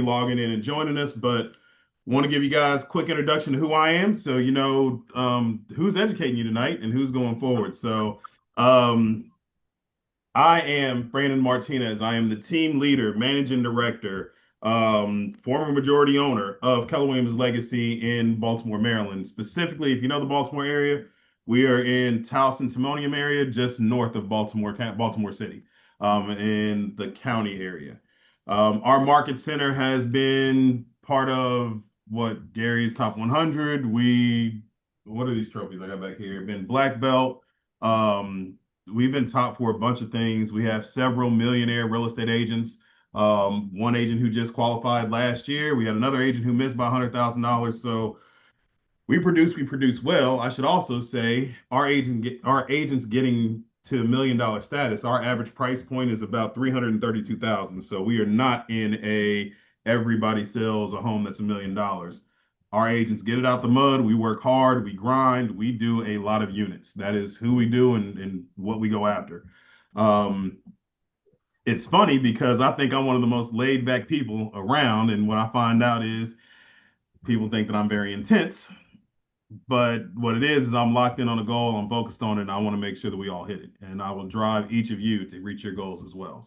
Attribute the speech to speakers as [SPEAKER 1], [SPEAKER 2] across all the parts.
[SPEAKER 1] logging in and joining us, but want to give you guys a quick introduction to who I am so you know who's educating you tonight and who's going forward. Um, I am Brandon Martinez. I am the team leader, managing director, former majority owner of Keller Williams Legacy in Baltimore, Maryland. Specifically, if you know the Baltimore area, we are in Towson, Timonium area, just north of Baltimore City, in the county area. Our market center has been part of what Gary's Top 100. What are these trophies I got back here? Been black belt. Um, we've been top for a bunch of things. We have several millionaire real estate agents. One agent who just qualified last year. We had another agent who missed by $100,000. So we produce well. I should also say our agents getting to $1 million status. Our average price point is about 332,000. So we are not in a everybody sells a home that's $1 million. Our agents get it out the mud. We work hard. We grind. We do a lot of units. That is who we do and what we go after. Um, it's funny because I think I'm one of the most laid back people around. And what I find out is people think that I'm very intense. But what it is I'm locked in on a goal, I'm focused on it, and I want to make sure that we all hit it. And I will drive each of you to reach your goals as well.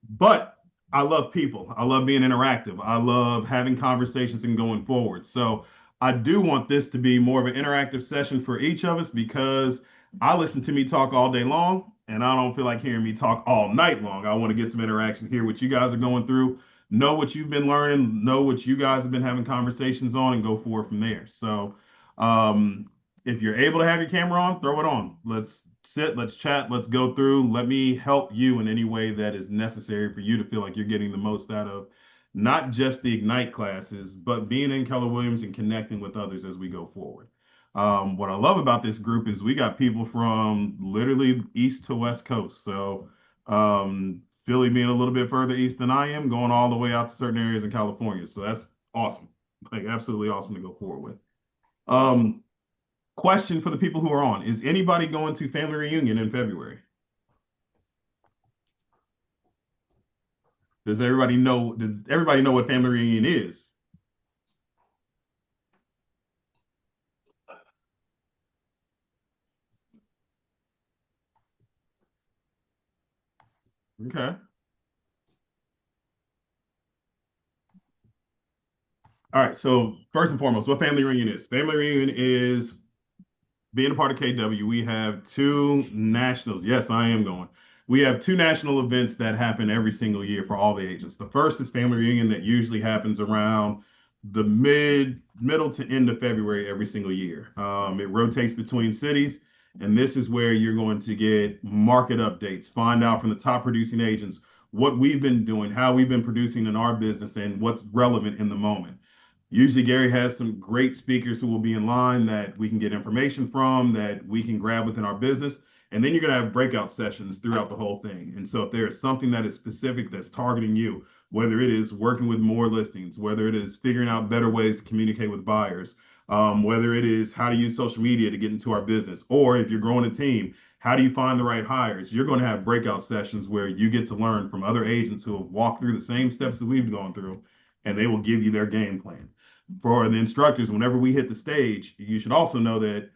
[SPEAKER 1] But I love people. I love being interactive. I love having conversations and going forward. So I do want this to be more of an interactive session for each of us because I listen to me talk all day long, and I don't feel like hearing me talk all night long. I want to get some interaction, hear what you guys are going through, know what you've been learning, know what you guys have been having conversations on, and go forward from there. Um, if you're able to have your camera on, throw it on. Let's sit, let's chat, let's go through. Let me help you in any way that is necessary for you to feel like you're getting the most out of not just the Ignite classes, but being in Keller Williams and connecting with others as we go forward. What I love about this group is we got people from literally east to west coast. Philly being a little bit further east than I am, going all the way out to certain areas in California. So that's awesome. Like absolutely awesome to go forward with. Um, Question for the people who are on. Is anybody going to family reunion in February? Does everybody know what family reunion is? Okay. All right. So first and foremost, what family reunion is? Family reunion is being a part of KW. We have two nationals. Yes, I am going. We have two national events that happen every single year for all the agents. The first is family reunion that usually happens around the middle to end of February every single year. It rotates between cities, and this is where you're going to get market updates, find out from the top producing agents what we've been doing, how we've been producing in our business, and what's relevant in the moment. Usually, Gary has some great speakers who will be in line that we can get information from, that we can grab within our business. And then you're going to have breakout sessions throughout the whole thing. And so, if there is something that is specific that's targeting you, whether it is working with more listings, whether it is figuring out better ways to communicate with buyers, whether it is how to use social media to get into our business, or if you're growing a team, how do you find the right hires? You're going to have breakout sessions where you get to learn from other agents who have walked through the same steps that we've gone through, and they will give you their game plan. For the instructors, whenever we hit the stage, you should also know that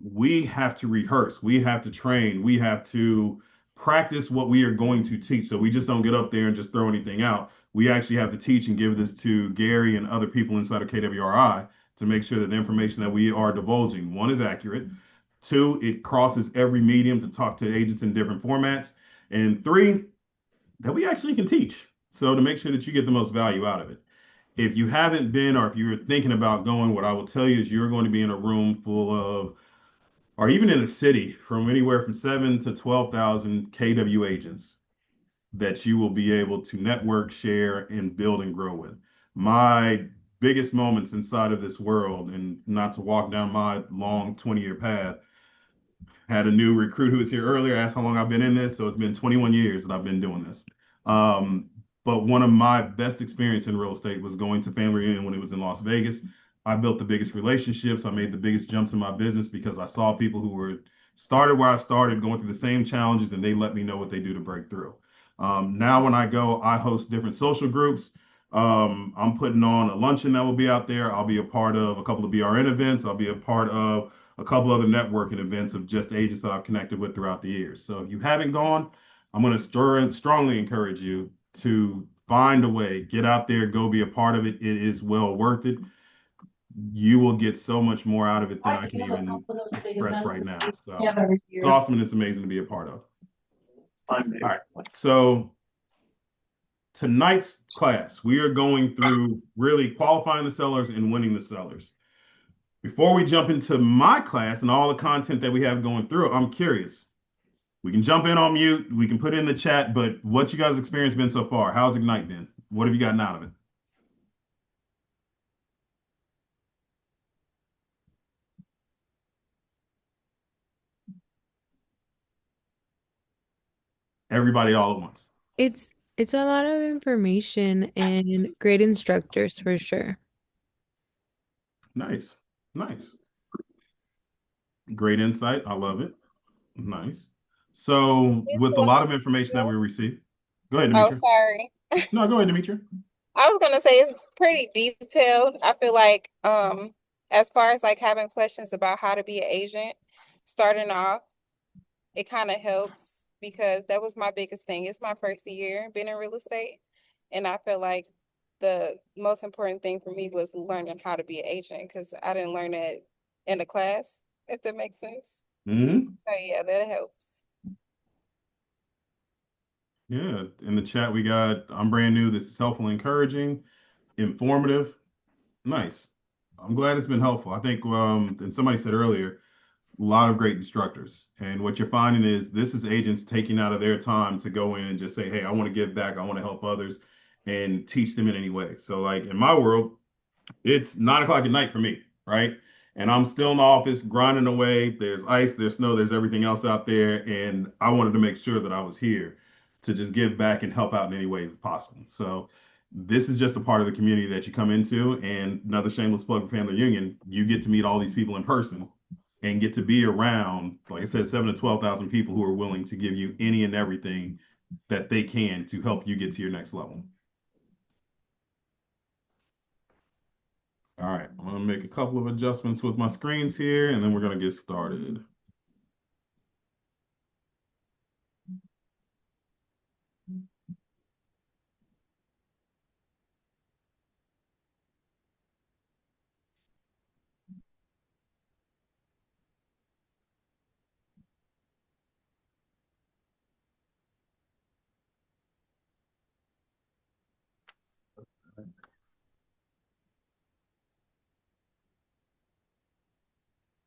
[SPEAKER 1] we have to rehearse, we have to train, we have to practice what we are going to teach. So we just don't get up there and just throw anything out. We actually have to teach and give this to Gary and other people inside of KWRI to make sure that the information that we are divulging, one, is accurate, two, it crosses every medium to talk to agents in different formats, and three, that we actually can teach. So to make sure that you get the most value out of it. If you haven't been, or if you're thinking about going, what I will tell you is you're going to be in a room full of, or even in a city, from anywhere from 7 to 12,000 KW agents that you will be able to network, share, and build and grow with. My biggest moments inside of this world, and not to walk down my long 20-year path, had a new recruit who was here earlier, asked how long I've been in this. So it's been 21 years that I've been doing this. But one of my best experience in real estate was going to family reunion when it was in Las Vegas. I built the biggest relationships. I made the biggest jumps in my business because I saw people who were started where I started, going through the same challenges, and they let me know what they do to break through. Now, when I go, I host different social groups. I'm putting on a luncheon that will be out there. I'll be a part of a couple of BRN events. I'll be a part of a couple other networking events of just agents that I've connected with throughout the years. So if you haven't gone, I'm going to strongly encourage you to find a way, get out there, go be a part of it. It is well worth it. You will get so much more out of it than I can even express right now. So it's awesome and it's amazing to be a part of. All right. So tonight's class, we are going through really qualifying the sellers and winning the sellers. Before we jump into my class and all the content that we have going through, I'm curious. We can jump in on mute, we can put it in the chat, but what's you guys' experience been so far? How's Ignite been? What have you gotten out of it? Everybody all at once.
[SPEAKER 2] It's a lot of information and great instructors for sure.
[SPEAKER 1] Nice. Nice. Great insight. I love it. Nice. So, with a lot of information that we receive, go ahead,
[SPEAKER 3] Oh,
[SPEAKER 1] Demetri.
[SPEAKER 3] sorry.
[SPEAKER 1] No, go ahead, Demetri.
[SPEAKER 3] I was gonna say it's pretty detailed. I feel like as far as like having questions about how to be an agent starting off, it kind of helps because that was my biggest thing. It's my first year being in real estate, and I feel like the most important thing for me was learning how to be an agent because I didn't learn that in a class, if that makes sense.
[SPEAKER 1] Hmm.
[SPEAKER 3] So yeah, that helps.
[SPEAKER 1] Yeah, in the chat we got, I'm brand new. This is helpful, and encouraging, informative. Nice. I'm glad it's been helpful. I think, and somebody said earlier, a lot of great instructors. And what you're finding is this is agents taking out of their time to go in and just say, hey, I want to give back. I want to help others and teach them in any way. So, like in my world, it's 9 o'clock at night for me, right? And I'm still in the office grinding away. There's ice, there's snow, there's everything else out there. And I wanted to make sure that I was here to just give back and help out in any way possible. So this is just a part of the community that you come into. And another shameless plug for Family Union, you get to meet all these people in person and get to be around, like I said, 7 to 12,000 people who are willing to give you any and everything that they can to help you get to your next level. All right, I'm gonna make a couple of adjustments with my screens here, and then we're gonna get started.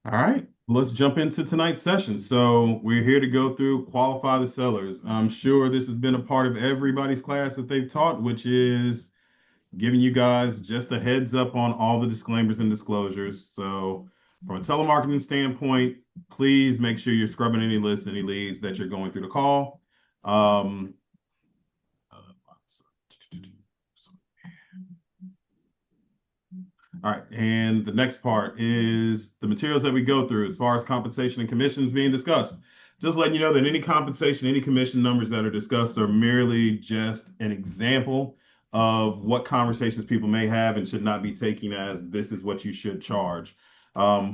[SPEAKER 1] All right, let's jump into tonight's session. So we're here to go through qualify the sellers. I'm sure this has been a part of everybody's class that they've taught, which is giving you guys just a heads up on all the disclaimers and disclosures. So from a telemarketing standpoint, please make sure you're scrubbing any lists, any leads that you're going through the call. Um, All right, and the next part is the materials that we go through as far as compensation and commissions being discussed. Just letting you know that any compensation, any commission numbers that are discussed are merely just an example of what conversations people may have and should not be taking as this is what you should charge.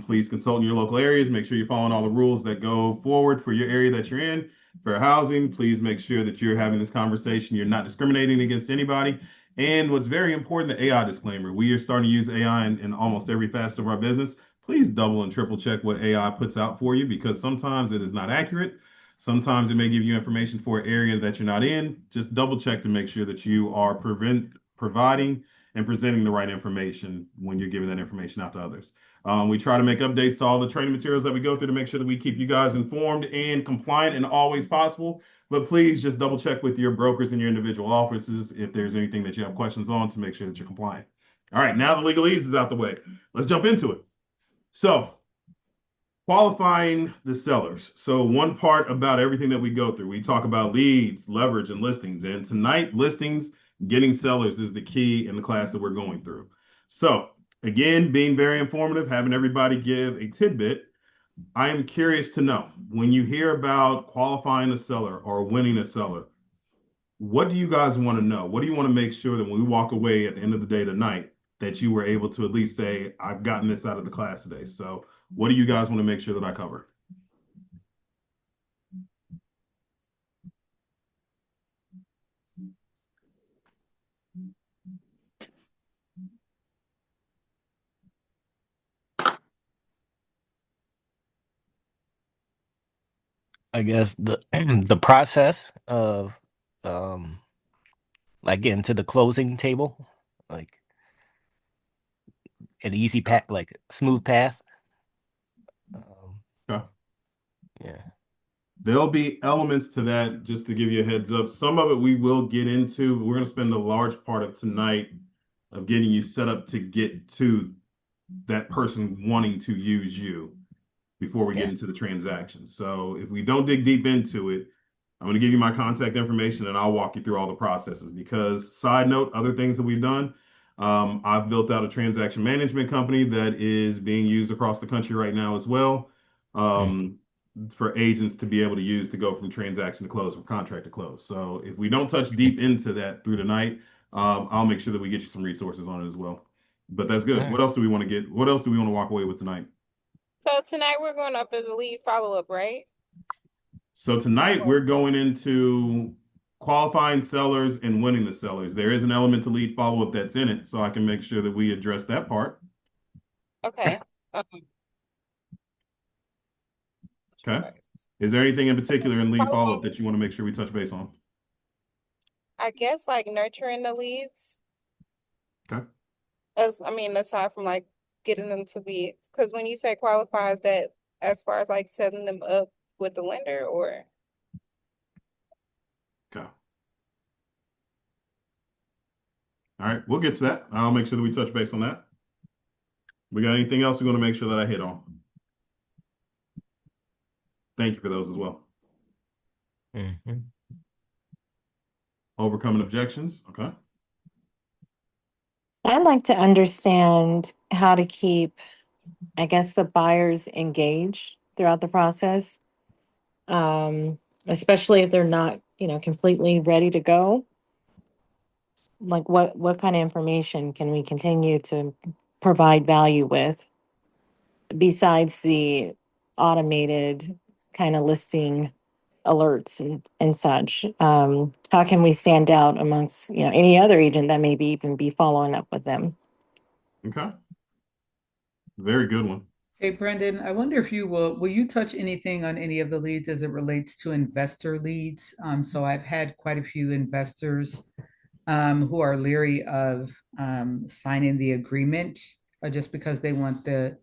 [SPEAKER 1] Please consult in your local areas. Make sure you're following all the rules that go forward for your area that you're in. Fair housing, please make sure that you're having this conversation. You're not discriminating against anybody. And what's very important, the AI disclaimer. We are starting to use AI in almost every facet of our business. Please double and triple check what AI puts out for you because sometimes it is not accurate. Sometimes it may give you information for an area that you're not in. Just double check to make sure that you are providing and presenting the right information when you're giving that information out to others. We try to make updates to all the training materials that we go through to make sure that we keep you guys informed and compliant and always possible. But please just double check with your brokers in your individual offices if there's anything that you have questions on to make sure that you're compliant. All right, now the legalese is out the way. Let's jump into it. So, qualifying the sellers. So, one part about everything that we go through, we talk about leads, leverage, and listings. And tonight, listings, getting sellers is the key in the class that we're going through. So, again, being very informative, having everybody give a tidbit. I am curious to know when you hear about qualifying a seller or winning a seller, what do you guys want to know? What do you want to make sure that when we walk away at the end of the day tonight, that you were able to at least say, I've gotten this out of the class today. So what do you guys want to make sure that I cover?
[SPEAKER 4] I guess the the process of um like getting to the closing table, like an easy
[SPEAKER 1] Okay.
[SPEAKER 4] path, like smooth path. Um,
[SPEAKER 1] Okay.
[SPEAKER 4] yeah,
[SPEAKER 1] There'll be elements to that, just to give you a heads up. Some of it we will get into. We're going to spend a large part of tonight of getting you set up to get to that person wanting to use you before we get
[SPEAKER 4] yeah.
[SPEAKER 1] into the transaction. So if we don't dig deep into it, I'm going to give you my contact information and I'll walk you through all the processes. Because, side note, other things that we've done, I've built out a transaction management company that is being used across the country right now as well,
[SPEAKER 4] Mm,
[SPEAKER 1] um, for agents to be able to use to go from transaction to close, from contract to close. So if we don't touch
[SPEAKER 4] mm.
[SPEAKER 1] deep into that through the night, I'll make sure that we get you some resources on it as well. But that's
[SPEAKER 4] All
[SPEAKER 1] good. What
[SPEAKER 4] right.
[SPEAKER 1] else do we want to get? What else do we want to walk away with tonight?
[SPEAKER 3] So tonight we're going up as a lead follow-up, right?
[SPEAKER 1] So tonight
[SPEAKER 3] Or
[SPEAKER 1] we're going into qualifying sellers and winning the sellers. There is an element to lead follow-up that's in it, so I can make sure that we address that part.
[SPEAKER 3] okay.
[SPEAKER 1] Okay. Is there anything in
[SPEAKER 3] So
[SPEAKER 1] particular in lead follow-up
[SPEAKER 3] follow-up,
[SPEAKER 1] that you want to make sure we touch base on?
[SPEAKER 3] I guess like nurturing the leads.
[SPEAKER 1] Okay.
[SPEAKER 3] As I mean, aside from like getting them to be, because when you say qualifies, that as far as like setting them up with the lender, or
[SPEAKER 1] Okay. All right. We'll get to that. I'll make sure that we touch base on that. We got anything else we're going to make sure that I hit on? Thank you for those as well.
[SPEAKER 4] Mhm.
[SPEAKER 1] Overcoming objections. Okay.
[SPEAKER 5] I'd like to understand how to keep, I guess, the buyers engaged throughout the process, especially if they're not, completely ready to go. Like, what kind of information can we continue to provide value with besides the automated kind of listing alerts and such? How can we stand out amongst, any other agent that maybe even be following up with them?
[SPEAKER 1] Okay. Very good one.
[SPEAKER 6] Hey, Brendan, I wonder if will you touch anything on any of the leads as it relates to investor leads? So I've had quite a few investors who are leery of signing the agreement just because they want they're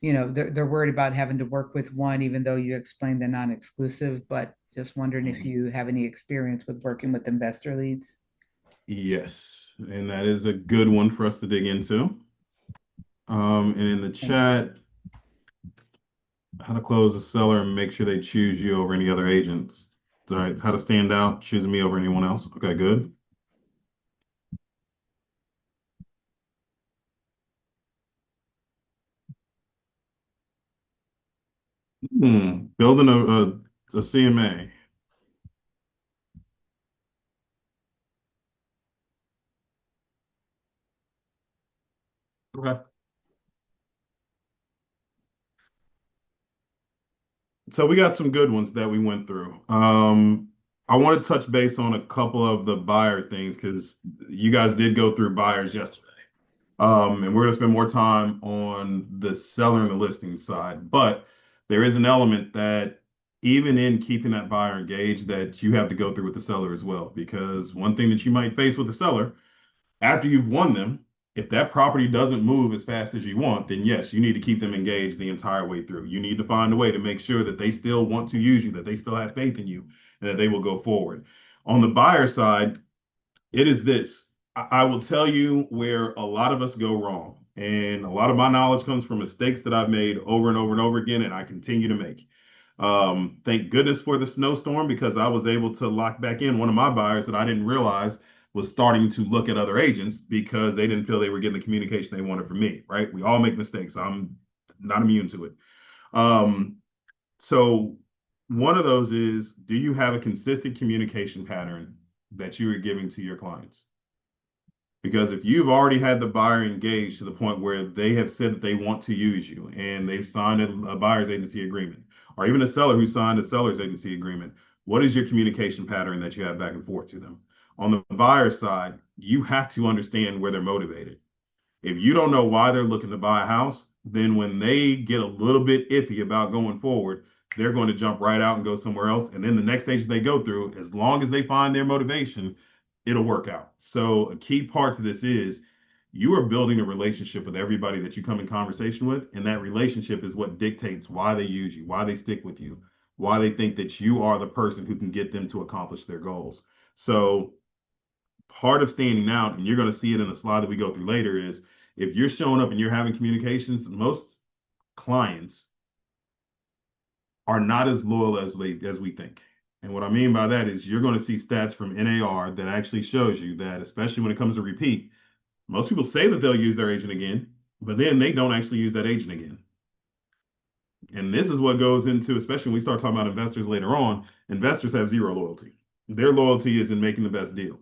[SPEAKER 6] worried about having to work with one, even though you explained the non-exclusive, but just wondering if
[SPEAKER 1] Mhm.
[SPEAKER 6] you have any experience with working with investor leads.
[SPEAKER 1] Yes. And that is a good one for us to dig into. And in the
[SPEAKER 6] Thank you.
[SPEAKER 1] chat, how to close a seller and make sure they choose you over any other agents. All right, how to stand out, choosing me over anyone else. Okay, good. Building a CMA. Okay. So we got some good ones that we went through. I want to touch base on a couple of the buyer things because you guys did go through buyers yesterday. And we're going to spend more time on the seller and the listing side. But there is an element that even in keeping that buyer engaged, that you have to go through with the seller as well. Because one thing that you might face with the seller after you've won them, if that property doesn't move as fast as you want, then yes, you need to keep them engaged the entire way through. You need to find a way to make sure that they still want to use you, that they still have faith in you, and that they will go forward. On the buyer side, it is this. I will tell you where a lot of us go wrong. And a lot of my knowledge comes from mistakes that I've made over and over and over again, and I continue to make. Thank goodness for the snowstorm because I was able to lock back in one of my buyers that I didn't realize was starting to look at other agents because they didn't feel they were getting the communication they wanted from me, right? We all make mistakes. I'm not immune to it. Um, so one of those is, do you have a consistent communication pattern that you are giving to your clients. Because if you've already had the buyer engaged to the point where they have said that they want to use you and they've signed a buyer's agency agreement, or even a seller who signed a seller's agency agreement, what is your communication pattern that you have back and forth to them? On the buyer side, you have to understand where they're motivated. If you don't know why they're looking to buy a house, then when they get a little bit iffy about going forward, they're going to jump right out and go somewhere else. And then the next stage they go through, as long as they find their motivation, it'll work out. So a key part to this is you are building a relationship with everybody that you come in conversation with, and that relationship is what dictates why they use you, why they stick with you, why they think that you are the person who can get them to accomplish their goals. So part of standing out, and you're going to see it in a slide that we go through later, is if you're showing up and you're having communications, most clients are not as loyal as we think. And what I mean by that is you're going to see stats from NAR that actually shows you that, especially when it comes to repeat, most people say that they'll use their agent again, but then they don't actually use that agent again. And this is what goes into, especially when we start talking about investors later on, investors have zero loyalty. Their loyalty is in making the best deal.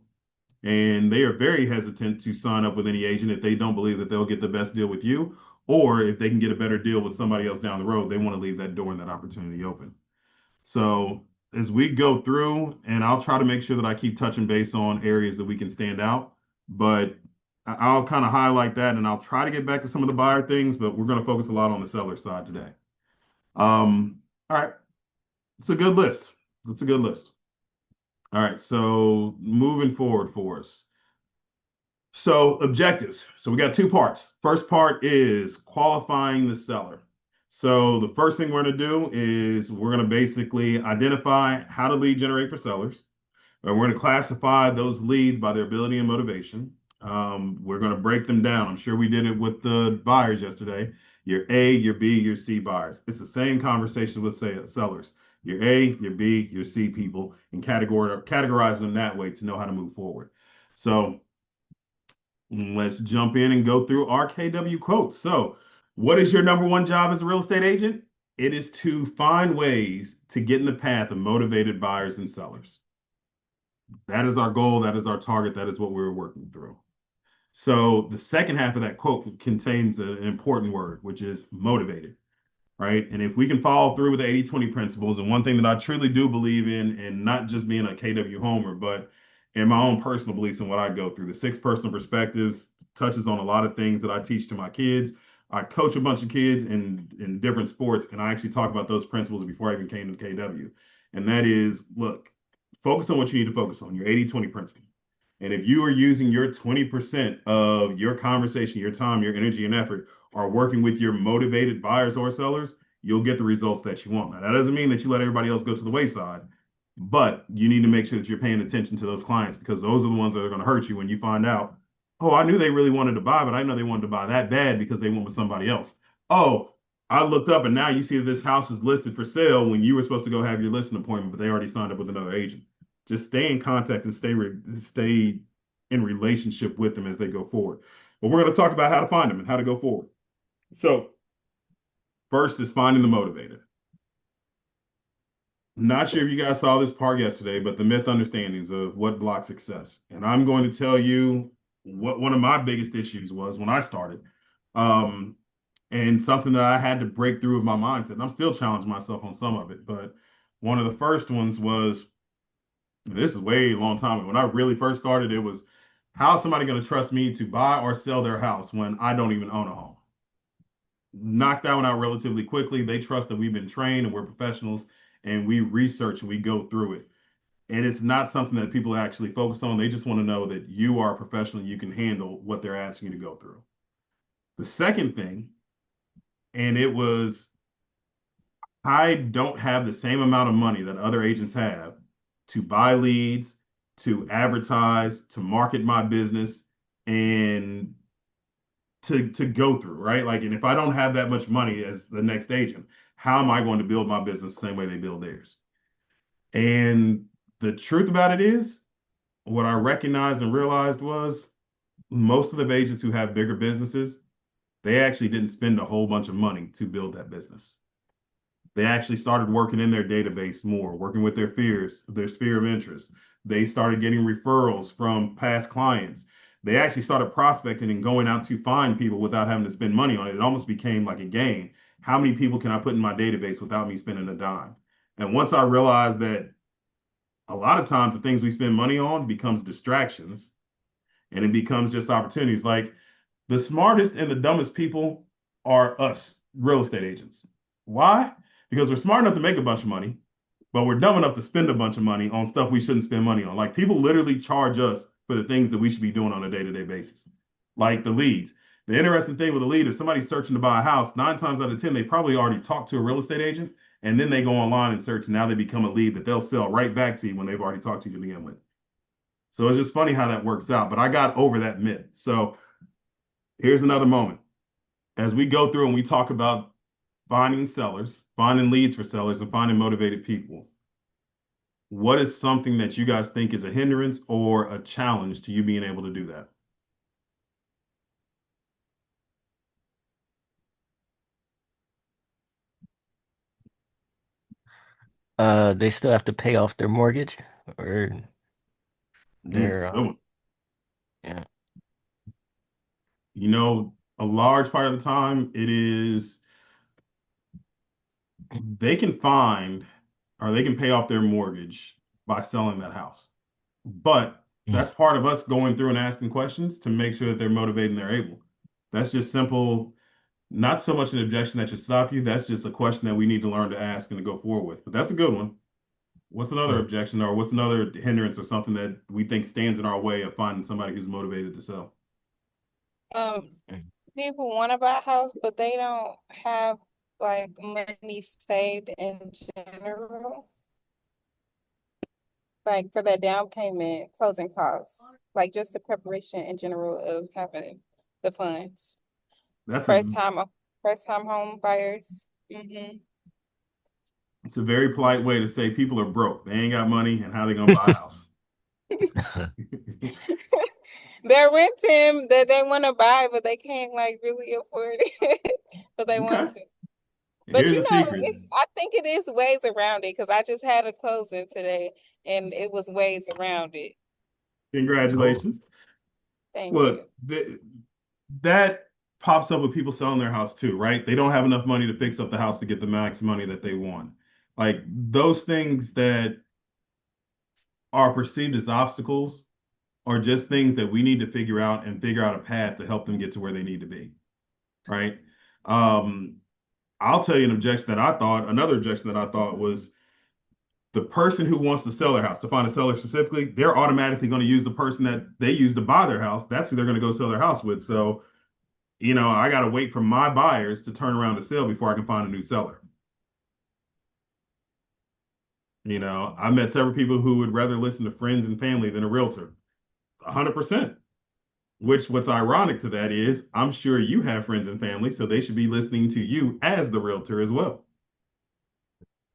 [SPEAKER 1] And they are very hesitant to sign up with any agent if they don't believe that they'll get the best deal with you, or if they can get a better deal with somebody else down the road, they want to leave that door and that opportunity open. So as we go through, and I'll try to make sure that I keep touching base on areas that we can stand out, but I'll kind of highlight that and I'll try to get back to some of the buyer things, but we're going to focus a lot on the seller side today. All right, it's a good list. It's a good list. All right, so moving forward for us. So objectives. So we got two parts. First part is qualifying the seller. So the first thing we're going to do is we're going to basically identify how to lead generate for sellers. And we're going to classify those leads by their ability and motivation. We're going to break them down. I'm sure we did it with the buyers yesterday. Your A, your B, your C buyers. It's the same conversation with sellers. Your A, your B, your C people, and categorizing them that way to know how to move forward. So let's jump in and go through our KW quotes. So, what is your number one job as a real estate agent? It is to find ways to get in the path of motivated buyers and sellers. That is our goal. That is our target. That is what we're working through. So, the second half of that quote contains an important word, which is motivated, right? And if we can follow through with the 80-20 principles, and one thing that I truly do believe in, and not just being a KW homer, but in my own personal beliefs and what I go through, the 6 personal perspectives touches on a lot of things that I teach to my kids. I coach a bunch of kids in different sports, and I actually talk about those principles before I even came to KW. And that is, look, focus on what you need to focus on, your 80-20 principle. And if you are using your 20% of your conversation, your time, your energy, and effort are working with your motivated buyers or sellers, you'll get the results that you want. Now, that doesn't mean that you let everybody else go to the wayside, but you need to make sure that you're paying attention to those clients because those are the ones that are going to hurt you when you find out, oh, I knew they really wanted to buy, but I know they wanted to buy that bad because they went with somebody else. Oh, I looked up and now you see that this house is listed for sale when you were supposed to go have your listing appointment, but they already signed up with another agent. Just stay in contact and stay in relationship with them as they go forward. But we're going to talk about how to find them and how to go forward. So first is finding the motivator. Not sure if you guys saw this part yesterday, but the myth understandings of what blocks success. And I'm going to tell you what one of my biggest issues was when I started. And something that I had to break through with my mindset. And I'm still challenging myself on some of it. But one of the first ones was, this is way a long time ago. When I really first started, it was, how is somebody going to trust me to buy or sell their house when I don't even own a home? Knock that one out relatively quickly. They trust that we've been trained and we're professionals and we research and we go through it. And it's not something that people actually focus on. They just want to know that you are a professional, you can handle what they're asking you to go through. The second thing, and it was, I don't have the same amount of money that other agents have to buy leads, to advertise, to market my business, and to go through, right? Like, and if I don't have that much money as the next agent, how am I going to build my business the same way they build theirs? And the truth about it is, what I recognized and realized was most of the agents who have bigger businesses, they actually didn't spend a whole bunch of money to build that business. They actually started working in their database more, working with their fears, their sphere of interest. They started getting referrals from past clients. They actually started prospecting and going out to find people without having to spend money on it. It almost became like a game. How many people can I put in my database without me spending a dime? And once I realized that a lot of times the things we spend money on becomes distractions and it becomes just opportunities. Like the smartest and the dumbest people are us, real estate agents. Why? Because we're smart enough to make a bunch of money, but we're dumb enough to spend a bunch of money on stuff we shouldn't spend money on. Like people literally charge us for the things that we should be doing on a day-to-day basis. Like the leads. The interesting thing with a lead is somebody's searching to buy a house, 9 times out of 10, they probably already talked to a real estate agent, and then they go online and search, and now they become a lead that they'll sell right back to you when they've already talked to you to begin with. So it's just funny how that works out. But I got over that myth. So here's another moment. As we go through and we talk about finding sellers, finding leads for sellers, and finding motivated people, what is something that you guys think is a hindrance or a challenge to you being able to do that?
[SPEAKER 4] They still have to pay off their mortgage or
[SPEAKER 1] That's
[SPEAKER 4] their
[SPEAKER 1] a good one.
[SPEAKER 4] yeah.
[SPEAKER 1] You know, a large part of the time it is they can find or they can pay off their mortgage by selling that house. But that's part of us going through and asking questions to make sure that they're motivated and they're able. That's just simple, not so much an objection that should stop you. That's just a question that we need to learn to ask and to go forward with. But that's a good one. What's another objection or what's another hindrance or something that we think stands in our way of finding somebody who's motivated to sell?
[SPEAKER 3] Um, People want to buy a house, but they don't have like money saved in general, like for that down payment, closing costs, like just the preparation in general of having the funds.
[SPEAKER 1] That's a
[SPEAKER 3] First time, first time home buyers.
[SPEAKER 1] it's a very polite way to say people are broke. They ain't got money and how they gonna buy a house.
[SPEAKER 3] They're renting that they want to buy, but they can't like really afford it, but they want
[SPEAKER 1] Okay.
[SPEAKER 3] to. But
[SPEAKER 1] Here's a secret.
[SPEAKER 3] I think it is ways around it because I just had a closing today and it was ways around it.
[SPEAKER 4] Cool.
[SPEAKER 1] Congratulations.
[SPEAKER 3] Thank you.
[SPEAKER 1] Look, that pops up with people selling their house too, right? They don't have enough money to fix up the house to get the max money that they want. Like those things that are perceived as obstacles are just things that we need to figure out and figure out a path to help them get to where they need to be, right? Um, I'll tell you another objection that I thought was the person who wants to sell their house, to find a seller specifically, they're automatically going to use the person that they use to buy their house. That's who they're going to go sell their house with. So, I got to wait for my buyers to turn around to sell before I can find a new seller. I met several people who would rather listen to friends and family than a realtor. 100%. What's ironic to that is I'm sure you have friends and family, so they should be listening to you as the realtor as well.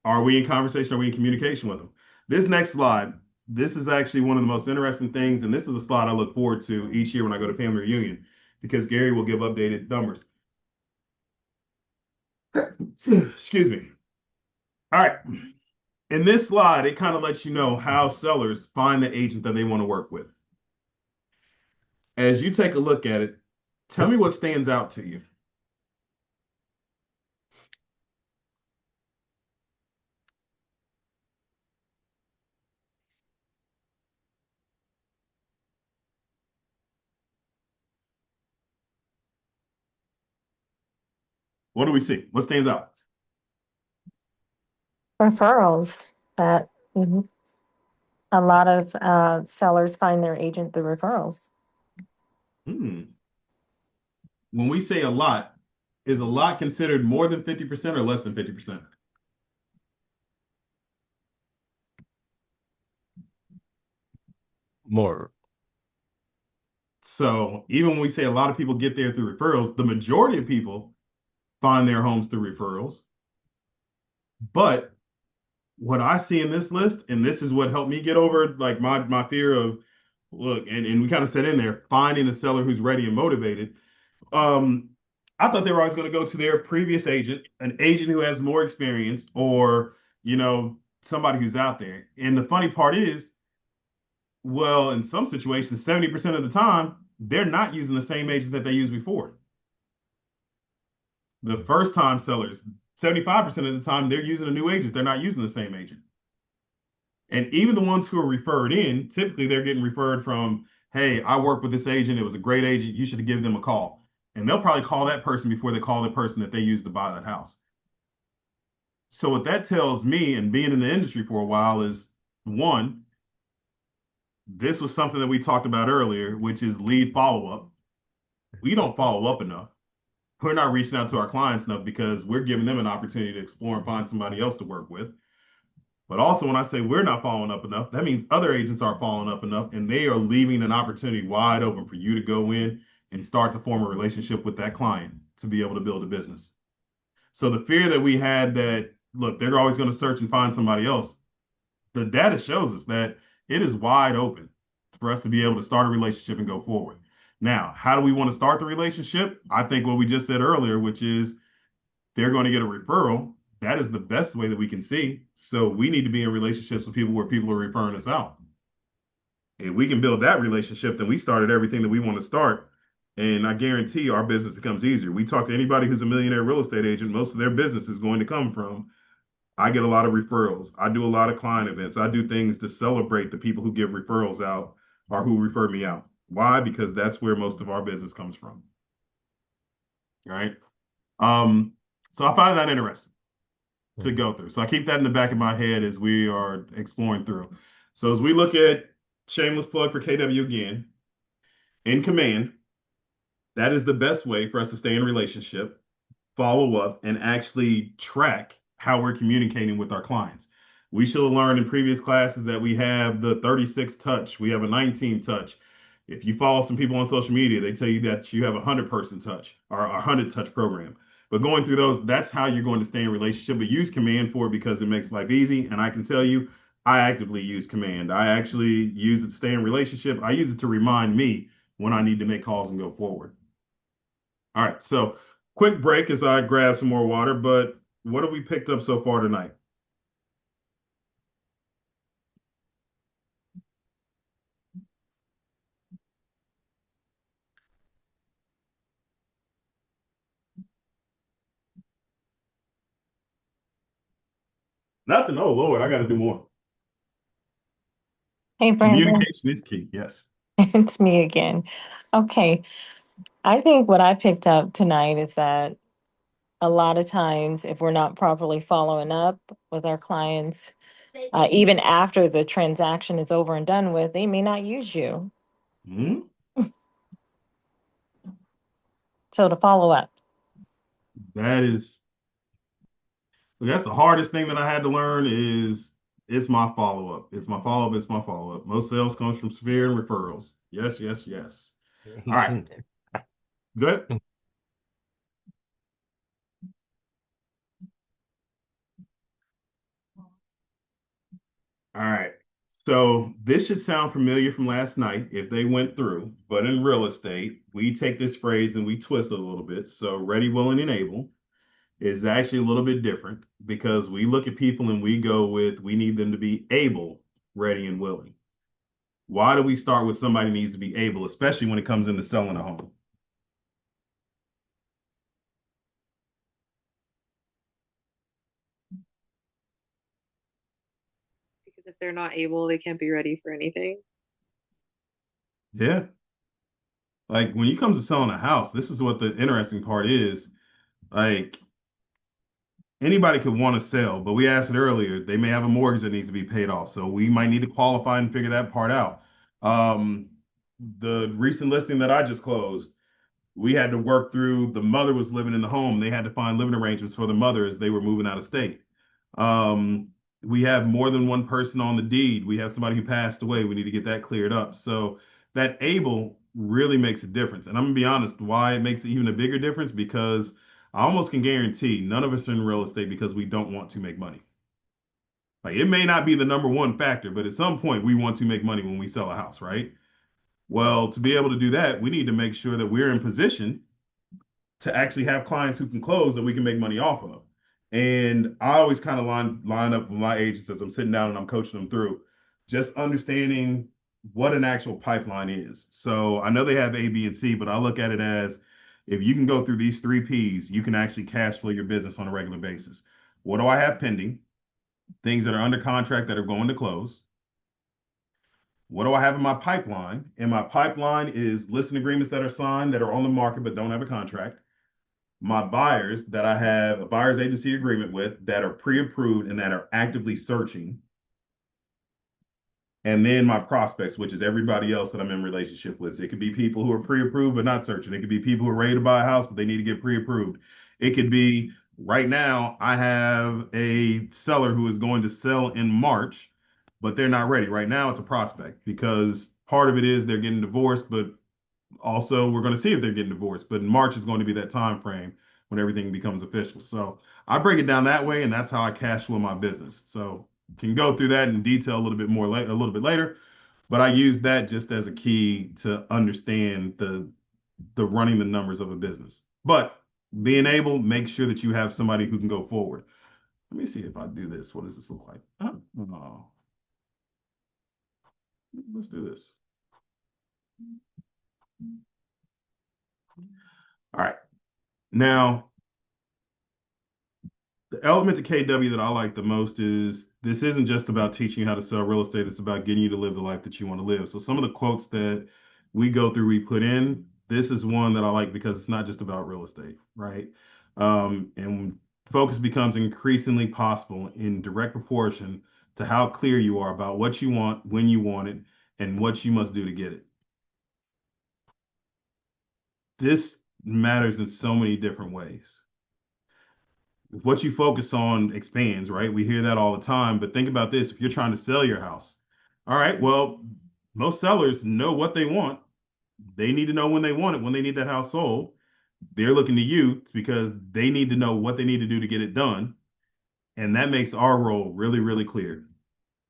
[SPEAKER 1] Are we in conversation? Are we in communication with them? This next slide, this is actually one of the most interesting things, and this is a slide I look forward to each year when I go to family reunion because Gary will give updated numbers. Excuse me. All right. In this slide, it kind of lets you know how sellers find the agent that they want to work with. As you take a look at it, tell me what stands out to you. What do we see? What stands out?
[SPEAKER 5] Referrals that a lot of sellers find their agent through referrals.
[SPEAKER 1] Hmm. When we say a lot, is a lot considered more than 50% or less than 50%?
[SPEAKER 4] More.
[SPEAKER 1] So even when we say a lot of people get there through referrals, the majority of people find their homes through referrals. But what I see in this list, and this is what helped me get over like my fear of look, and we kind of said in there, finding a seller who's ready and motivated. Um, I thought they were always going to go to their previous agent, an agent who has more experience, or somebody who's out there. And the funny part is, well, in some situations, 70% of the time, they're not using the same agent that they used before. The first time sellers, 75% of the time, they're using a new agent. They're not using the same agent. And even the ones who are referred in, typically they're getting referred from, hey, I work with this agent. It was a great agent. You should give them a call. And they'll probably call that person before they call the person that they used to buy that house. So what that tells me, and being in the industry for a while, is one, this was something that we talked about earlier, which is lead follow-up. We don't follow up enough. We're not reaching out to our clients enough because we're giving them an opportunity to explore and find somebody else to work with. But also, when I say we're not following up enough, that means other agents aren't following up enough, and they are leaving an opportunity wide open for you to go in and start to form a relationship with that client to be able to build a business. So the fear that we had that, look, they're always going to search and find somebody else, the data shows us that it is wide open for us to be able to start a relationship and go forward. Now, how do we want to start the relationship? I think what we just said earlier, which is they're going to get a referral. That is the best way that we can see. So we need to be in relationships with people where people are referring us out. If we can build that relationship, then we started everything that we want to start. And I guarantee our business becomes easier. We talk to anybody who's a millionaire real estate agent, most of their business is going to come from, I get a lot of referrals. I do a lot of client events. I do things to celebrate the people who give referrals out or who refer me out. Why? Because that's where most of our business comes from. Right. So I find that interesting to go through. So I keep that in the back of my head as we are exploring through. So as we look at shameless plug for KW again, in command, that is the best way for us to stay in a relationship, follow up, and actually track how we're communicating with our clients. We should have learned in previous classes that we have the 36 touch, we have a 19 touch. If you follow some people on social media, they tell you that you have a 100-person touch or a 100 touch program. But going through those, that's how you're going to stay in relationship. But use command for it because it makes life easy. And I can tell you, I actively use command. I actually use it to stay in relationship. I use it to remind me when I need to make calls and go forward. All right, so quick break as I grab some more water. But what have we picked up so far tonight? Nothing. Oh Lord, I got to do more.
[SPEAKER 5] Hey, Brandon,
[SPEAKER 1] Communication is key. Yes.
[SPEAKER 5] it's me again. Okay, I think what I picked up tonight is that a lot of times, if we're not properly following up with our clients, even after the transaction is over and done with, they may not use you.
[SPEAKER 1] Mhm.
[SPEAKER 5] So to follow up.
[SPEAKER 1] That is That's the hardest thing that I had to learn is it's my follow-up. It's my follow-up. It's my follow-up. Most sales comes from sphere and referrals. Yes, yes, yes. All right. Good. All right. So this should sound familiar from last night if they went through, but in real estate, we take this phrase and we twist it a little bit. So ready, willing, and able is actually a little bit different because we look at people and we go with we need them to be able, ready, and willing. Why do we start with somebody needs to be able, especially when it comes into selling a home?
[SPEAKER 2] Because if they're not able, they can't be ready for anything.
[SPEAKER 1] Yeah. Like when you come to selling a house, this is what the interesting part is. Like anybody could want to sell, but we asked it earlier, they may have a mortgage that needs to be paid off. So we might need to qualify and figure that part out. Um, the recent listing that I just closed, we had to work through the mother was living in the home. They had to find living arrangements for the mother as they were moving out of state. Um, we have more than one person on the deed. We have somebody who passed away. We need to get that cleared up. So that able really makes a difference. And I'm gonna be honest, why it makes it even a bigger difference because I almost can guarantee none of us are in real estate because we don't want to make money. Like it may not be the number one factor, but at some point we want to make money when we sell a house, right? Well, to be able to do that, we need to make sure that we're in position to actually have clients who can close that we can make money off of. And I always kind of line up with my agents as I'm sitting down and I'm coaching them through just understanding what an actual pipeline is. So I know they have A, B, and C, but I look at it as if you can go through these three P's, you can actually cash flow your business on a regular basis. What do I have pending? Things that are under contract that are going to close. What do I have in my pipeline? And my pipeline is listing agreements that are signed that are on the market but don't have a contract. My buyers that I have a buyer's agency agreement with that are pre-approved and that are actively searching. And then my prospects, which is everybody else that I'm in relationship with. So it could be people who are pre-approved but not searching. It could be people who are ready to buy a house, but they need to get pre-approved. It could be right now, I have a seller who is going to sell in March, but they're not ready. Right now, it's a prospect because part of it is they're getting divorced, but also we're going to see if they're getting divorced. But in March is going to be that time frame when everything becomes official. So I break it down that way, and that's how I cash flow my business. So can go through that in detail a little bit more a little bit later, but I use that just as a key to understand the running the numbers of a business. But being able, make sure that you have somebody who can go forward. Let me see if I do this. What does this look like? Oh, let's do this. All right. Now, the element to KW that I like the most is this isn't just about teaching you how to sell real estate. It's about getting you to live the life that you want to live. So some of the quotes that we go through, we put in, this is one that I like because it's not just about real estate, right? And focus becomes increasingly possible in direct proportion to how clear you are about what you want, when you want it, and what you must do to get it. This matters in so many different ways. If what you focus on expands, right? We hear that all the time, but think about this. If you're trying to sell your house, all right, well, most sellers know what they want. They need to know when they want it, when they need that house sold. They're looking to you because they need to know what they need to do to get it done. And that makes our role really, really clear.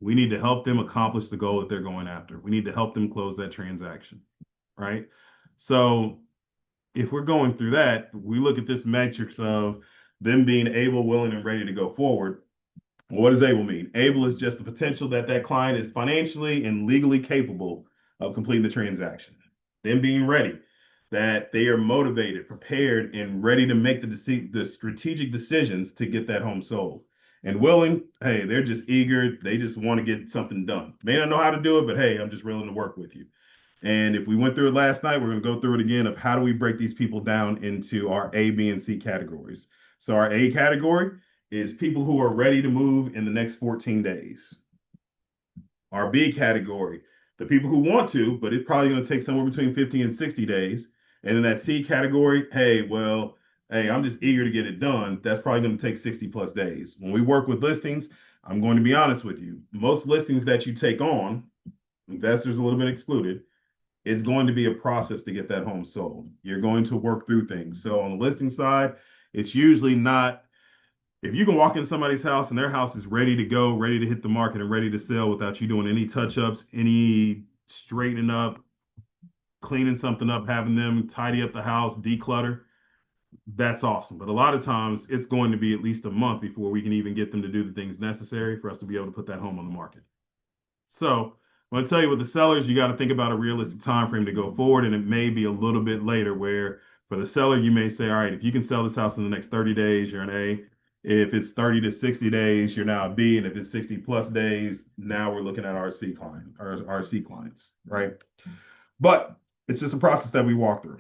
[SPEAKER 1] We need to help them accomplish the goal that they're going after. We need to help them close that transaction, right? So if we're going through that, we look at this matrix of them being able, willing, and ready to go forward. What does able mean? Able is just the potential that that client is financially and legally capable of completing the transaction. Them being ready, that they are motivated, prepared, and ready to make the strategic decisions to get that home sold. And willing, hey, they're just eager. They just want to get something done. May not know how to do it, but hey, I'm just willing to work with you. And if we went through it last night, we're going to go through it again of how do we break these people down into our A, B, and C categories. So our A category is people who are ready to move in the next 14 days. Our B category, the people who want to, but it's probably going to take somewhere between 50 and 60 days. And in that C category, hey, well, hey, I'm just eager to get it done. That's probably going to take 60 plus days. When we work with listings, I'm going to be honest with you. Most listings that you take on, investors a little bit excluded, it's going to be a process to get that home sold. You're going to work through things. So on the listing side, it's usually not, if you can walk in somebody's house and their house is ready to go, ready to hit the market and ready to sell without you doing any touch-ups, any straightening up, cleaning something up, having them tidy up the house, declutter, that's awesome. But a lot of times it's going to be at least a month before we can even get them to do the things necessary for us to be able to put that home on the market. So I'm going to tell you with the sellers, you got to think about a realistic time frame to go forward, and it may be a little bit later where for the seller, you may say, all right, if you can sell this house in the next 30 days, you're an A. If it's 30 to 60 days, you're now a B. And if it's 60 plus days, now we're looking at our C client or our C clients, right? But it's just a process that we walk through.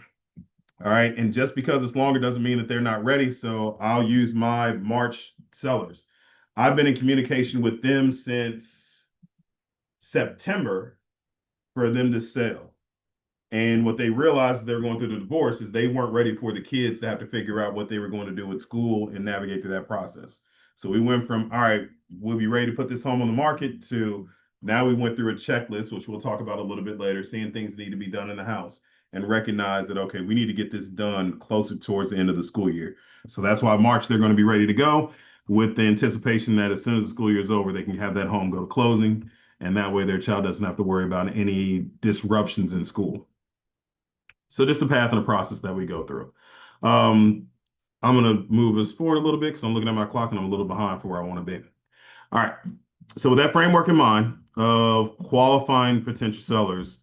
[SPEAKER 1] All right. And just because it's longer doesn't mean that they're not ready. So I'll use my March sellers. I've been in communication with them since September for them to sell. And what they realized they were going through the divorce is they weren't ready for the kids to have to figure out what they were going to do with school and navigate through that process. So we went from, all right, we'll be ready to put this home on the market to now we went through a checklist, which we'll talk about a little bit later, seeing things need to be done in the house and recognize that, okay, we need to get this done closer towards the end of the school year. So that's why March, they're going to be ready to go with the anticipation that as soon as the school year is over, they can have that home go to closing. And that way their child doesn't have to worry about any disruptions in school. So just the path and the process that we go through. Um, I'm gonna move us forward a little bit because I'm looking at my clock and I'm a little behind for where I want to be. All right. So with that framework in mind of qualifying potential sellers,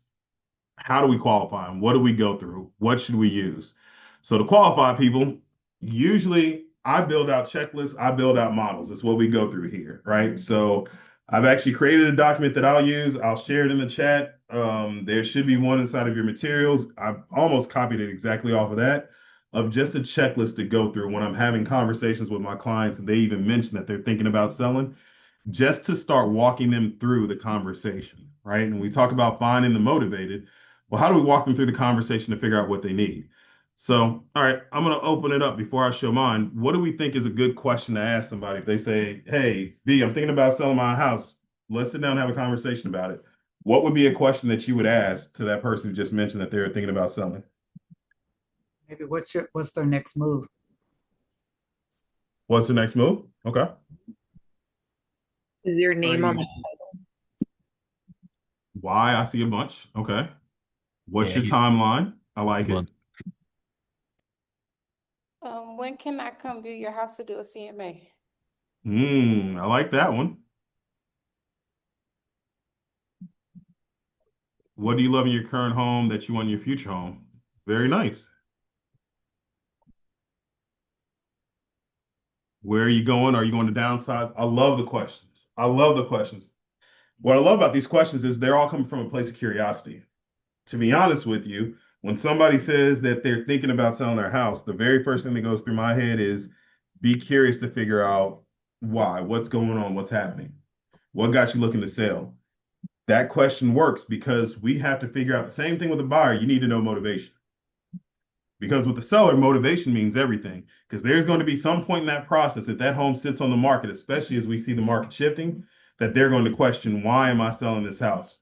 [SPEAKER 1] how do we qualify them? What do we go through? What should we use? So to qualify people, usually I build out checklists, I build out models. It's what we go through here, right? So I've actually created a document that I'll use. I'll share it in the chat. There should be one inside of your materials. I've almost copied it exactly off of that, of just a checklist to go through when I'm having conversations with my clients and they even mention that they're thinking about selling, just to start walking them through the conversation, right? And we talk about finding the motivated. Well, how do we walk them through the conversation to figure out what they need? So, all right, I'm going to open it up before I show mine. What do we think is a good question to ask somebody if they say, "Hey, B, I'm thinking about selling my house. Let's sit down and have a conversation about it." What would be a question that you would ask to that person who just mentioned that they were thinking about selling?
[SPEAKER 6] Maybe what's their next move?
[SPEAKER 1] What's the next move? Okay.
[SPEAKER 2] Is your name on
[SPEAKER 1] you- Why? I see a bunch. Okay. What's
[SPEAKER 4] Yeah,
[SPEAKER 1] your timeline? I like
[SPEAKER 4] well,
[SPEAKER 1] it.
[SPEAKER 3] When can I come view your house to do a CMA?
[SPEAKER 1] I like that one. What do you love in your current home that you want in your future home? Very nice. Where are you going? Are you going to downsize? I love the questions. I love the questions. What I love about these questions is they're all coming from a place of curiosity. To be honest with you, when somebody says that they're thinking about selling their house, the very first thing that goes through my head is be curious to figure out why, what's going on, what's happening, what got you looking to sell. That question works because we have to figure out the same thing with a buyer. You need to know motivation. Because with the seller, motivation means everything. Because there's going to be some point in that process, if that home sits on the market, especially as we see the market shifting, that they're going to question, why am I selling this house?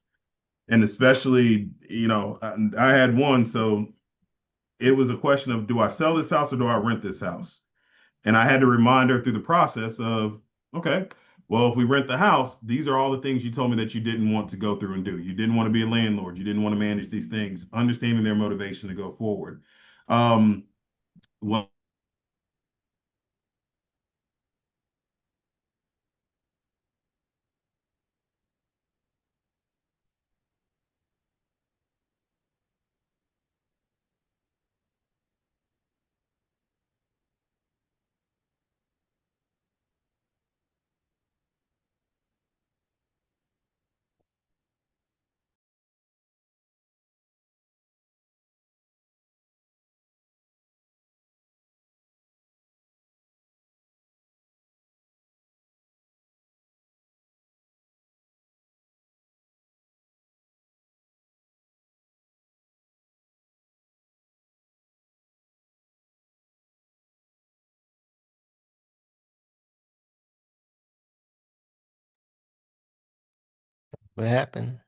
[SPEAKER 1] And especially, I had one, so it was a question of, do I sell this house or do I rent this house? And I had to remind her through the process of, okay, well, if we rent the house, these are all the things you told me that you didn't want to go through and do. You didn't want to be a landlord. You didn't want to manage these things, understanding their motivation to go forward. Um, well,
[SPEAKER 4] what happened?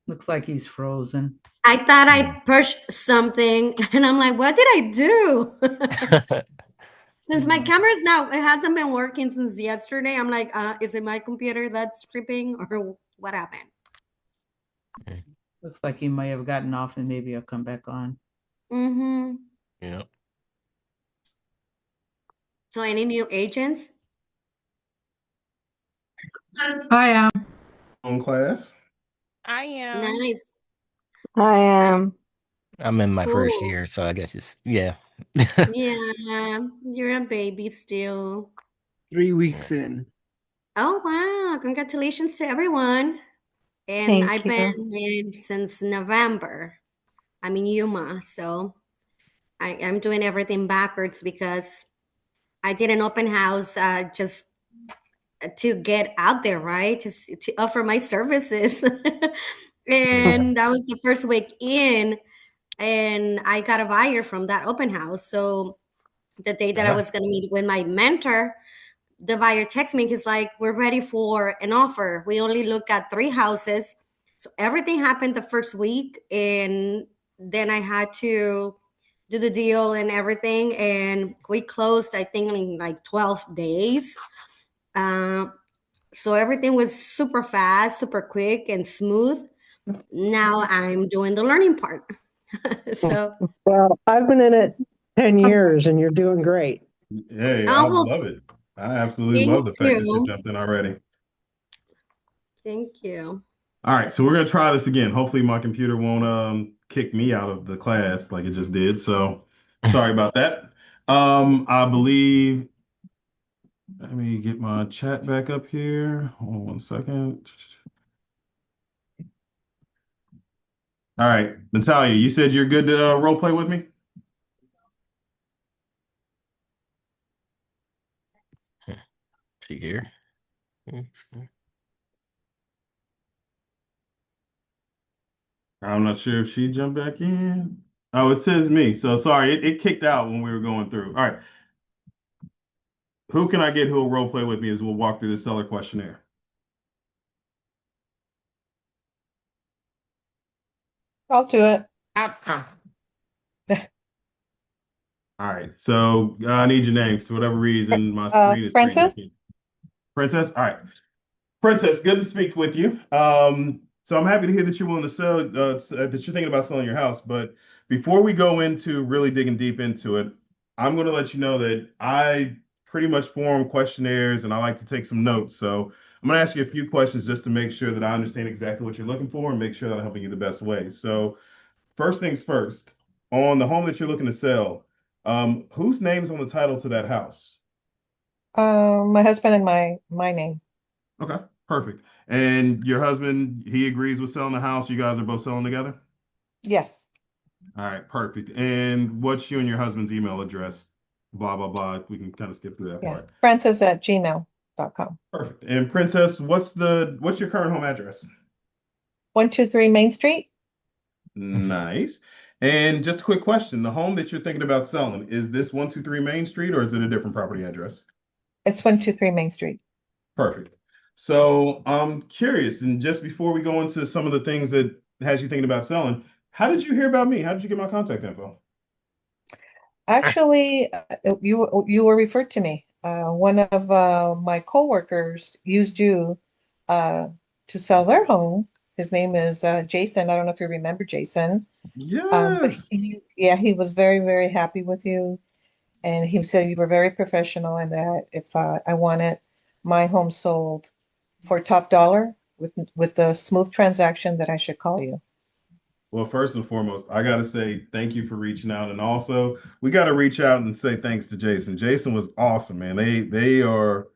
[SPEAKER 6] Looks like he's frozen.
[SPEAKER 7] I thought I
[SPEAKER 4] Hmm.
[SPEAKER 7] pushed something and I'm like, what did I do? Since my camera's now, it hasn't been working since yesterday. I'm like, is it my computer that's tripping or what happened?
[SPEAKER 6] Looks like he might have gotten off and maybe he'll come back on.
[SPEAKER 7] Mm-hmm.
[SPEAKER 4] Yeah.
[SPEAKER 7] So any new agents?
[SPEAKER 6] I am.
[SPEAKER 1] on class.
[SPEAKER 3] I am.
[SPEAKER 7] Nice.
[SPEAKER 2] I am.
[SPEAKER 4] I'm in my first
[SPEAKER 7] Cool.
[SPEAKER 4] year, so I guess yeah.
[SPEAKER 7] Yeah, you're a baby still.
[SPEAKER 8] 3 weeks in.
[SPEAKER 7] Oh, wow. Congratulations to everyone. And
[SPEAKER 2] Thank
[SPEAKER 7] I've
[SPEAKER 2] you.
[SPEAKER 7] been in since November. I'm in Yuma, so I'm doing everything backwards because I did an open house just to get out there, right? To offer my services.
[SPEAKER 4] Yeah.
[SPEAKER 7] And that was the first week in, and I got a buyer from that open house. So the day that I
[SPEAKER 1] Yeah.
[SPEAKER 7] was going to meet with my mentor, the buyer texted me. He's like, "We're ready for an offer. We only look at 3 houses." So everything happened the first week, and then I had to do the deal and everything, and we closed, I think, in like 12 days. Uh, so everything was super fast, super quick, and smooth. Now I'm doing the learning part. So,
[SPEAKER 9] Well, I've been in it 10 years and you're doing great.
[SPEAKER 1] Hey, I
[SPEAKER 7] well,
[SPEAKER 1] love it. I absolutely
[SPEAKER 7] thank
[SPEAKER 1] love the fact that you
[SPEAKER 7] you.
[SPEAKER 1] jumped in already.
[SPEAKER 7] Thank you.
[SPEAKER 1] All right, so we're gonna try this again. Hopefully, my computer won't kick me out of the class like it just did. So sorry about that. I believe. Let me get my chat back up here. Hold on one second. All right, Natalia, you said you're good to role play with me.
[SPEAKER 4] See here.
[SPEAKER 1] I'm not sure if she jumped back in. Oh, it says me. So sorry, it kicked out when we were going through. All right, who can I get who will role play with me as we'll walk through the seller questionnaire?
[SPEAKER 10] I'll do it.
[SPEAKER 1] All right, so I need your names. For whatever reason, my screen is treating
[SPEAKER 10] Princess?
[SPEAKER 1] me. Princess? All right. Princess, good to speak with you. So I'm happy to hear that you're willing to sell, that you're thinking about selling your house. But before we go into really digging deep into it, I'm going to let you know that I pretty much form questionnaires and I like to take some notes. So I'm going to ask you a few questions just to make sure that I understand exactly what you're looking for and make sure that I'm helping you the best way. So first things first, on the home that you're looking to sell, whose name's on the title to that house?
[SPEAKER 10] My husband and my name.
[SPEAKER 1] Okay, perfect. And your husband, he agrees with selling the house. You guys are both selling together?
[SPEAKER 10] Yes.
[SPEAKER 1] All right, perfect. And what's you and your husband's email address? Blah, blah, blah. We can kind of skip through that
[SPEAKER 10] Yeah.
[SPEAKER 1] part.
[SPEAKER 10] Francis at gmail.com.
[SPEAKER 1] Perfect. And Princess, what's your current home address?
[SPEAKER 10] 123 Main Street.
[SPEAKER 1] Nice. And just a quick question. The home that you're thinking about selling, is this 123 Main Street or is it a different property address?
[SPEAKER 10] It's 123 Main Street.
[SPEAKER 1] Perfect. So I'm curious, and just before we go into some of the things that has you thinking about selling, how did you hear about me? How did you get my contact info?
[SPEAKER 10] Actually, you were referred to me. One of my coworkers used you uh, to sell their home. His name is Jason. I don't know if you remember Jason. But
[SPEAKER 1] Yes.
[SPEAKER 10] yeah, he was very, very happy with you. And he said you were very professional and that if I wanted my home sold for top dollar with the smooth transaction that I should call you.
[SPEAKER 1] Well, first and foremost, I got to say thank you for reaching out, and also we got to reach out and say thanks to Jason. Jason was awesome, man. They are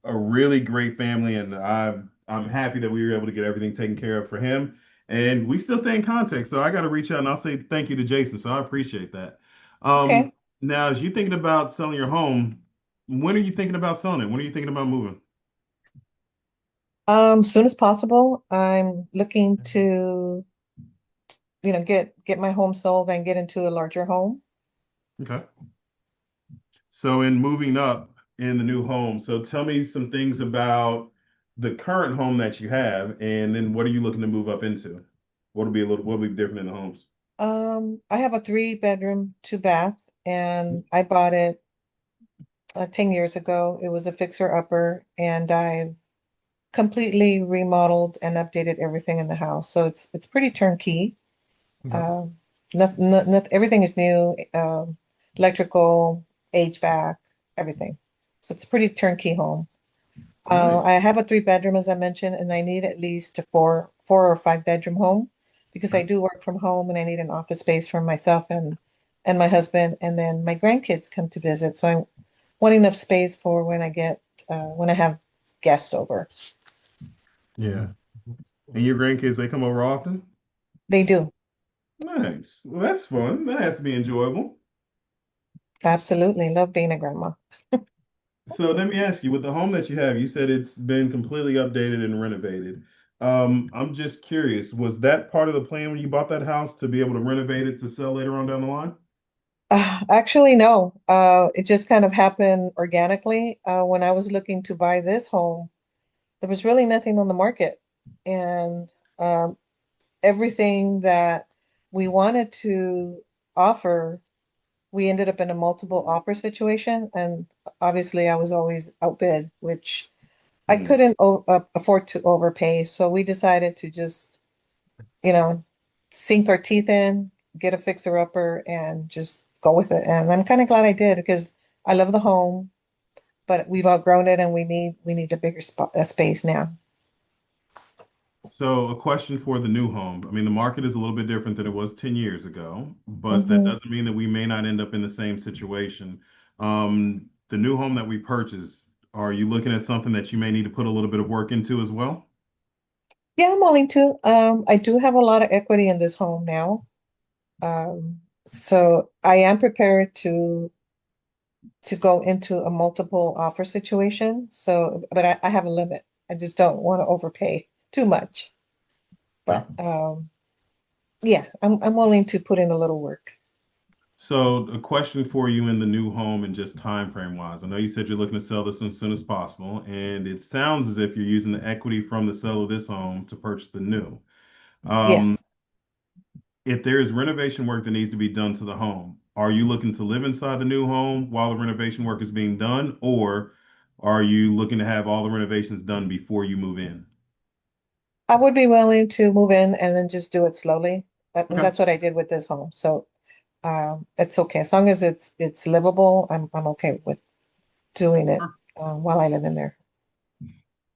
[SPEAKER 1] a really great family, and I'm happy that we were able to get everything taken care of for him. And we still stay in contact, so I got to reach out and I'll say thank you to Jason. So I appreciate that.
[SPEAKER 10] Okay.
[SPEAKER 1] Now, as you're thinking about selling your home, when are you thinking about selling it? When are you thinking about moving?
[SPEAKER 10] Soon as possible. I'm looking to, get my home sold and get into a larger home.
[SPEAKER 1] Okay. So in moving up in the new home, so tell me some things about the current home that you have, and then what are you looking to move up into? What'll be different in the homes?
[SPEAKER 10] I have a 3 bedroom, 2 bath, and I bought it 10 years ago. It was a fixer upper, and I completely remodeled and updated everything in the house. So it's pretty turnkey.
[SPEAKER 1] Okay.
[SPEAKER 10] Um, everything is new, electrical, HVAC, everything. So it's a pretty turnkey home.
[SPEAKER 1] Nice.
[SPEAKER 10] I have a 3 bedroom, as I mentioned, and I need at least a four or 5 bedroom home because I
[SPEAKER 1] Okay.
[SPEAKER 10] do work from home and I need an office space for myself and my husband, and then my grandkids come to visit. So I want enough space for when I have guests over.
[SPEAKER 1] Yeah. And your grandkids, they come over often?
[SPEAKER 10] They do.
[SPEAKER 1] Nice. Well, that's fun. That has to be enjoyable.
[SPEAKER 10] Absolutely. Love being a grandma.
[SPEAKER 1] So let me ask you, with the home that you have, you said it's been completely updated and renovated. I'm just curious, was that part of the plan when you bought that house to be able to renovate it to sell later on down the line?
[SPEAKER 10] Actually, no. It just kind of happened organically. When I was looking to buy this home, there was really nothing on the market. And everything that we wanted to offer, we ended up in a multiple offer situation. And obviously, I was always outbid, which I
[SPEAKER 1] Hmm.
[SPEAKER 10] couldn't afford to overpay. So we decided to just you know, sink our teeth in, get a fixer-upper, and just go with it. And I'm kind of glad I did because I love the home, but we've outgrown it and we need a bigger spot, a space now.
[SPEAKER 1] So, a question for the new home. I mean, the market is a little bit different than it was 10 years ago, but that
[SPEAKER 10] Hmm.
[SPEAKER 1] doesn't mean that we may not end up in the same situation. The new home that we purchased, are you looking at something that you may need to put a little bit of work into as well?
[SPEAKER 10] Yeah, I'm willing to. I do have a lot of equity in this home now. So I am prepared to go into a multiple offer situation. So, but I have a limit. I just don't want to overpay too much.
[SPEAKER 1] Okay.
[SPEAKER 10] But yeah, I'm willing to put in a little work.
[SPEAKER 1] So, a question for you in the new home and just time frame wise. I know you said you're looking to sell this as soon as possible, and it sounds as if you're using the equity from the sale of this home to purchase the new. Um,
[SPEAKER 10] Yes.
[SPEAKER 1] if there is renovation work that needs to be done to the home, are you looking to live inside the new home while the renovation work is being done, or are you looking to have all the renovations done before you move in?
[SPEAKER 10] I would be willing to move in and then just do it slowly. And
[SPEAKER 1] Okay.
[SPEAKER 10] that's what I did with this home. So it's okay. As long as it's livable, I'm okay with doing it while I live in there.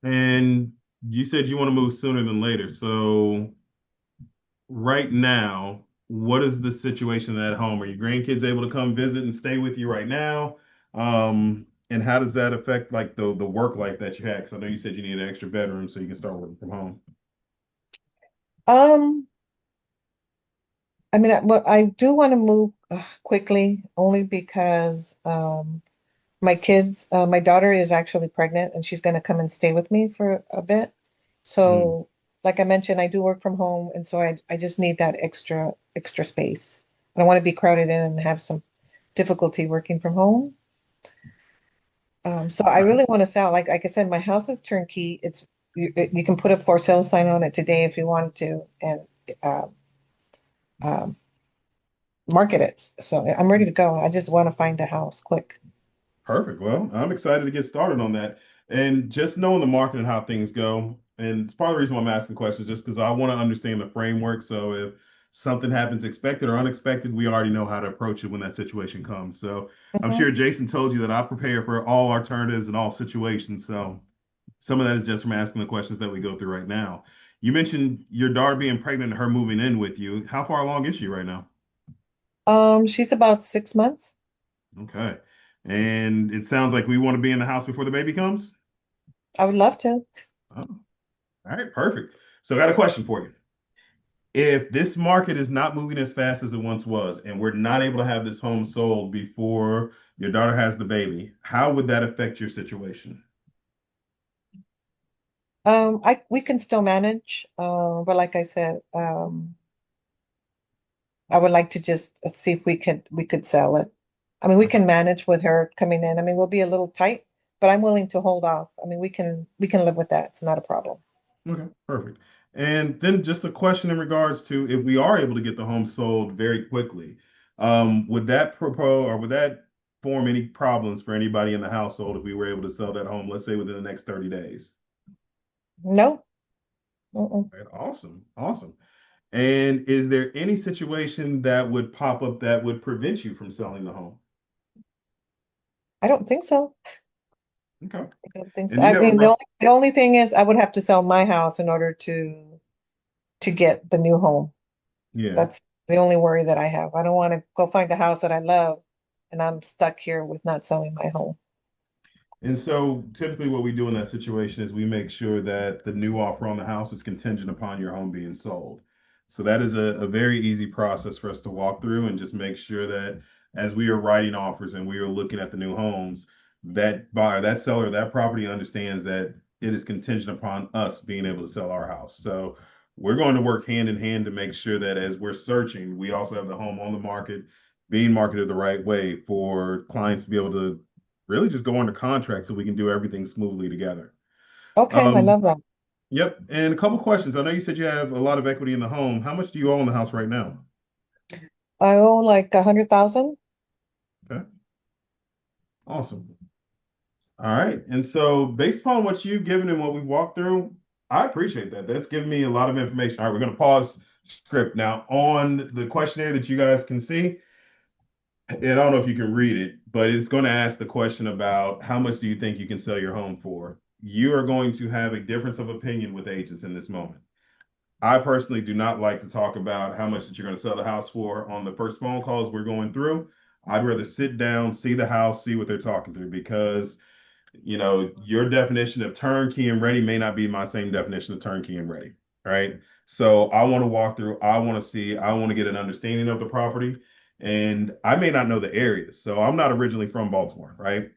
[SPEAKER 1] And you said you want to move sooner than later. So right now, what is the situation at home? Are your grandkids able to come visit and stay with you right now? And how does that affect like the work life that you had? Because I know you said you need an extra bedroom so you can start working from home.
[SPEAKER 10] Um, I mean, well, I do want to move quickly only because my daughter is actually pregnant and she's going to come and stay with me for a bit.
[SPEAKER 1] Mm.
[SPEAKER 10] So, like I mentioned, I do work from home, and so I just need that extra space. I don't want to be crowded in and have some difficulty working from home. So I really want to sell. Like I said, my house is turnkey. You can put a for sale sign on it today if you want to, and uh, um, market it. So I'm ready to go. I just want to find the house quick.
[SPEAKER 1] Perfect. Well, I'm excited to get started on that. And just knowing the market and how things go, and it's part of the reason why I'm asking questions, just because I want to understand the framework. So if something happens expected or unexpected, we already know how to approach it when that situation comes. So I'm
[SPEAKER 10] Mhm.
[SPEAKER 1] sure Jason told you that I prepare for all alternatives and all situations. So some of that is just from asking the questions that we go through right now. You mentioned your daughter being pregnant and her moving in with you. How far along is she right now?
[SPEAKER 10] She's about 6 months.
[SPEAKER 1] Okay. And it sounds like we want to be in the house before the baby comes.
[SPEAKER 10] I would love to.
[SPEAKER 1] Oh, all right, perfect. So I got a question for you. If this market is not moving as fast as it once was, and we're not able to have this home sold before your daughter has the baby, how would that affect your situation?
[SPEAKER 10] We can still manage, but like I said, I would like to just see if we could sell it. I mean, we
[SPEAKER 1] Okay.
[SPEAKER 10] can manage with her coming in. I mean, we'll be a little tight, but I'm willing to hold off. I mean, we can live with that. It's not a problem.
[SPEAKER 1] Okay, perfect. And then just a question in regards to if we are able to get the home sold very quickly, would that propose or would that form any problems for anybody in the household if we were able to sell that home, let's say within the next 30 days?
[SPEAKER 10] No. Mm-mm.
[SPEAKER 1] Right, awesome, awesome. And is there any situation that would pop up that would prevent you from selling the home?
[SPEAKER 10] I don't think so.
[SPEAKER 1] Okay.
[SPEAKER 10] I don't think so.
[SPEAKER 1] And you
[SPEAKER 10] I
[SPEAKER 1] have a
[SPEAKER 10] mean, the
[SPEAKER 1] rough,
[SPEAKER 10] only thing is I would have to sell my house in order to get the new home.
[SPEAKER 1] yeah.
[SPEAKER 10] That's the only worry that I have. I don't want to go find a house that I love and I'm stuck here with not selling my home.
[SPEAKER 1] And so typically what we do in that situation is we make sure that the new offer on the house is contingent upon your home being sold. So that is a very easy process for us to walk through and just make sure that as we are writing offers and we are looking at the new homes, that buyer, that seller, that property understands that it is contingent upon us being able to sell our house. So we're going to work hand in hand to make sure that as we're searching, we also have the home on the market, being marketed the right way for clients to be able to really just go under contract so we can do everything smoothly together.
[SPEAKER 10] Okay, I
[SPEAKER 1] Um,
[SPEAKER 10] love that.
[SPEAKER 1] yep. And a couple questions. I know you said you have a lot of equity in the home. How much do you own the house right now?
[SPEAKER 10] I owe like 100,000.
[SPEAKER 1] Okay. Awesome. All right. And so based upon what you've given and what we've walked through, I appreciate that. That's given me a lot of information. All right, we're going to pause script. Now, on the questionnaire that you guys can see, and I don't know if you can read it, but it's going to ask the question about how much do you think you can sell your home for? You are going to have a difference of opinion with agents in this moment. I personally do not like to talk about how much that you're going to sell the house for on the first phone calls we're going through. I'd rather sit down, see the house, see what they're talking through because your definition of turnkey and ready may not be my same definition of turnkey and ready, right? So I want to walk through, I want to see, I want to get an understanding of the property, and I may not know the areas. So I'm not originally from Baltimore, right?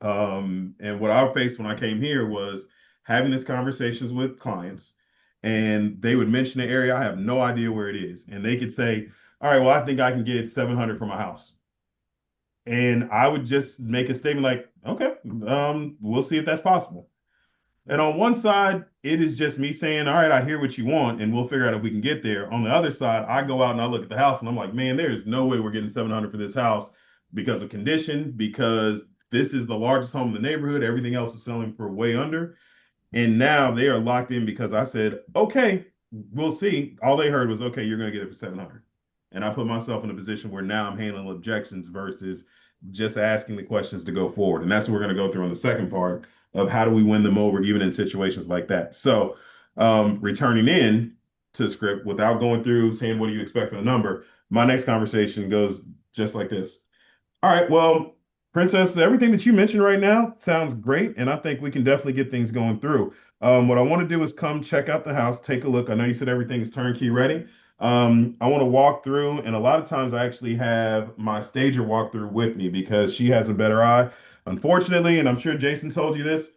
[SPEAKER 1] And what I faced when I came here was having these conversations with clients, and they would mention the area. I have no idea where it is, and they could say, "All right, well, I think I can get 700 for my house." And I would just make a statement like, okay, we'll see if that's possible. And on one side, it is just me saying, all right, I hear what you want, and we'll figure out if we can get there. On the other side, I go out and I look at the house and I'm like, man, there is no way we're getting 700 for this house because of condition, because this is the largest home in the neighborhood. Everything else is selling for way under. And now they are locked in because I said, okay, we'll see. All they heard was, okay, you're going to get it for 700. And I put myself in a position where now I'm handling objections versus just asking the questions to go forward. And that's what we're going to go through on the second part of how do we win them over, even in situations like that. So, returning in to script without going through saying, what do you expect for the number? My next conversation goes just like this. All right, well, Princess, everything that you mentioned right now sounds great, and I think we can definitely get things going through. What I want to do is come check out the house, take a look. I know you said everything is turnkey ready. I want to walk through, and a lot of times I actually have my stager walk through with me because she has a better eye. Unfortunately, and I'm sure Jason told you this,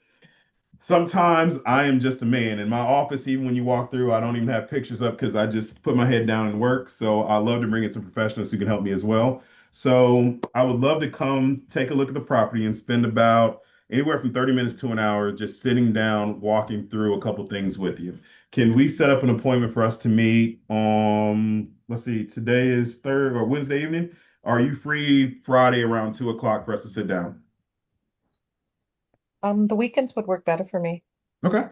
[SPEAKER 1] sometimes I am just a man. In my office, even when you walk through, I don't even have pictures up because I just put my head down and work. So I love to bring in some professionals who can help me as well. So I would love to come take a look at the property and spend about anywhere from 30 minutes to an hour just sitting down, walking through a couple things with you. Can we set up an appointment for us to meet on, let's see, today is third or Wednesday evening? Are you free Friday around 2 o'clock for us to sit down?
[SPEAKER 10] The weekends would work better for me.
[SPEAKER 1] Okay.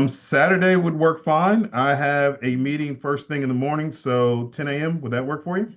[SPEAKER 1] Saturday would work fine. I have a meeting first thing in the morning, so 10 a.m. Would that work for you?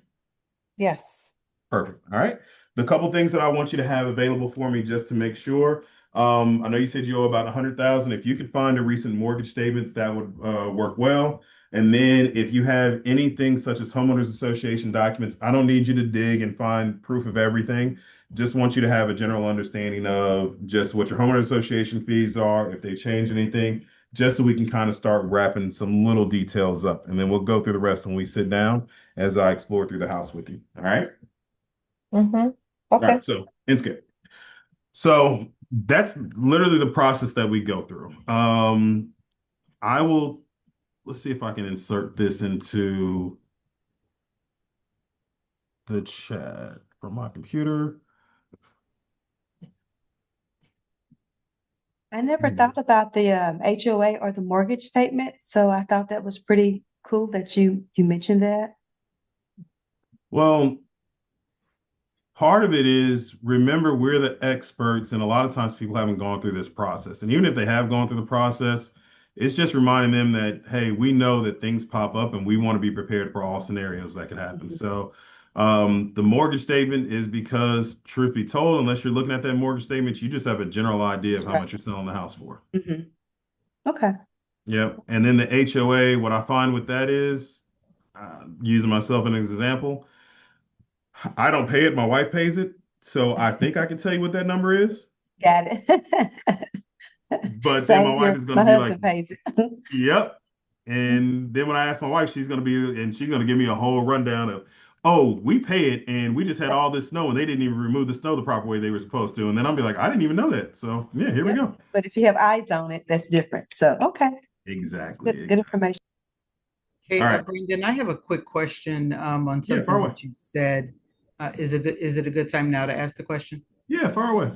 [SPEAKER 10] Yes.
[SPEAKER 1] Perfect. All right. The couple things that I want you to have available for me just to make sure. I know you said you owe about 100,000. If you could find a recent mortgage statement, that would work well. And then if you have anything such as homeowners association documents, I don't need you to dig and find proof of everything. Just want you to have a general understanding of just what your homeowner association fees are, if they change anything, just so we can kind of start wrapping some little details up. And then we'll go through the rest when we sit down as I explore through the house with you. All right.
[SPEAKER 10] Mm-hmm.
[SPEAKER 1] All
[SPEAKER 10] Okay.
[SPEAKER 1] right, so Inkscape. So that's literally the process that we go through. I will, let's see if I can insert this into the chat from my computer.
[SPEAKER 11] I never thought about the HOA or the mortgage statement, so I thought that was pretty cool that you mentioned that.
[SPEAKER 1] Well, part of it is remember we're the experts, and a lot of times people haven't gone through this process. And even if they have gone through the process, it's just reminding them that, hey, we know that things pop up and we want to be prepared for all scenarios that could happen. So the mortgage statement is because, truth be told, unless you're looking at that mortgage statement, you just have a general idea of how
[SPEAKER 11] Right.
[SPEAKER 1] much you're selling the house for.
[SPEAKER 11] hmm Okay.
[SPEAKER 1] Yep. And then the HOA, what I find with that is, using myself as an example, I don't pay it, my wife pays it. So I think I can tell you what that number is.
[SPEAKER 11] Got it.
[SPEAKER 1] But then my
[SPEAKER 11] Same
[SPEAKER 1] wife
[SPEAKER 11] here.
[SPEAKER 1] is going
[SPEAKER 11] My
[SPEAKER 1] to be like,
[SPEAKER 11] husband pays it.
[SPEAKER 1] yep. And then when I ask my wife, she's going to be, and she's going to give me a whole rundown of, oh, we pay it and we just had all this snow and they didn't even remove the snow the proper way they were supposed to. And then I'll be like, I didn't even know that. So yeah, here we
[SPEAKER 11] Yep.
[SPEAKER 1] go.
[SPEAKER 11] But if you have eyes on it, that's different. So okay. It's
[SPEAKER 1] Exactly.
[SPEAKER 11] good information.
[SPEAKER 6] Hey,
[SPEAKER 1] All right.
[SPEAKER 6] Brendan, I have a quick question on
[SPEAKER 1] Yeah, far
[SPEAKER 6] something
[SPEAKER 1] away.
[SPEAKER 6] that you said. Is it a good time now to ask the question?
[SPEAKER 1] Yeah, far away.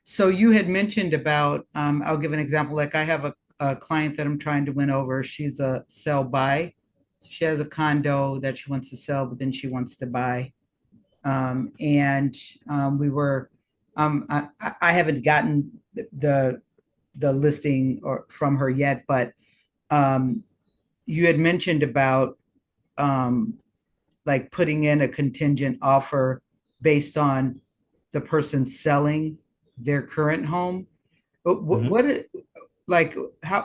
[SPEAKER 6] So you had mentioned about, I'll give an example. Like I have a client that I'm trying to win over. She's a sell buy. She has a condo that she wants to sell, but then she wants to buy. And we were, I haven't gotten the listing or from her yet, but um, you had mentioned about um, like putting in a contingent offer based on the person selling their current home.
[SPEAKER 1] Mhm.
[SPEAKER 6] Like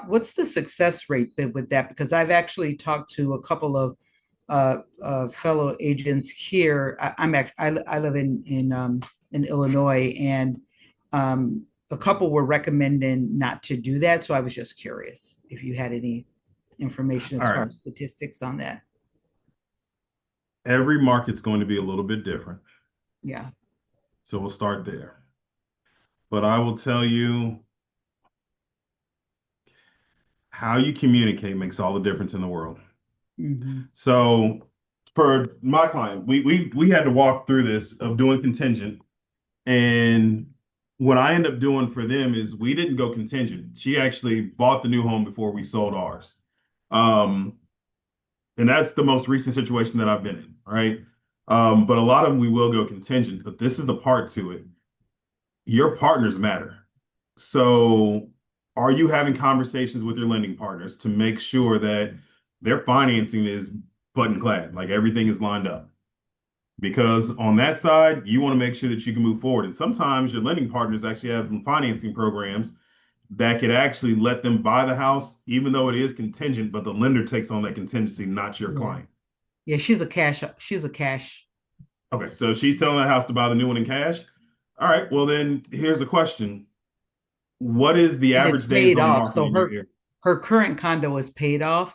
[SPEAKER 6] what's the success rate been with that? Because I've actually talked to a couple of fellow agents here. I live in Illinois, and a couple were recommending not to do that. So I was just curious if you had any information as
[SPEAKER 1] All
[SPEAKER 6] far
[SPEAKER 1] right.
[SPEAKER 6] as statistics on that.
[SPEAKER 1] Every market's going to be a little bit different.
[SPEAKER 6] Yeah.
[SPEAKER 1] So we'll start there. But I will tell you how you communicate makes all the difference in the world.
[SPEAKER 6] Mm-hmm.
[SPEAKER 1] So for my client, we had to walk through this of doing contingent. And what I end up doing for them is we didn't go contingent. She actually bought the new home before we sold ours. Um, and that's the most recent situation that I've been in, right? But a lot of them we will go contingent, but this is the part to it. Your partners matter. So are you having conversations with your lending partners to make sure that their financing is button clad, like everything is lined up? Because on that side, you want to make sure that you can move forward. And sometimes your lending partners actually have financing programs that could actually let them buy the house, even though it is contingent, but the lender takes on that contingency, not your
[SPEAKER 6] Yeah.
[SPEAKER 1] client.
[SPEAKER 6] Yeah, she's a cash.
[SPEAKER 1] Okay, so she's selling that house to buy the new one in cash. All right, well then here's a question. What is the
[SPEAKER 6] And it's
[SPEAKER 1] average days
[SPEAKER 6] paid
[SPEAKER 1] on
[SPEAKER 6] off.
[SPEAKER 1] market
[SPEAKER 6] So
[SPEAKER 1] in your area?
[SPEAKER 6] her current condo is paid off.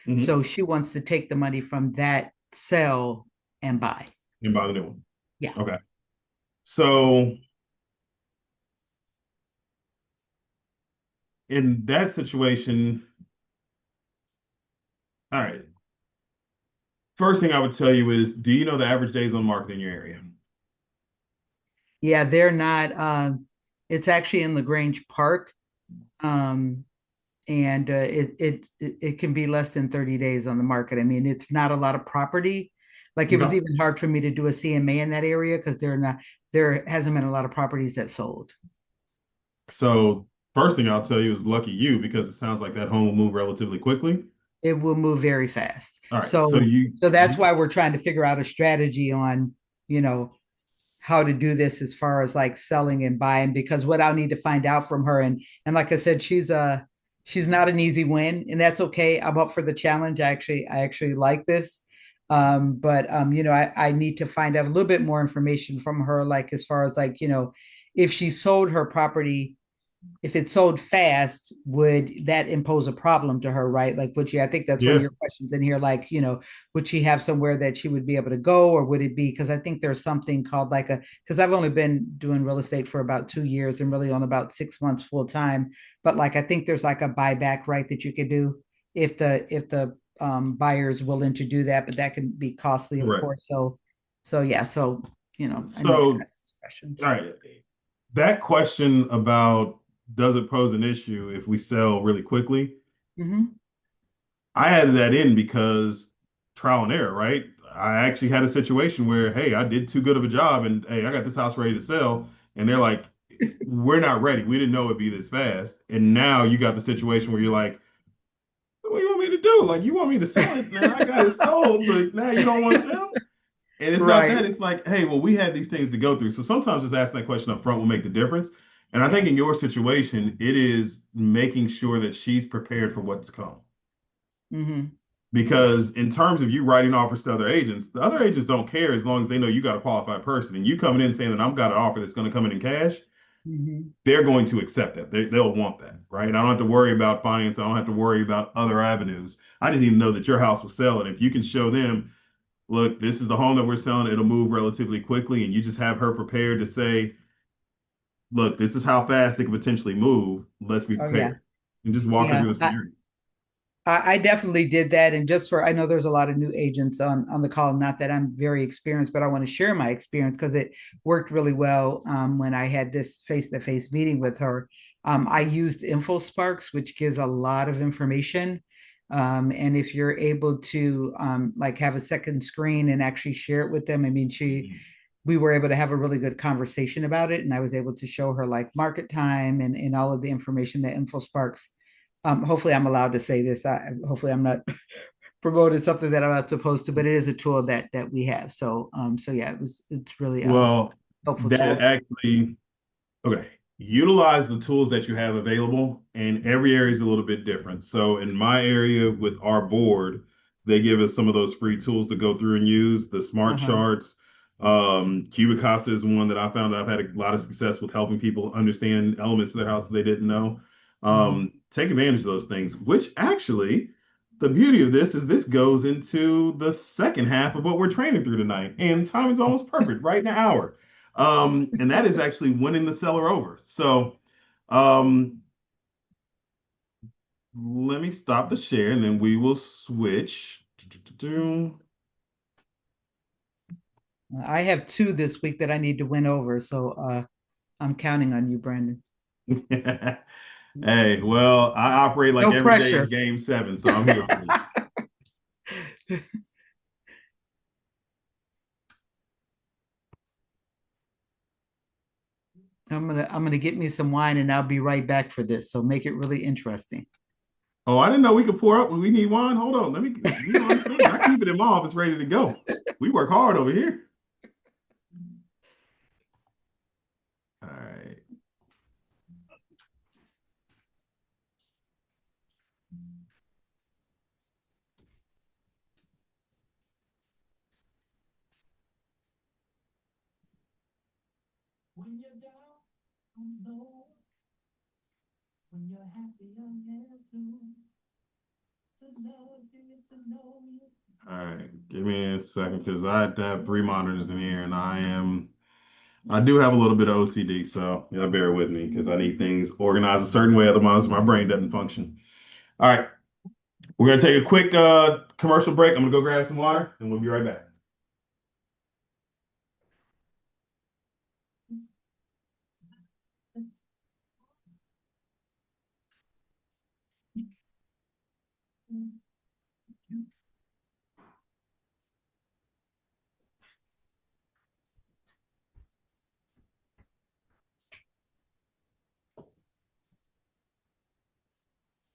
[SPEAKER 1] Hmm.
[SPEAKER 6] So she wants to take the money from that sell and buy.
[SPEAKER 1] And buy the new one.
[SPEAKER 6] Yeah.
[SPEAKER 1] Okay. So in that situation, all right. First thing I would tell you is, do you know the average days on market in your area?
[SPEAKER 6] Yeah, they're not it's actually in LaGrange Park. Um and it can be less than 30 days on the market. I mean, it's not a lot of property. Like it was
[SPEAKER 1] Okay.
[SPEAKER 6] even hard for me to do a CMA in that area because there hasn't been a lot of properties that sold.
[SPEAKER 1] So first thing I'll tell you is lucky you because it sounds like that home will move relatively quickly.
[SPEAKER 6] It will move very fast.
[SPEAKER 1] All right. So
[SPEAKER 6] So
[SPEAKER 1] you,
[SPEAKER 6] so that's why we're trying to figure out a strategy on, you know, how to do this as far as like selling and buying, because what I'll need to find out from her, and like I said, she's not an easy win, and that's okay. I'm up for the challenge. I actually like this. But I need to find out a little bit more information from her, like as far as like, if she sold her property, if it sold fast, would that impose a problem to her, right? Like, would she, I think that's one of
[SPEAKER 1] yeah.
[SPEAKER 6] your questions in here, like, would she have somewhere that she would be able to go, or would it be, because I think there's something called like because I've only been doing real estate for about 2 years and really on about 6 months full time. But like, I think there's like a buyback, right, that you could do if the buyer is willing to do that, but that can be costly, of
[SPEAKER 1] Correct.
[SPEAKER 6] course. So yeah, so, I need to
[SPEAKER 1] So,
[SPEAKER 6] ask this question.
[SPEAKER 1] all right. That question about does it pose an issue if we sell really quickly?
[SPEAKER 6] Mm-hmm.
[SPEAKER 1] I added that in because trial and error, right? I actually had a situation where, hey, I did too good of a job and hey, I got this house ready to sell. And they're like, we're not ready. We didn't know it'd be this fast. And now you got the situation where you're like, what do you want me to do? Like, you want me to sell it? Now I got it sold, but now you don't want to sell? And it's not
[SPEAKER 6] Right.
[SPEAKER 1] that. It's like, hey, well, we had these things to go through. So sometimes just asking that question up front will make the difference. And I
[SPEAKER 6] Yeah.
[SPEAKER 1] think in your situation, it is making sure that she's prepared for what's to come.
[SPEAKER 6] Mm-hmm. Yeah.
[SPEAKER 1] Because in terms of you writing offers to other agents, the other agents don't care as long as they know you got a qualified person. And you coming in saying that I've got an offer that's going to come in cash,
[SPEAKER 6] Mm-hmm.
[SPEAKER 1] they're going to accept that. They'll want that, right? I don't have to worry about finance. I don't have to worry about other avenues. I just need to know that your house will sell. And if you can show them, look, this is the home that we're selling, it'll move relatively quickly. And you just have her prepared to say, look, this is how fast it can potentially move. Let's be
[SPEAKER 6] Oh yeah.
[SPEAKER 1] prepared. And just walk her
[SPEAKER 6] Yeah.
[SPEAKER 1] through the scenario.
[SPEAKER 6] I definitely did that. And just for, I know there's a lot of new agents on the call, not that I'm very experienced, but I want to share my experience because it worked really well when I had this face-to-face meeting with her. I used InfoSparks, which gives a lot of information. And if you're able to like have a second screen and actually share it with them, I mean, we were able to have a really good conversation about it. And I was able to show her like market time and all of the information that InfoSparks hopefully I'm allowed to say this. Hopefully I'm not promoting something that I'm not supposed to, but it is a tool that we have. So yeah, it's really
[SPEAKER 1] Well,
[SPEAKER 6] helpful
[SPEAKER 1] that
[SPEAKER 6] tool.
[SPEAKER 1] actually, okay. Utilize the tools that you have available, and every area is a little bit different. So in my area with our board, they give us some of those free tools to go through and use the smart
[SPEAKER 6] Uh-huh.
[SPEAKER 1] charts. Cubicasa is one that I found I've had a lot of success with helping people understand elements of their house that they didn't know.
[SPEAKER 6] Hmm.
[SPEAKER 1] Take advantage of those things, which actually the beauty of this is this goes into the second half of what we're training through tonight, and time is almost perfect, right in an hour. And that is actually winning the seller over. So um, let me stop the share and then we will switch.
[SPEAKER 6] I have two this week that I need to win over, so I'm counting on you, Brandon.
[SPEAKER 1] Hey, well, I operate like
[SPEAKER 6] No
[SPEAKER 1] every day is
[SPEAKER 6] pressure.
[SPEAKER 1] game seven, so I'm here for you.
[SPEAKER 6] I'm gonna get me some wine and I'll be right back for this. So make it really interesting.
[SPEAKER 1] Oh, I didn't know we could pour up when we need wine. Hold on, let me be on stage. I keep it in my office ready to go. We work hard over here. All right. When you're down, I'm low. When you're happy, I'm here too. To love you, to know you. All right, give me a second because I have three monitors in here and I do have a little bit of OCD, so yeah, bear with me because I need things organized a certain way, otherwise my brain doesn't function. All right, we're gonna take a quick commercial break. I'm gonna go grab some water and we'll be right back.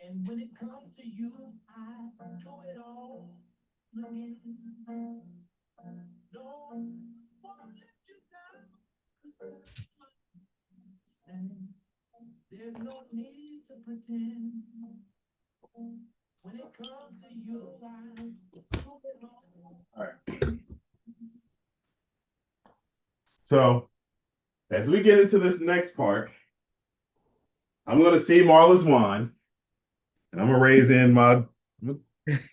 [SPEAKER 1] And when it comes to you, I do it all. Again. Don't wanna let you down. And there's no need to pretend. When it comes to you, I do it all. All right. So as we get into this next part, I'm going to see Marla's wine, and I'm going to raise in my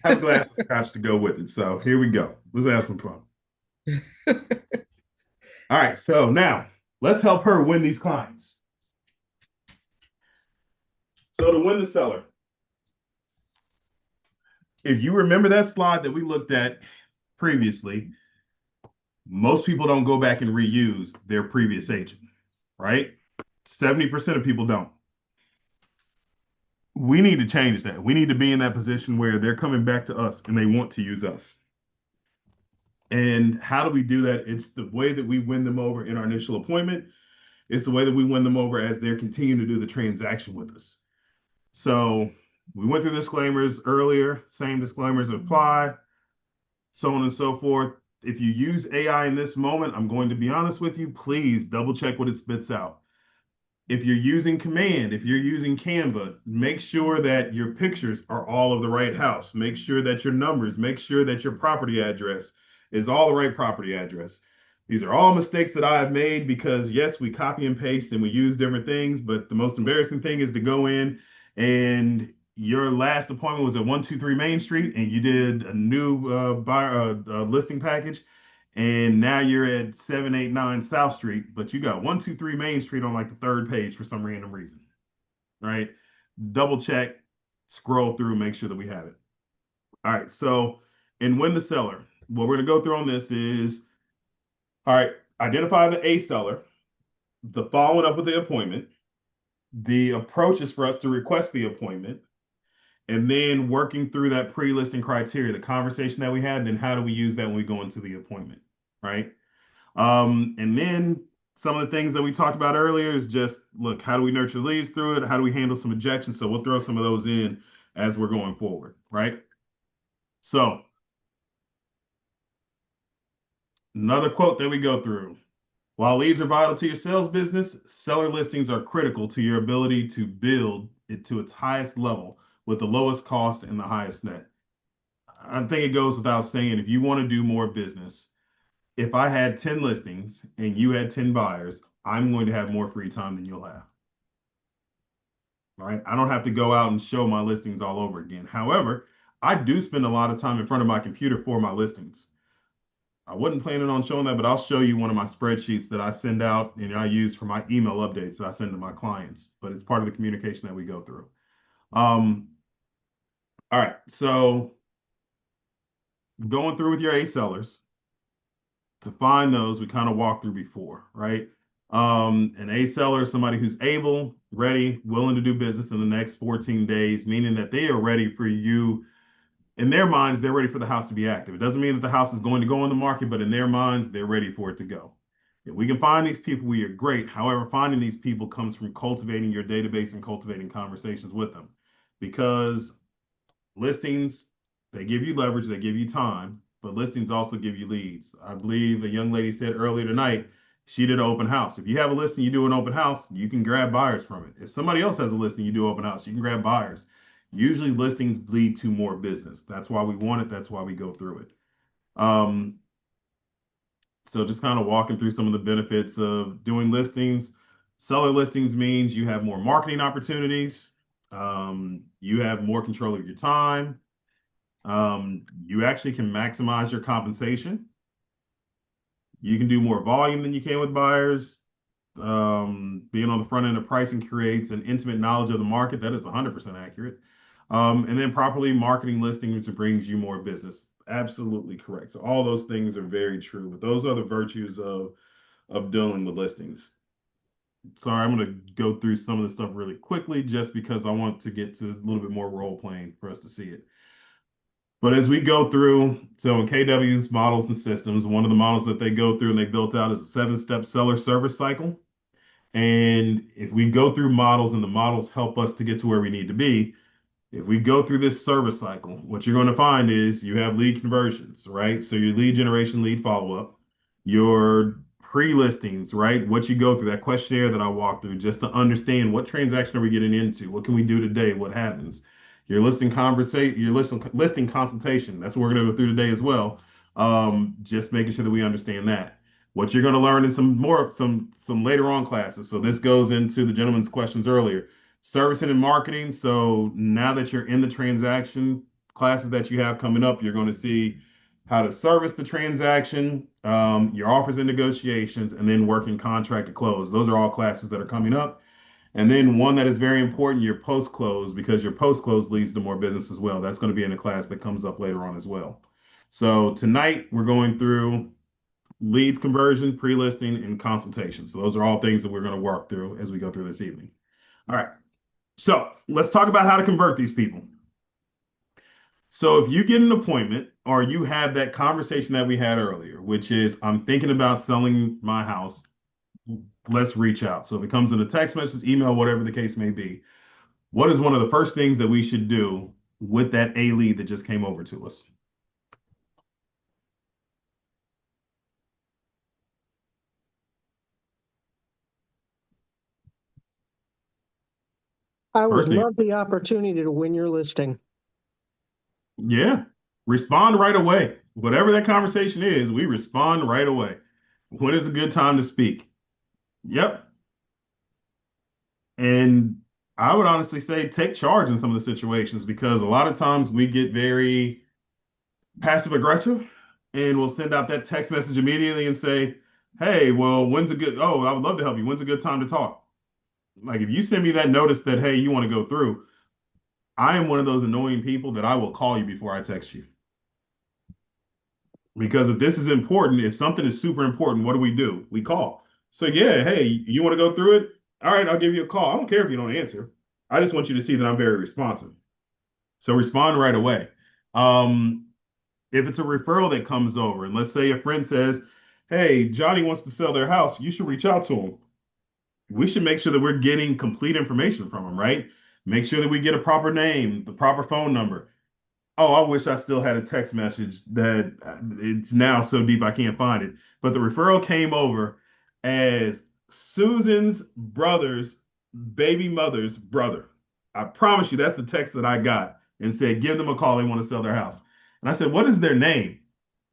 [SPEAKER 1] have a glass of scotch to go with it. So here we go. Let's have some fun. All right. So now let's help her win these clients. So to win the seller, if you remember that slide that we looked at previously, most people don't go back and reuse their previous agent, right? 70% of people don't. We need to change that. We need to be in that position where they're coming back to us and they want to use us. And how do we do that? It's the way that we win them over in our initial appointment. It's the way that we win them over as they're continuing to do the transaction with us. So we went through disclaimers earlier, same disclaimers apply, so on and so forth. If you use AI in this moment, I'm going to be honest with you, please double check what it spits out. If you're using Command, if you're using Canva, make sure that your pictures are all of the right house. Make sure that your numbers, make sure that your property address is all the right property address. These are all mistakes that I have made because, yes, we copy and paste and we use different things, but the most embarrassing thing is to go in and your last appointment was at 123 Main Street and you did a new buyer listing package and now you're at 789 South Street, but you got 123 Main Street on like the third page for some random reason, right? Double check, scroll through, make sure that we have it. All right, so and when the seller, what we're gonna go through on this is, all right, identify the A seller, the following up with the appointment, the approach is for us to request the appointment, and then working through that pre-listing criteria, the conversation that we had, then how do we use that when we go into the appointment, right? And then some of the things that we talked about earlier is just look, how do we nurture leads through it? How do we handle some objections? So we'll throw some of those in as we're going forward, right? So another quote that we go through. While leads are vital to your sales business, seller listings are critical to your ability to build it to its highest level with the lowest cost and the highest net. I think it goes without saying, if you want to do more business, if I had 10 listings and you had 10 buyers, I'm going to have more free time than you'll have. Right? I don't have to go out and show my listings all over again. However, I do spend a lot of time in front of my computer for my listings. I wasn't planning on showing that, but I'll show you one of my spreadsheets that I send out and I use for my email updates that I send to my clients, but it's part of the communication that we go through. All right, so going through with your A sellers to find those, we kind of walked through before, right? An A seller is somebody who's able, ready, willing to do business in the next 14 days, meaning that they are ready for you. In their minds, they're ready for the house to be active. It doesn't mean that the house is going to go on the market, but in their minds, they're ready for it to go. If we can find these people, we are great. However, finding these people comes from cultivating your database and cultivating conversations with them. Because listings, they give you leverage, they give you time, but listings also give you leads. I believe a young lady said earlier tonight, she did an open house. If you have a listing, you do an open house, you can grab buyers from it. If somebody else has a listing, you do open house, you can grab buyers. Usually listings lead to more business. That's why we want it. That's why we go through it. So just kind of walking through some of the benefits of doing listings. Seller listings means you have more marketing opportunities. You have more control of your time. You actually can maximize your compensation. You can do more volume than you can with buyers. Being on the front end of pricing creates an intimate knowledge of the market. That is 100% accurate. And then properly marketing listings brings you more business. Absolutely correct. So all those things are very true, but those are the virtues of dealing with listings. Sorry, I'm going to go through some of the stuff really quickly just because I want to get to a little bit more role playing for us to see it. But as we go through, so in KW's models and systems, one of the models that they go through and they built out is a 7-step seller service cycle. And if we go through models and the models help us to get to where we need to be, if we go through this service cycle, what you're going to find is you have lead conversions, right? So your lead generation, lead follow-up, your pre-listings, right? What you go through, that questionnaire that I walked through just to understand what transaction are we getting into? What can we do today? What happens? Your listing consultation. That's what we're going to go through today as well. Just making sure that we understand that. What you're going to learn in some later on classes. So this goes into the gentleman's questions earlier. Servicing and marketing. So now that you're in the transaction classes that you have coming up, you're going to see how to service the transaction, your offers and negotiations, and then working contract to close. Those are all classes that are coming up. And then one that is very important, your post close, because your post close leads to more business as well. That's going to be in a class that comes up later on as well. So tonight we're going through leads conversion, pre-listing, and consultation. So those are all things that we're going to work through as we go through this evening. All right. So let's talk about how to convert these people. So if you get an appointment or you have that conversation that we had earlier, which is I'm thinking about selling my house, let's reach out. So if it comes in a text message, email, whatever the case may be, what is one of the first things that we should do with that A lead that just came over to us?
[SPEAKER 9] I would
[SPEAKER 1] First thing,
[SPEAKER 9] love the opportunity to win your listing.
[SPEAKER 1] yeah, respond right away. Whatever that conversation is, we respond right away. When is a good time to speak? Yep. And I would honestly say take charge in some of the situations because a lot of times we get very passive aggressive and we'll send out that text message immediately and say, hey, well, I would love to help you. When's a good time to talk? Like if you send me that notice that, hey, you want to go through, I am one of those annoying people that I will call you before I text you. Because if this is important, if something is super important, what do? We call. So yeah, hey, you want to go through it? All right, I'll give you a call. I don't care if you don't answer. I just want you to see that I'm very responsive. So respond right away. If it's a referral that comes over, and let's say a friend says, hey, Johnny wants to sell their house. You should reach out to him. We should make sure that we're getting complete information from them, right? Make sure that we get a proper name, the proper phone number. Oh, I wish I still had a text message that it's now so deep I can't find it. But the referral came over as Susan's brother's baby mother's brother. I promise you, that's the text that I got and said, give them a call. They want to sell their house. And I said, what is their name?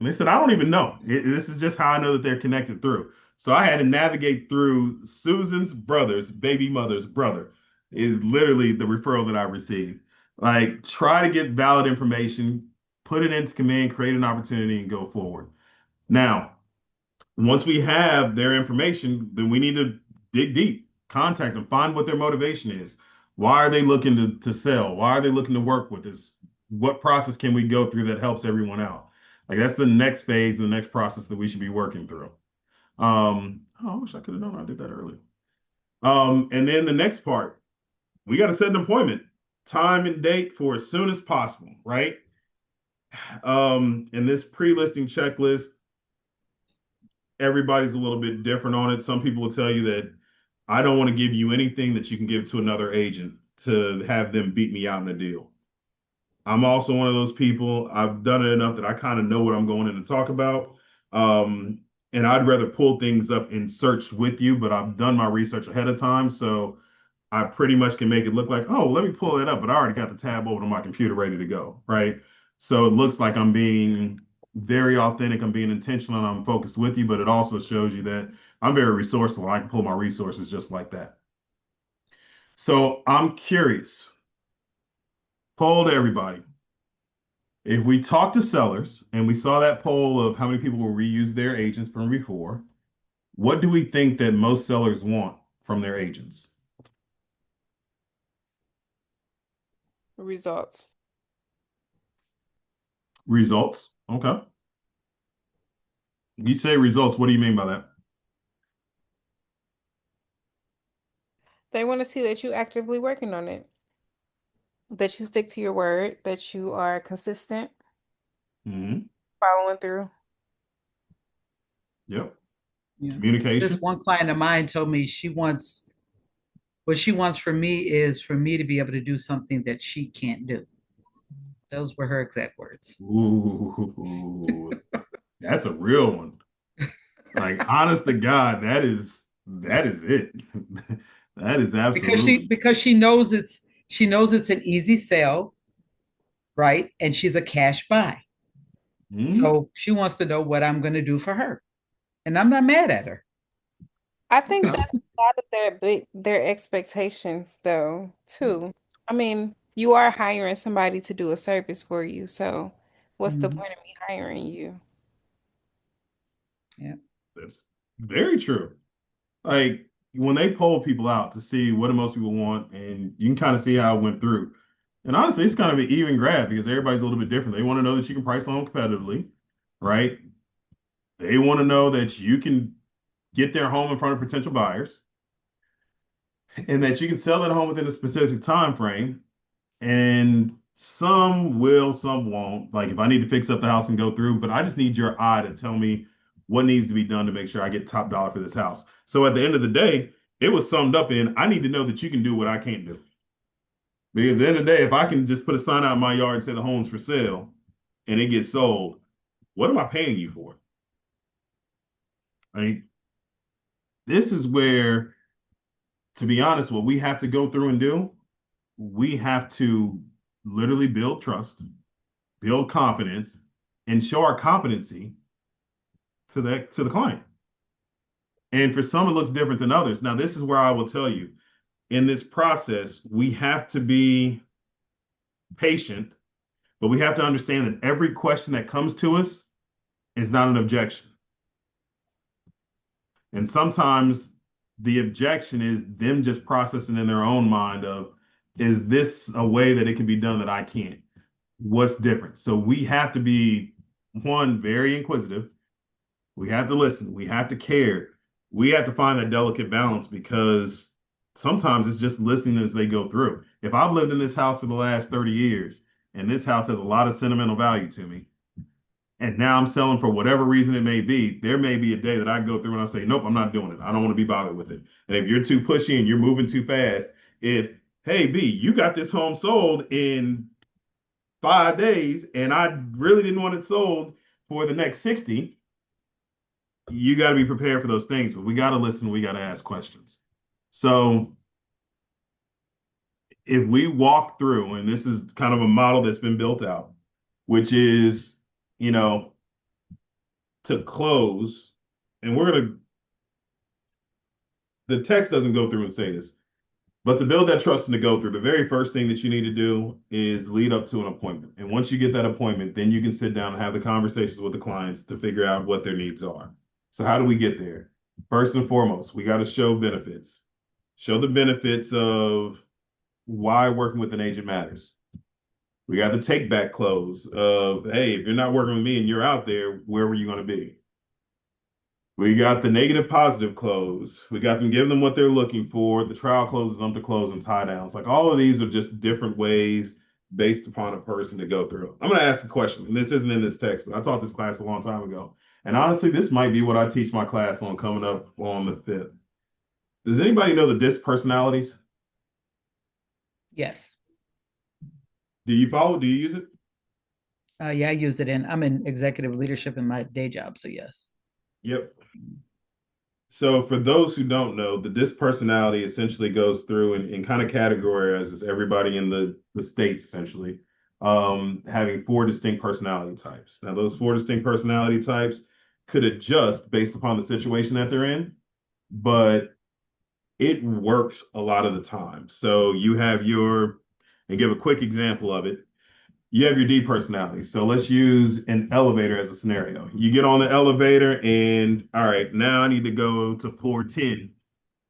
[SPEAKER 1] And they said, I don't even know. This is just how I know that they're connected through. So I had to navigate through Susan's brother's baby mother's brother, is literally the referral that I received. Like, try to get valid information, put it into command, create an opportunity, and go forward. Now, once we have their information, then we need to dig deep, contact them, find what their motivation is. Why are they looking to sell? Why are they looking to work with us? What process can we go through that helps everyone out? Like, that's the next phase, the next process that we should be working through. I wish I could have known I did that earlier. And then the next part, we got to set an appointment, time and date for as soon as possible, right? In this pre-listing checklist, everybody's a little bit different on it. Some people will tell you that I don't want to give you anything that you can give to another agent to have them beat me out in a deal. I'm also one of those people. I've done it enough that I kind of know what I'm going in to talk about. And I'd rather pull things up and search with you, but I've done my research ahead of time. So I pretty much can make it look like, oh, let me pull it up, but I already got the tab over to my computer ready to go, right? So it looks like I'm being very authentic, I'm being intentional, and I'm focused with you, but it also shows you that I'm very resourceful. I can pull my resources just like that. So I'm curious, poll to everybody. If we talk to sellers and we saw that poll of how many people will reuse their agents from before, what do we think that most sellers want from their agents?
[SPEAKER 3] Results.
[SPEAKER 1] Results. Okay. You say results. What do you mean by that?
[SPEAKER 3] They want to see that you actively working on it, that you stick to your word, that you are consistent,
[SPEAKER 1] Hmm.
[SPEAKER 3] following through.
[SPEAKER 1] Yep.
[SPEAKER 6] Yeah. This
[SPEAKER 1] Communication.
[SPEAKER 6] one client of mine told me what she wants from me is for me to be able to do something that she can't do. Those were her exact words.
[SPEAKER 1] Ooh, that's a real one. Like, honest to God, that is it. That is absolutely.
[SPEAKER 6] Because she knows it's an easy sell, right? And she's a cash buy.
[SPEAKER 1] Mhm.
[SPEAKER 6] So she wants to know what I'm going to do for her. And I'm not mad at her.
[SPEAKER 3] I think
[SPEAKER 1] Okay.
[SPEAKER 3] that's a lot of their expectations though, too. I mean, you are hiring somebody to do a service for you, so what's the
[SPEAKER 6] Mhm.
[SPEAKER 3] point of me hiring you?
[SPEAKER 6] Yeah.
[SPEAKER 1] That's very true. Like, when they poll people out to see what do most people want, and you can kind of see how it went through. And honestly, it's kind of an even grab because everybody's a little bit different. They want to know that you can price a home competitively, right? They want to know that you can get their home in front of potential buyers and that you can sell that home within a specific time frame. And some will, some won't. Like, if I need to fix up the house and go through, but I just need your eye to tell me what needs to be done to make sure I get top dollar for this house. So at the end of the day, it was summed up in I need to know that you can do what I can't do. Because at the end of the day, if I can just put a sign out in my yard and say the home's for sale and it gets sold, what am I paying you for? Like, this is where, to be honest, what we have to go through and do, we have to literally build trust, build confidence, and show our competency to the client. And for some, it looks different than others. Now, this is where I will tell you, in this process, we have to be patient, but we have to understand that every question that comes to us is not an objection. And sometimes the objection is them just processing in their own mind of, is this a way that it can be done that I can't? What's different? So we have to be, one, very inquisitive. We have to listen. We have to care. We have to find that delicate balance because sometimes it's just listening as they go through. If I've lived in this house for the last 30 years and this house has a lot of sentimental value to me, and now I'm selling for whatever reason it may be, there may be a day that I go through and I say, nope, I'm not doing it. I don't want to be bothered with it. And if you're too pushy and you're moving too fast, hey, B, you got this home sold in 5 days, and I really didn't want it sold for the next 60, you got to be prepared for those things, but we got to listen, we got to ask questions. So if we walk through, and this is kind of a model that's been built out, which is, you know, to close, and the text doesn't go through and say this, but to build that trust and to go through, the very first thing that you need to do is lead up to an appointment. And once you get that appointment, then you can sit down and have the conversations with the clients to figure out what their needs are. So how do we get there? First and foremost, we got to show benefits. Show the benefits of why working with an agent matters. We got the take back close of, hey, if you're not working with me and you're out there, where were you going to be? We got the negative positive close. We got them giving them what they're looking for. The trial closes them to close and tie downs. Like all of these are just different ways based upon a person to go through. I'm going to ask a question, and this isn't in this text, but I taught this class a long time ago. And honestly, this might be what I teach my class on coming up on the 5th. Does anybody know the DISC personalities?
[SPEAKER 6] Yes.
[SPEAKER 1] Do you follow? Do you use it?
[SPEAKER 6] Yeah, I use it I'm in executive leadership in my day job. So yes.
[SPEAKER 1] Yep. So for those who don't know, the DISC personality essentially goes through and kind of categorizes everybody in the states essentially, having 4 distinct personality types. Now, those 4 distinct personality types could adjust based upon the situation that they're in, but it works a lot of the time. So you have and give a quick example of it. You have your D personality. So let's use an elevator as a scenario. You get on the elevator and all right, now I need to go to floor 10.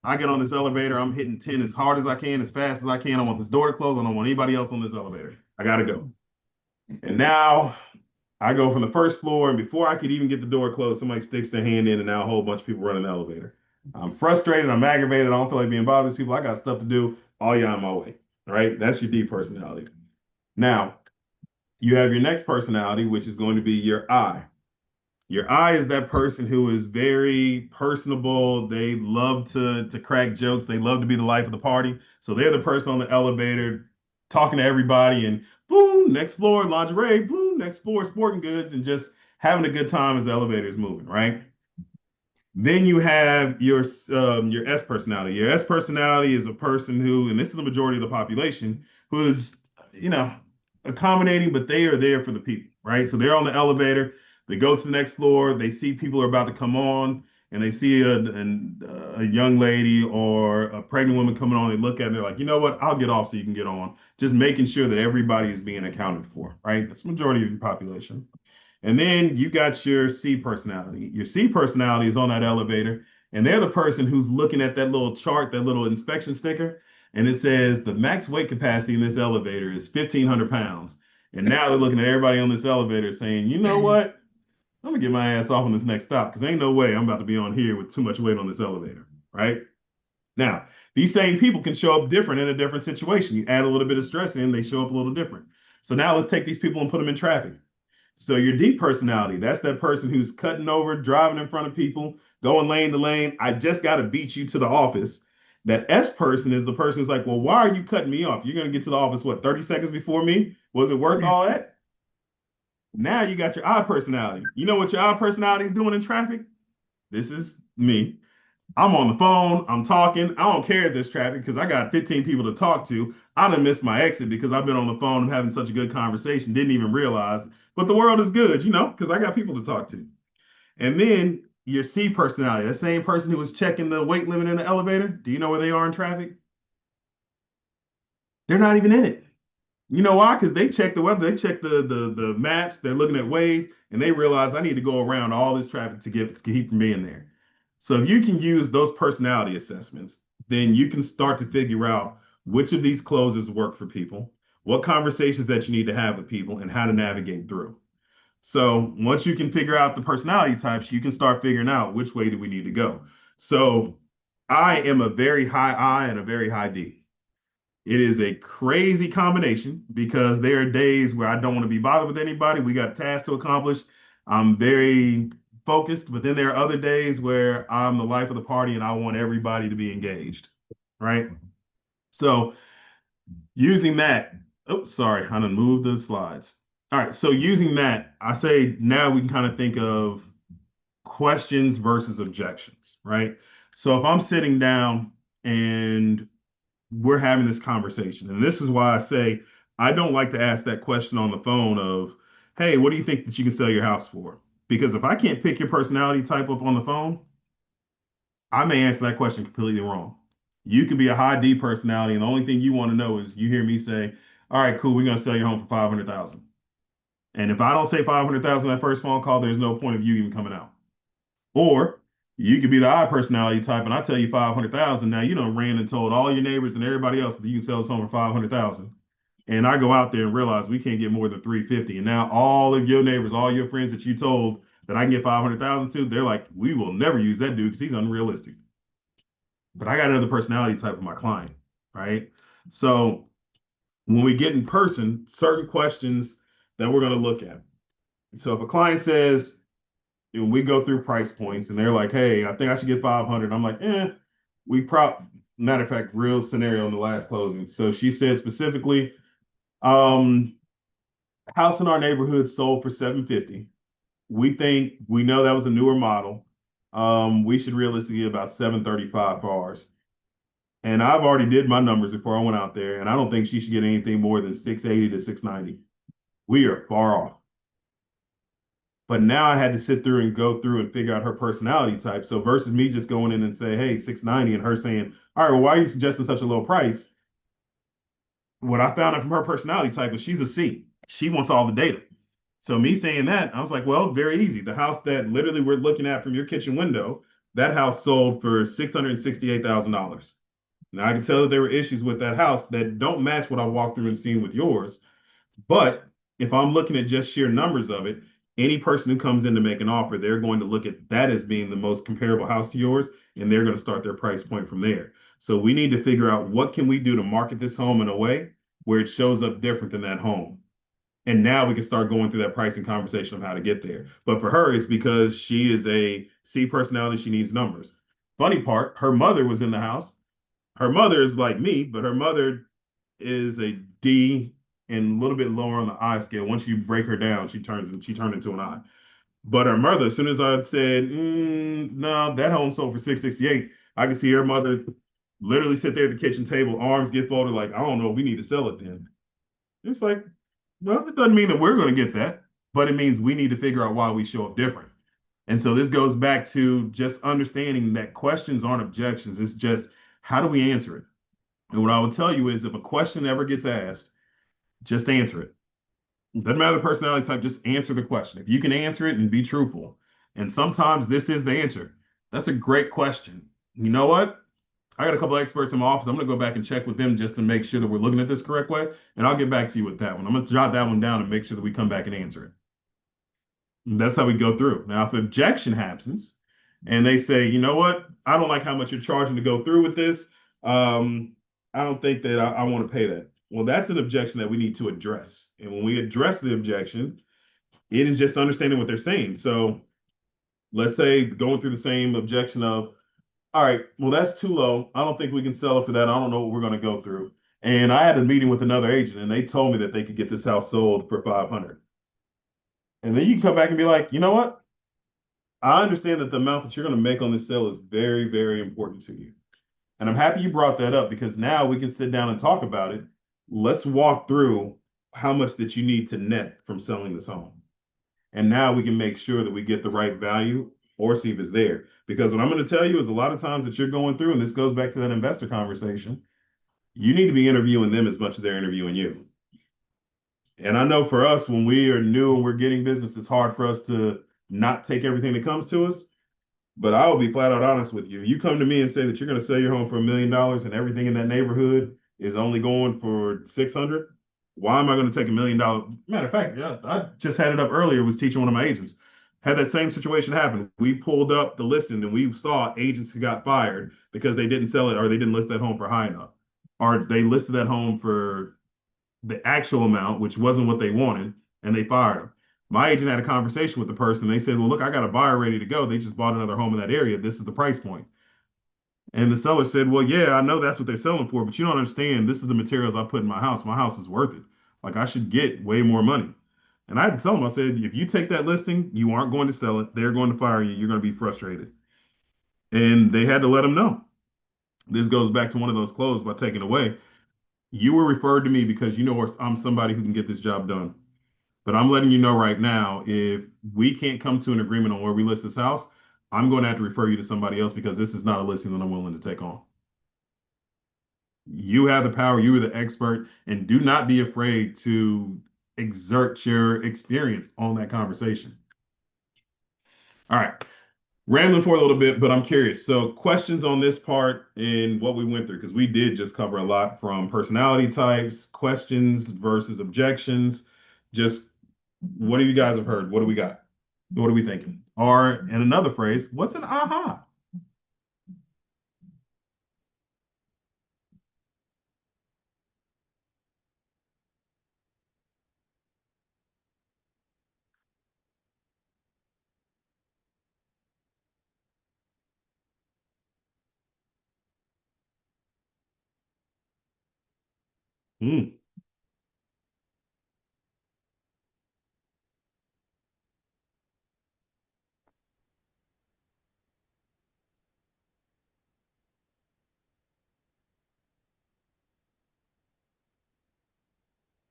[SPEAKER 1] I get on this elevator, I'm hitting 10 as hard as I can, as fast as I can. I want this door to close. I don't want anybody else on this elevator. I gotta go. And now I go from the first floor, and before I could even get the door closed, somebody sticks their hand in, and now a whole bunch of people running the elevator. I'm frustrated, I'm aggravated, I don't feel like being bothered with these people. I got stuff to do. All y'all in my way. All right. That's your D personality. Now, you have your next personality, which is going to be your I. Your I is that person who is very personable. They love to crack jokes. They love to be the life of the party. So they're the person on the elevator talking to everybody and boom, next floor, lingerie, boom, next floor, sporting goods, and just having a good time as the elevator is moving, right? Then you have your S personality. Your S personality is a person who, and this is the majority of the population, who is, accommodating, but they are there for the people, right? So they're on the elevator, they go to the next floor, they see people are about to come on, and they see a young lady or a pregnant woman coming on. They look at it, they're like, you know what? I'll get off so you can get on. Just making sure that everybody is being accounted for, right? That's the majority of your population. And then you got your C personality. Your C personality is on that elevator, and they're the person who's looking at that little chart, that little inspection sticker, and it says the max weight capacity in this elevator is 1,500 pounds. And now they're looking at everybody on this elevator saying, you know what? I'm gonna get my ass off on this next stop because ain't no way I'm about to be on here with too much weight on this elevator, right? Now, these same people can show up different in a different situation. You add a little bit of stress in, they show up a little different. So now let's take these people and put them in traffic. So your D personality, that's that person who's cutting over, driving in front of people, going lane to lane. I just got to beat you to the office. That S person is the person who's like, well, why are you cutting me off? You're going to get to the office, what, 30 seconds before me? Was it worth all that? Now you got your I personality. You know what your I personality is doing in traffic? This is me. I'm on the phone, I'm talking. I don't care if there's traffic because I got 15 people to talk to. I done missed my exit because I've been on the phone and having such a good conversation, didn't even realize. But the world is good, because I got people to talk to. And then your C personality, the same person who was checking the weight limit in the elevator. Do you know where they are in traffic? They're not even in it. You know why? Because they check the weather, they check the maps, they're looking at ways, and they realize I need to go around all this traffic to keep from being there. So if you can use those personality assessments, then you can start to figure out which of these closes work for people, what conversations that you need to have with people, and how to navigate through. So once you can figure out the personality types, you can start figuring out which way do we need to go. So I am a very high I and a very high D. It is a crazy combination because there are days where I don't want to be bothered with anybody. We got tasks to accomplish. I'm very focused, but then there are other days where I'm the life of the party and I want everybody to be engaged, right? So using that, oh, sorry, I done moved the slides. All right, so using that, I say now we can kind of think of questions versus objections, right? So if I'm sitting down and we're having this conversation, and this is why I say I don't like to ask that question on the phone of, hey, what do you think that you can sell your house for? Because if I can't pick your personality type up on the phone, I may answer that question completely wrong. You could be a high D personality, and the only thing you want to know is you hear me say, all right, cool, we're gonna sell your home for 500,000. And if I don't say 500,000 that first phone call, there's no point of you even coming out. Or you could be the I personality type, and I tell you 500,000. Now you know ran and told all your neighbors and everybody else that you can sell this home for 500,000. And I go out there and realize we can't get more than 350. And now all of your neighbors, all your friends that you told that I can get 500,000 to, they're like, we will never use that dude because he's unrealistic. But I got another personality type of my client, right? So when we get in person, certain questions that we're going to look at. So if a client says, we go through price points and they're like, hey, I think I should get 500. I'm like, matter of fact, real scenario in the last closing. So she said specifically, um, house in our neighborhood sold for 750. We know that was a newer model. We should realistically get about 735 for ours. And I've already did my numbers before I went out there, and I don't think she should get anything more than 680 to 690. We are far off. But now I had to sit through and go through and figure out her personality type. So versus me just going in and say, hey, 690, and her saying, all right, well, why are you suggesting such a low price? What I found out from her personality type is she's a C. She wants all the data. So me saying that, I was like, well, very easy. The house that literally we're looking at from your kitchen window, that house sold for $668,000. Now I can tell that there were issues with that house that don't match what I walked through and seen with yours. But if I'm looking at just sheer numbers of it, any person who comes in to make an offer, they're going to look at that as being the most comparable house to yours, and they're going to start their price point from there. So we need to figure out what can we do to market this home in a way where it shows up different than that home. And now we can start going through that pricing conversation of how to get there. But for her, it's because she is a C personality. She needs numbers. Funny part, her mother was in the house. Her mother is like me, but her mother is a D and a little bit lower on the I scale. Once you break her down, she turned into an I. But her mother, as soon as I said, no, that home sold for 668, I could see her mother literally sit there at the kitchen table, arms get folded, like, I don't know, we need to sell it then. It's like, well, it doesn't mean that we're going to get that, but it means we need to figure out why we show up different. And so this goes back to just understanding that questions aren't objections. It's just how do we answer it? And what I would tell you is if a question ever gets asked, just answer it. It doesn't matter the personality type, just answer the question. If you can answer it and be truthful, and sometimes this is the answer, that's a great question. You know what? I got a couple of experts in my office. I'm going to go back and check with them just to make sure that we're looking at this correct way. And I'll get back to you with that one. I'm going to jot that one down and make sure that we come back and answer it. And that's how we go through. Now, if objection happens and they say, you know what? I don't like how much you're charging to go through with this. I don't think that I want to pay that. Well, that's an objection that we need to address. And when we address the objection, it is just understanding what they're saying. So let's say going through the same objection of, all right, well, that's too low. I don't think we can sell it for that. I don't know what we're going to go through. And I had a meeting with another agent and they told me that they could get this house sold for 500. And then you can come back and be like, you know what? I understand that the amount that you're going to make on this sale is very, very important to you. And I'm happy you brought that up because now we can sit down and talk about it. Let's walk through how much that you need to net from selling this home. And now we can make sure that we get the right value or see if it's there. Because what I'm going to tell you is a lot of times that you're going through, and this goes back to that investor conversation, you need to be interviewing them as much as they're interviewing you. And I know for us, when we are new and we're getting business, it's hard for us to not take everything that comes to us. But I will be flat out honest with you. You come to me and say that you're going to sell your home for $1 million and everything in that neighborhood is only going for 600. Why am I going to take $1 million? Matter of fact, yeah, I just had it up earlier, was teaching one of my agents. Had that same situation happen. We pulled up the listing and we saw agents who got fired because they didn't sell it or they didn't list that home for high enough. Or they listed that home for the actual amount, which wasn't what they wanted, and they fired them. My agent had a conversation with the person. They said, well, look, I got a buyer ready to go. They just bought another home in that area. This is the price point. And the seller said, well, yeah, I know that's what they're selling for, but you don't understand. This is the materials I put in my house. My house is worth it. Like I should get way more money. And I had to tell them, I said, if you take that listing, you aren't going to sell it. They're going to fire you. You're going to be frustrated. And they had to let them know. This goes back to one of those clothes by taking away. You were referred to me because you know I'm somebody who can get this job done. But I'm letting you know right now, if we can't come to an agreement on where we list this house, I'm going to have to refer you to somebody else because this is not a listing that I'm willing to take on. You have the power, you are the expert, and do not be afraid to exert your experience on that conversation. All right. Rambling for a little bit, but I'm curious. So, questions on this part and what we went through, because we did just cover a lot from personality types, questions versus objections. Just what do you guys have heard? What do we got? What are we thinking? Or in another phrase, what's an aha? Hmm.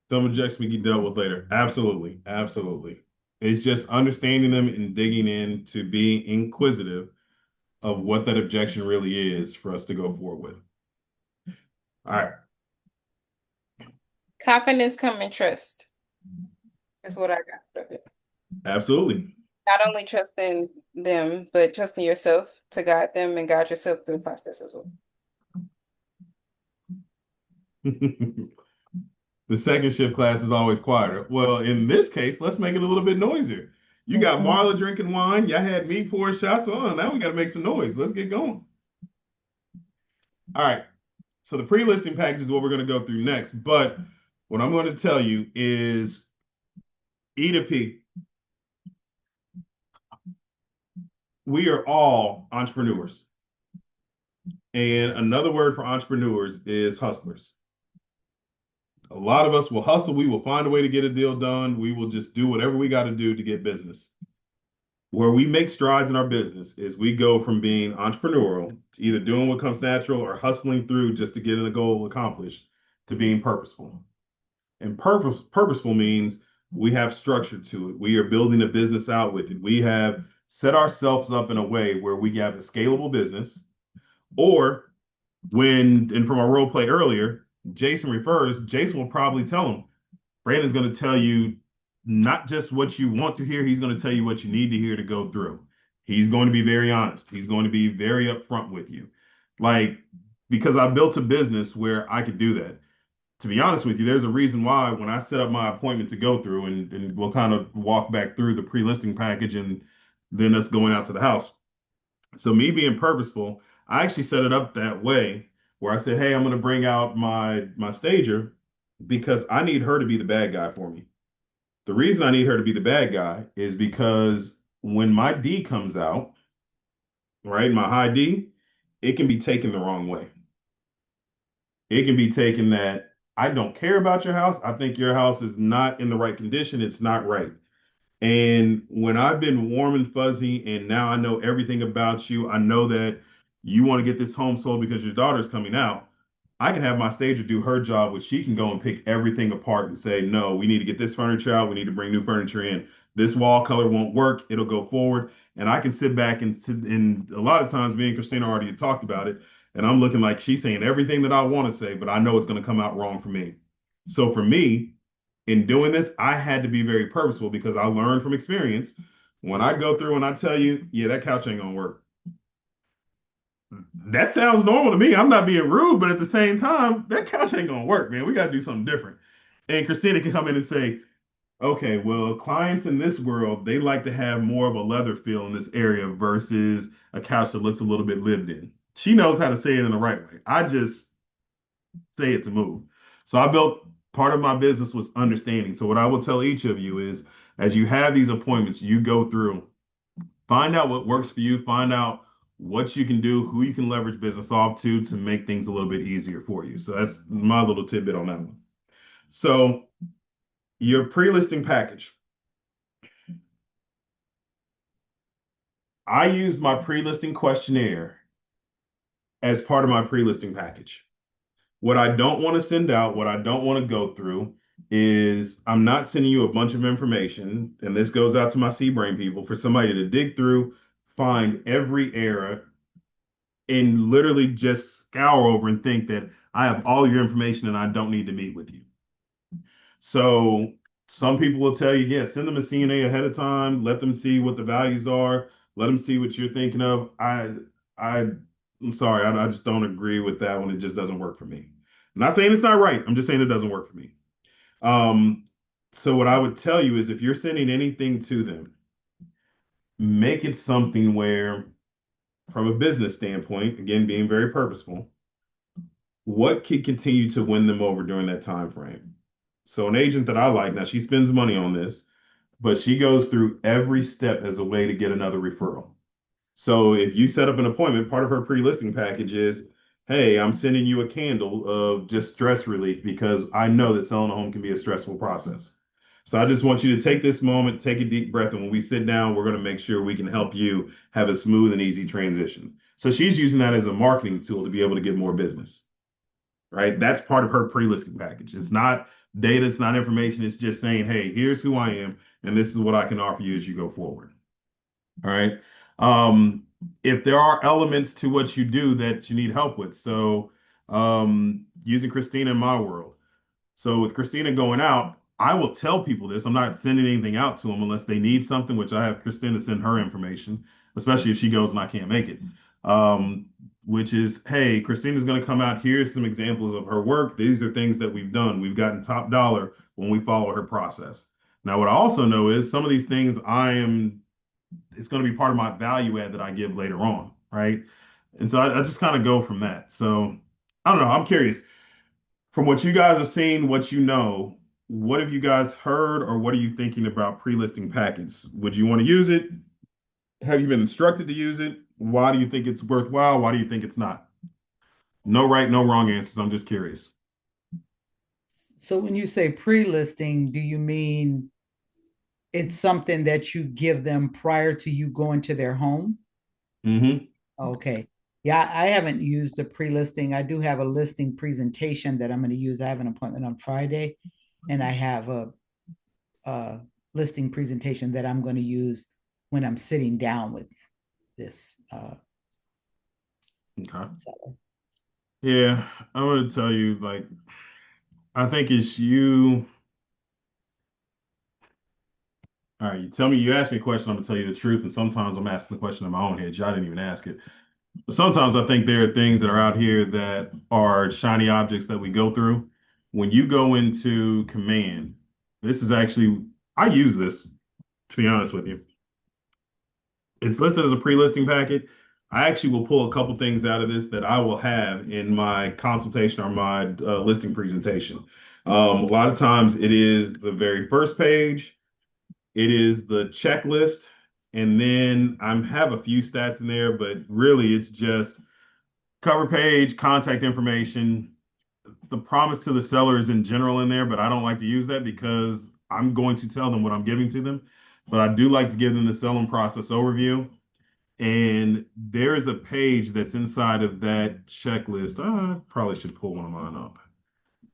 [SPEAKER 1] Some objections we can deal with later. Absolutely. Absolutely. It's just understanding them and digging in to being inquisitive of what that objection really is for us to go forward with. All right.
[SPEAKER 3] Confidence come and trust is what I got out of it.
[SPEAKER 1] Absolutely.
[SPEAKER 3] Not only trusting them, but trusting yourself to guide them and guide yourself through the process as well.
[SPEAKER 1] The second shift class is always quieter. Well, in this case, let's make it a little bit noisier. You got Marla drinking wine. Y'all had me pour shots on. Now we got to make some noise. Let's get going. All right. So the pre-listing package is what we're going to go through next. But what I'm going to tell you is E to P. We are all entrepreneurs. And another word for entrepreneurs is hustlers. A lot of us will hustle. We will find a way to get a deal done. We will just do whatever we got to do to get business. Where we make strides in our business is we go from being entrepreneurial, to either doing what comes natural or hustling through just to get a goal accomplished, to being purposeful. And purposeful means we have structure to it. We are building a business out with it. We have set ourselves up in a way where we have a scalable business. Or and from our role play earlier, Jason will probably tell him, Brandon's going to tell you not just what you want to hear, he's going to tell you what you need to hear to go through. He's going to be very honest. He's going to be very upfront with you. Like, because I built a business where I could do that. To be honest with you, there's a reason why when I set up my appointment to go through, and we'll kind of walk back through the pre-listing package and then us going out to the house. So me being purposeful, I actually set it up that way where I said, hey, I'm going to bring out my stager because I need her to be the bad guy for me. The reason I need her to be the bad guy is because when my D comes out, right, my high D, it can be taken the wrong way. It can be taken that I don't care about your house. I think your house is not in the right condition. It's not right. And when I've been warm and fuzzy, and now I know everything about you, I know that you want to get this home sold because your daughter's coming out. I can have my stager do her job, which she can go and pick everything apart and say, no, we need to get this furniture out. We need to bring new furniture in. This wall color won't work. It'll go forward. And I can sit back and a lot of times me and Christina already talked about it. And I'm looking like she's saying everything that I want to say, but I know it's going to come out wrong for me. So for me, in doing this, I had to be very purposeful because I learned from experience. When I go through and I tell you, yeah, that couch ain't gonna work. That sounds normal to me. I'm not being rude, but at the same time, that couch ain't gonna work, man. We gotta do something different. And Christina can come in and say, okay, well, clients in this world, they like to have more of a leather feel in this area versus a couch that looks a little bit lived in. She knows how to say it in the right way. I just say it to move. So I built part of my business was understanding. So what I will tell each of you is As you have these appointments, you go through, find out what works for you, find out what you can do, who you can leverage business off to make things a little bit easier for you. So that's my little tidbit on that one. So your pre-listing package. I used my pre-listing questionnaire as part of my pre-listing package. What I don't want to send out, what I don't want to go through is I'm not sending you a bunch of information, and this goes out to my C-brain people, for somebody to dig through, find every error, and literally just scour over and think that I have all your information and I don't need to meet with you. So some people will tell you, yeah, send them a CNA ahead of time, let them see what the values are, let them see what you're thinking of. I'm sorry, I just don't agree with that one. It just doesn't work for me. I'm not saying it's not right. I'm just saying it doesn't work for me. Um, so what I would tell you is if you're sending anything to them, make it something where, from a business standpoint, again, being very purposeful, what could continue to win them over during that time frame? So an agent that I like, now she spends money on this, but she goes through every step as a way to get another referral. So if you set up an appointment, part of her pre-listing package is, hey, I'm sending you a candle of just stress relief because I know that selling a home can be a stressful process. So I just want you to take this moment, take a deep breath, and when we sit down, we're going to make sure we can help you have a smooth and easy transition. So she's using that as a marketing tool to be able to get more business, right? That's part of her pre-listing package. It's not data, it's not information. It's just saying, hey, here's who I am, and this is what I can offer you as you go forward. All right. If there are elements to what you do that you need help with, so using Christina in my world. So with Christina going out, I will tell people this. I'm not sending anything out to them unless they need something, which I have Christina send her information, especially if she goes and I can't make it. Which is, hey, Christina's going to come out. Here's some examples of her work. These are things that we've done. We've gotten top dollar when we follow her process. Now, what I also know is some of these things it's going to be part of my value add that I give later on, right? And so I just kind of go from that. So I don't know. I'm curious from what you guys have seen, what you know, what have you guys heard or what are you thinking about pre-listing packets? Would you want to use it? Have you been instructed to use it? Why do you think it's worthwhile? Why do you think it's not? No right, no wrong answers. I'm just curious.
[SPEAKER 6] So when you say pre-listing, do you mean it's something that you give them prior to you going to their home?
[SPEAKER 1] Mm-hmm.
[SPEAKER 6] Okay. Yeah, I haven't used a pre-listing. I do have a listing presentation that I'm going to use. I have an appointment on Friday, and I have a listing presentation that I'm going to use when I'm sitting down with this
[SPEAKER 1] Okay.
[SPEAKER 6] seller.
[SPEAKER 1] Yeah, I'm going to tell you, like, I think it's you. All right, you tell me, you ask me a question, I'm gonna tell you the truth. And sometimes I'm asking the question in my own head. Y'all didn't even ask it. But sometimes I think there are things that are out here that are shiny objects that we go through. When you go into command, this is actually, I use this, to be honest with you. It's listed as a pre-listing packet. I actually will pull a couple things out of this that I will have in my consultation or my listing presentation. A lot of times it is the very first page. It is the checklist, and then I have a few stats in there, but really it's just cover page, contact information. The promise to the seller is in general in there, but I don't like to use that because I'm going to tell them what I'm giving to them. But I do like to give them the selling process overview. And there is a page that's inside of that checklist. I probably should pull one of mine up,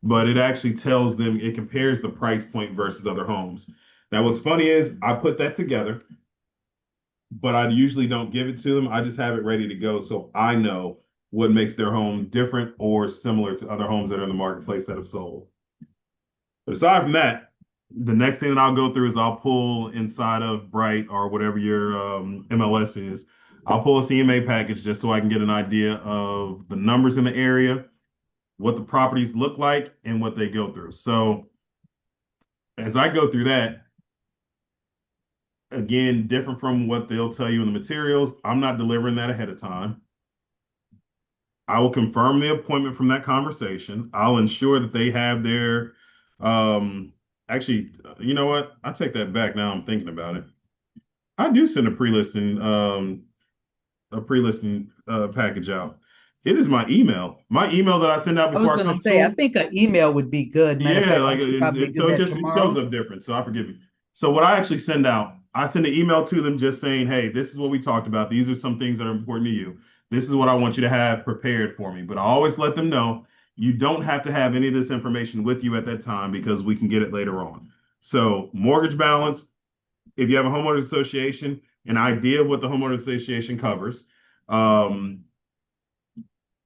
[SPEAKER 1] but it actually tells them, it compares the price point versus other homes. Now, what's funny is I put that together, but I usually don't give it to them. I just have it ready to go so I know what makes their home different or similar to other homes that are in the marketplace that have sold. But aside from that, the next thing that I'll go through is I'll pull inside of Bright or whatever your MLS is. I'll pull a CMA package just so I can get an idea of the numbers in the area, what the properties look like, and what they go through. So as I go through that, again, different from what they'll tell you in the materials, I'm not delivering that ahead of time. I will confirm the appointment from that conversation. I'll ensure that they have their Actually, you know what? I take that back now. I'm thinking about it. I do send a pre-listing package out. It is my email. My email that I send out
[SPEAKER 6] I was
[SPEAKER 1] before I
[SPEAKER 6] going to
[SPEAKER 1] come to
[SPEAKER 6] say, I
[SPEAKER 1] them.
[SPEAKER 6] think an email would be good. Matter of
[SPEAKER 1] Yeah,
[SPEAKER 6] fact,
[SPEAKER 1] like
[SPEAKER 6] I should probably do
[SPEAKER 1] so
[SPEAKER 6] that
[SPEAKER 1] it shows
[SPEAKER 6] tomorrow.
[SPEAKER 1] up different. So I forgive you. So what I actually send out, I send an email to them just saying, hey, this is what we talked about. These are some things that are important to you. This is what I want you to have prepared for me. But I always let them know you don't have to have any of this information with you at that time because we can get it later on. So mortgage balance, if you have a homeowners association, an idea of what the homeowners association covers. Um,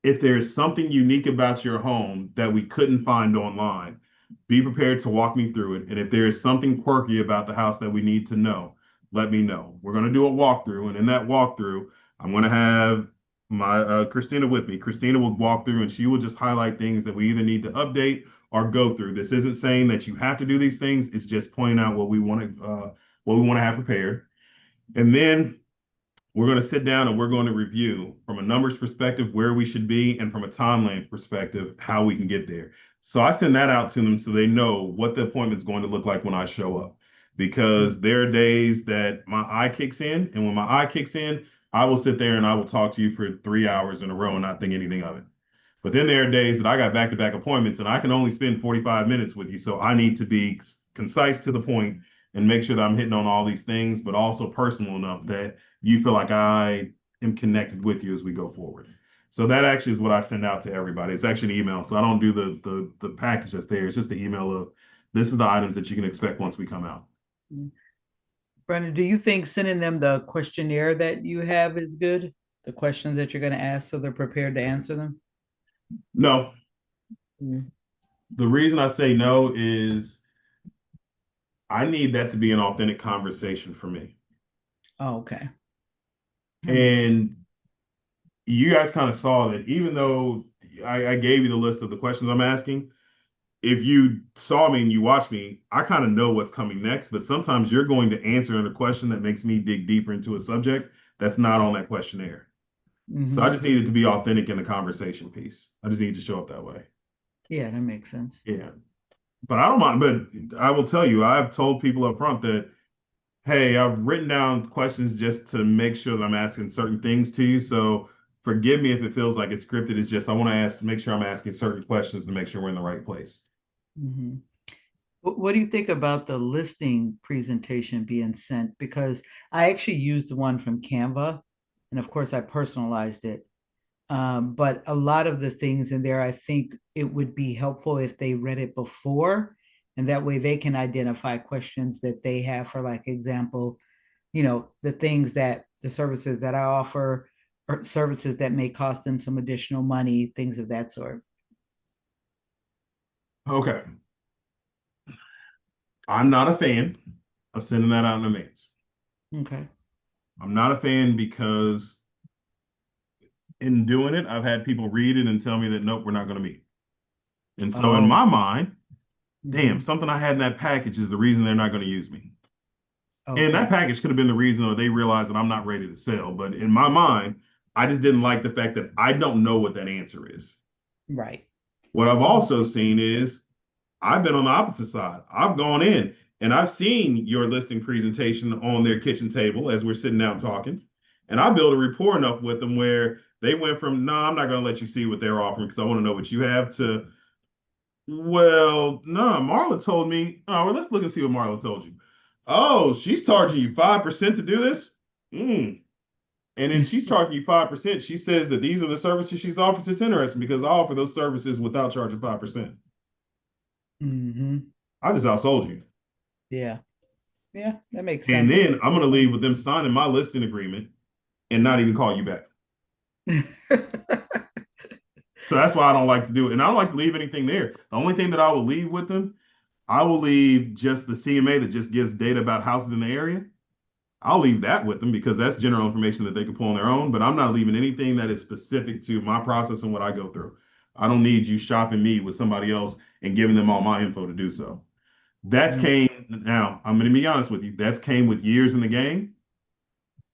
[SPEAKER 1] if there's something unique about your home that we couldn't find online, be prepared to walk me through it. And if there is something quirky about the house that we need to know, let me know. We're going to do a walkthrough. And in that walkthrough, I'm going to have my Christina with me. Christina will walk through and she will just highlight things that we either need to update or go through. This isn't saying that you have to do these things. It's just pointing out what we want to have prepared. And then we're going to sit down and we're going to review from a numbers perspective where we should be and from a timeline perspective how we can get there. So I send that out to them so they know what the appointment's going to look like when I show up. Because there are days that my eye kicks in, and when my eye kicks in, I will sit there and I will talk to you for 3 hours in a row and not think anything of it. But then there are days that I got back-to-back appointments and I can only spend 45 minutes with you. So I need to be concise to the point and make sure that I'm hitting on all these things, but also personal enough that you feel like I am connected with you as we go forward. So that actually is what I send out to everybody. It's actually an email. So I don't do the package that's there. It's just the email of this is the items that you can expect once we come out.
[SPEAKER 6] Brandon, do you think sending them the questionnaire that you have is good? The questions that you're going to ask so they're prepared to answer them?
[SPEAKER 1] No.
[SPEAKER 6] Mm.
[SPEAKER 1] The reason I say no is I need that to be an authentic conversation for me.
[SPEAKER 6] Oh, okay.
[SPEAKER 1] And you guys kind of saw that even though I gave you the list of the questions I'm asking, if you saw me and you watch me, I kind of know what's coming next, but sometimes you're going to answer in a question that makes me dig deeper into a subject that's not on that questionnaire. So I just need it to be authentic in the conversation piece. I just need to show up that way.
[SPEAKER 6] Yeah, that makes sense.
[SPEAKER 1] Yeah. But I don't mind, but I will tell you, I've told people up front that, hey, I've written down questions just to make sure that I'm asking certain things to you. So forgive me if it feels like it's scripted. It's just I want to make sure I'm asking certain questions to make sure we're in the right place.
[SPEAKER 6] Mm-hmm. What do you think about the listing presentation being sent? Because I actually used one from Canva, and of course I personalized it. But a lot of the things in there, I think it would be helpful if they read it before, and that way they can identify questions that they have. For like example, the things that the services that I offer, or services that may cost them some additional money, things of that sort.
[SPEAKER 1] Okay. I'm not a fan of sending that out in advance.
[SPEAKER 6] Okay.
[SPEAKER 1] I'm not a fan because in doing it, I've had people read it and tell me that nope, we're not going to meet. And so in my mind, damn, something I had in that package is the reason they're not going to use me. And that package could have been the reason or they realize that I'm not ready to sell. But in my mind, I just didn't like the fact that I don't know what that answer is.
[SPEAKER 6] Right.
[SPEAKER 1] What I've also seen is I've been on the opposite side. I've gone in and I've seen your listing presentation on their kitchen table as we're sitting down talking. And I built a rapport enough with them where they went from, no, I'm not going to let you see what they're offering because I want to know what you have to, well, no, Marla told me, oh, well, let's look and see what Marla told you. Oh, she's charging you 5% to do this? Mm. And then she's charging you 5%. She says that these are the services she's offered. It's interesting because I offer those services without charging 5%.
[SPEAKER 6] Mm-hmm.
[SPEAKER 1] I just outsold you.
[SPEAKER 6] Yeah. Yeah, that makes
[SPEAKER 1] And
[SPEAKER 6] sense.
[SPEAKER 1] then I'm going to leave with them signing my listing agreement and not even call you back. So that's why I don't like to do it. And I don't like to leave anything there. The only thing that I will leave with them, I will leave just the CMA that just gives data about houses in the area. I'll leave that with them because that's general information that they can pull on their own. But I'm not leaving anything that is specific to my process and what I go through. I don't need you shopping me with somebody else and giving them all my info to do so. Now, I'm going to be honest with you, that's came with years in the game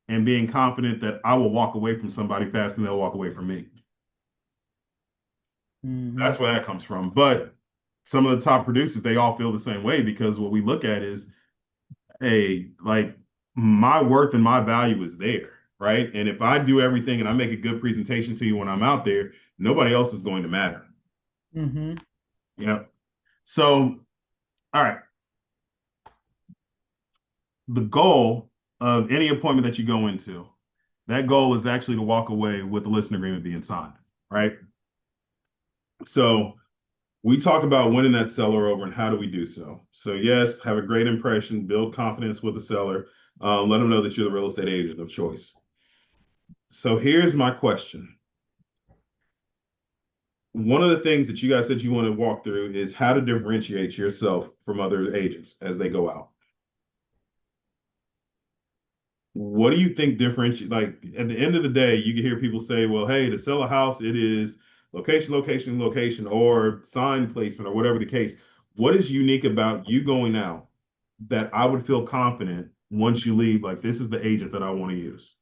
[SPEAKER 1] and being confident that I will walk away from somebody faster than they'll walk away from me. That's where that comes from. But some of the top producers, they all feel the same way because what we look at is, hey, like my worth and my value is there, right? And if I do everything and I make a good presentation to you when I'm out there, nobody else is going to matter.
[SPEAKER 6] Mm-hmm.
[SPEAKER 1] Yeah. So, all right. The goal of any appointment that you go into, that goal is actually to walk away with the listing agreement being signed, right? So we talk about winning that seller over and how do we do so. So yes, have a great impression, build confidence with the seller, let them know that you're the real estate agent of choice. So here's my question. One of the things that you guys said you want to walk through is how to differentiate yourself from other agents as they go out. What do you think differentiate? Like at the end of the day, you can hear people say, well, hey, to sell a house, it is location, location, location, or sign placement, or whatever the case. What is unique about you going out that I would feel confident once you leave? Like, this is the agent that I want to use.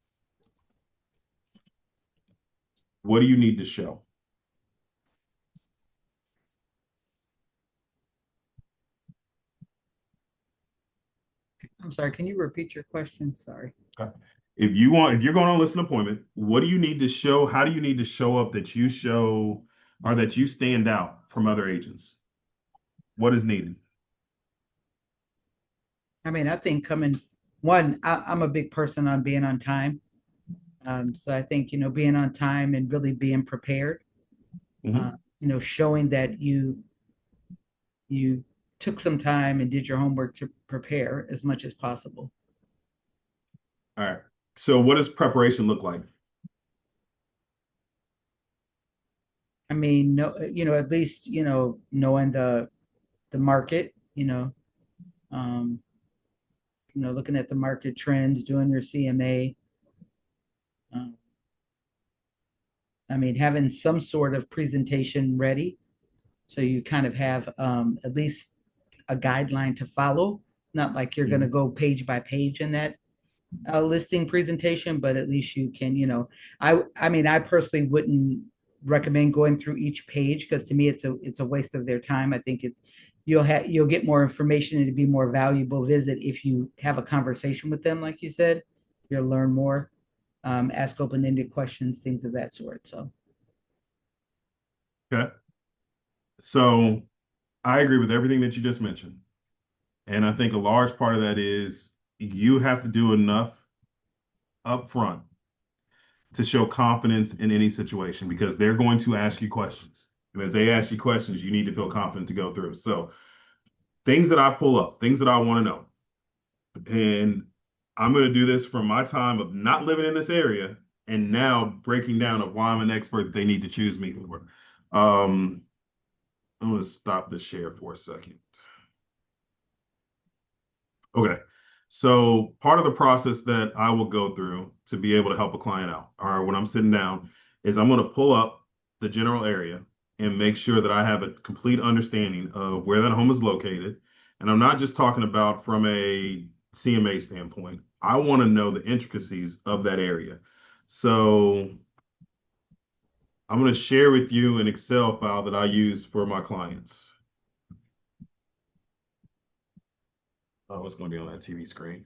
[SPEAKER 1] What do you need to show?
[SPEAKER 6] I'm sorry, can you repeat your question? Sorry.
[SPEAKER 1] Okay. If you're going on a listing appointment, what do you need to show? How do you need to show up that you show or that you stand out from other agents? What is needed?
[SPEAKER 6] I mean, I think I'm a big person on being on time. So I think, being on time and really being prepared,
[SPEAKER 1] Mhm.
[SPEAKER 6] showing that you took some time and did your homework to prepare as much as possible.
[SPEAKER 1] All right. So what does preparation look like?
[SPEAKER 6] I mean, no, at least, knowing the market, um, looking at the market trends, doing your CMA. Um, I mean, having some sort of presentation ready so you kind of have at least a guideline to follow. Not like you're going to go page by page in that listing presentation, but at least you can, I mean, I personally wouldn't recommend going through each page because to me it's a waste of their time. I think you'll get more information and it'd be more valuable visit if you have a conversation with them, like you said. You'll learn more, ask open-ended questions, things of that sort. So
[SPEAKER 1] Okay. So I agree with everything that you just mentioned. And I think a large part of that is you have to do enough upfront to show confidence in any situation because they're going to ask you questions. And as they ask you questions, you need to feel confident to go through. So things that I pull up, things that I want to know. And I'm going to do this from my time of not living in this area and now breaking down of why I'm an expert that they need to choose me for. I'm going to stop the share for a second. Okay. So part of the process that I will go through to be able to help a client out, or when I'm sitting down, is I'm going to pull up the general area and make sure that I have a complete understanding of where that home is located. And I'm not just talking about from a CMA standpoint. I want to know the intricacies of that area. So I'm going to share with you an Excel file that I use for my clients. Oh, it's going to be on that TV screen.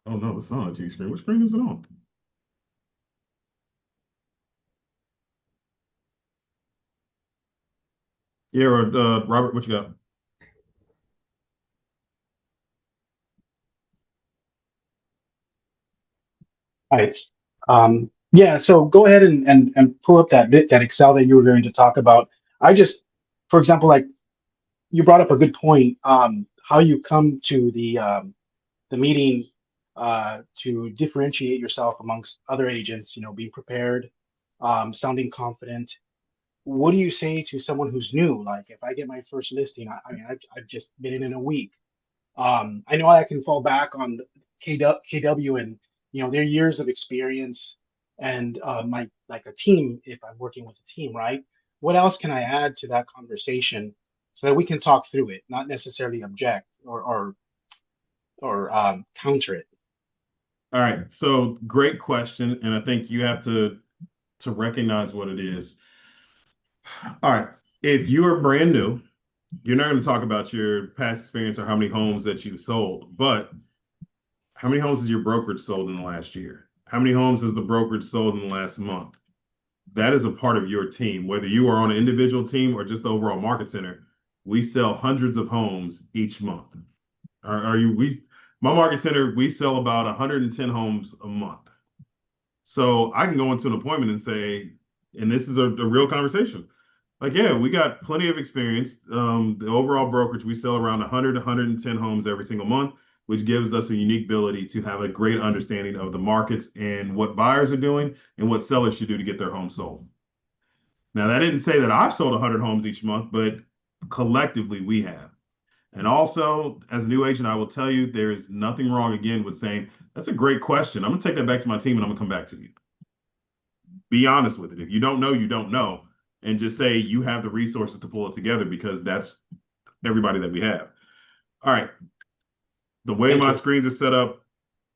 [SPEAKER 1] Oh no, it's not on a TV screen. Which screen is it on? Yeah, or Robert, what you got?
[SPEAKER 12] Right. Yeah, so go ahead and pull up that Excel that you were going to talk about. I just, for example, like you brought up a good point, how you come to the meeting to differentiate yourself amongst other agents, being prepared, sounding confident. What do you say to someone who's new? Like if I get my first listing, I mean, I've just been in a week. I know I can fall back on KW and their years of experience and my like a team if I'm working with a team, right? What else can I add to that conversation so that we can talk through it, not necessarily object or or counter it?
[SPEAKER 1] All right. So great question. And I think you have to recognize what it is. All right. If you are brand new, you're not going to talk about your past experience or how many homes that you sold, but how many homes has your brokerage sold in the last year? How many homes has the brokerage sold in the last month? That is a part of your team, whether you are on an individual team or just the overall market center. We sell hundreds of homes each month. Are you we My market center, we sell about 110 homes a month. So I can go into an appointment and say, and this is a real conversation. Like, yeah, we got plenty of experience. The overall brokerage, we sell around 100 to 110 homes every single month, which gives us a unique ability to have a great understanding of the markets and what buyers are doing and what sellers should do to get their home sold. Now, that didn't say that I've sold 100 homes each month, but collectively we have. And also, as a new agent, I will tell you there is nothing wrong again with saying, that's a great question. I'm going to take that back to my team and I'm going to come back to you. Be honest with it. If you don't know, you don't know. And just say you have the resources to pull it together because that's everybody that we have. All right. The way
[SPEAKER 12] Thank
[SPEAKER 1] my
[SPEAKER 12] you.
[SPEAKER 1] screens are set up,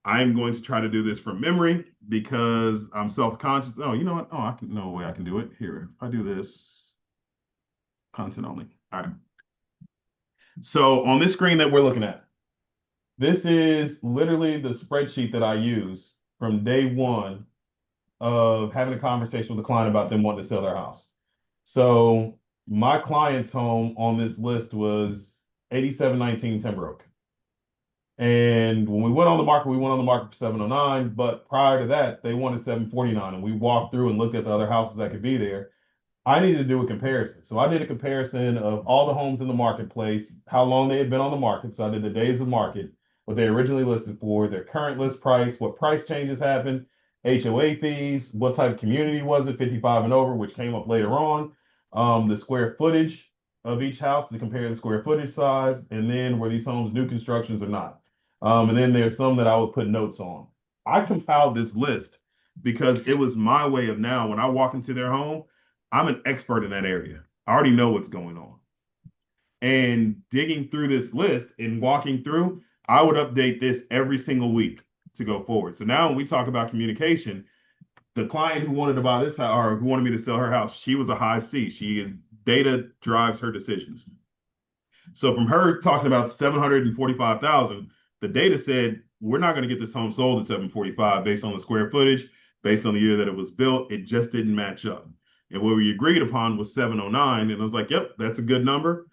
[SPEAKER 1] I'm going to try to do this from memory because I'm self-conscious. Oh, you know what? Oh, I can no way I can do it. Here, if I do this, content only. All right. So on this screen that we're looking at, this is literally the spreadsheet that I use from day one of having a conversation with a client about them wanting to sell their house. So my client's home on this list was 8719 Timber Oak. And when we went on the market, we went on the market for 709, but prior to that, they wanted 749. And we walked through and looked at the other houses that could be there. I needed to do a comparison. So I did a comparison of all the homes in the marketplace, how long they had been on the market. So I did the days of market, what they originally listed for, their current list price, what price changes happened, HOA fees, what type of community was it, 55 and over, which came up later on, the square footage of each house to compare the square footage size, and then were these homes new constructions or not. And then there's some that I would put notes on. I compiled this list because it was my way of now, when I walk into their home, I'm an expert in that area. I already know what's going on. And digging through this list and walking through, I would update this every single week to go forward. So now when we talk about communication, the client who wanted to buy this house or who wanted me to sell her house, she was a high C. She is data drives her decisions. So from her talking about 745,000, the data said we're not going to get this home sold at 745 based on the square footage, based on the year that it was built. It just didn't match up. And what we agreed upon was 709. And I was like, yep, that's a good number.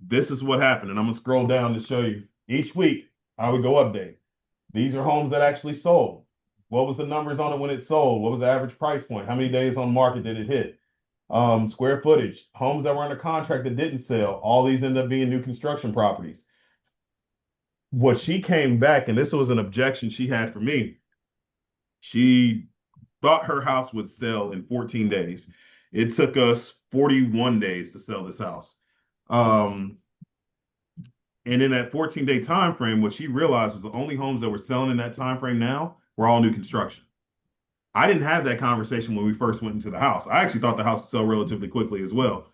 [SPEAKER 1] This is what happened. And I'm going to scroll down to show you each week. I would go update. These are homes that actually sold. What was the numbers on it when it sold? What was the average price point? How many days on market did it hit? Square footage, homes that were under contract that didn't sell. All these end up being new construction properties. What she came back, and this was an objection she had for me. She thought her house would sell in 14 days. It took us 41 days to sell this house. And in that 14-day time frame, what she realized was the only homes that were selling in that time frame now were all new construction. I didn't have that conversation when we first went into the house. I actually thought the house would sell relatively quickly as well.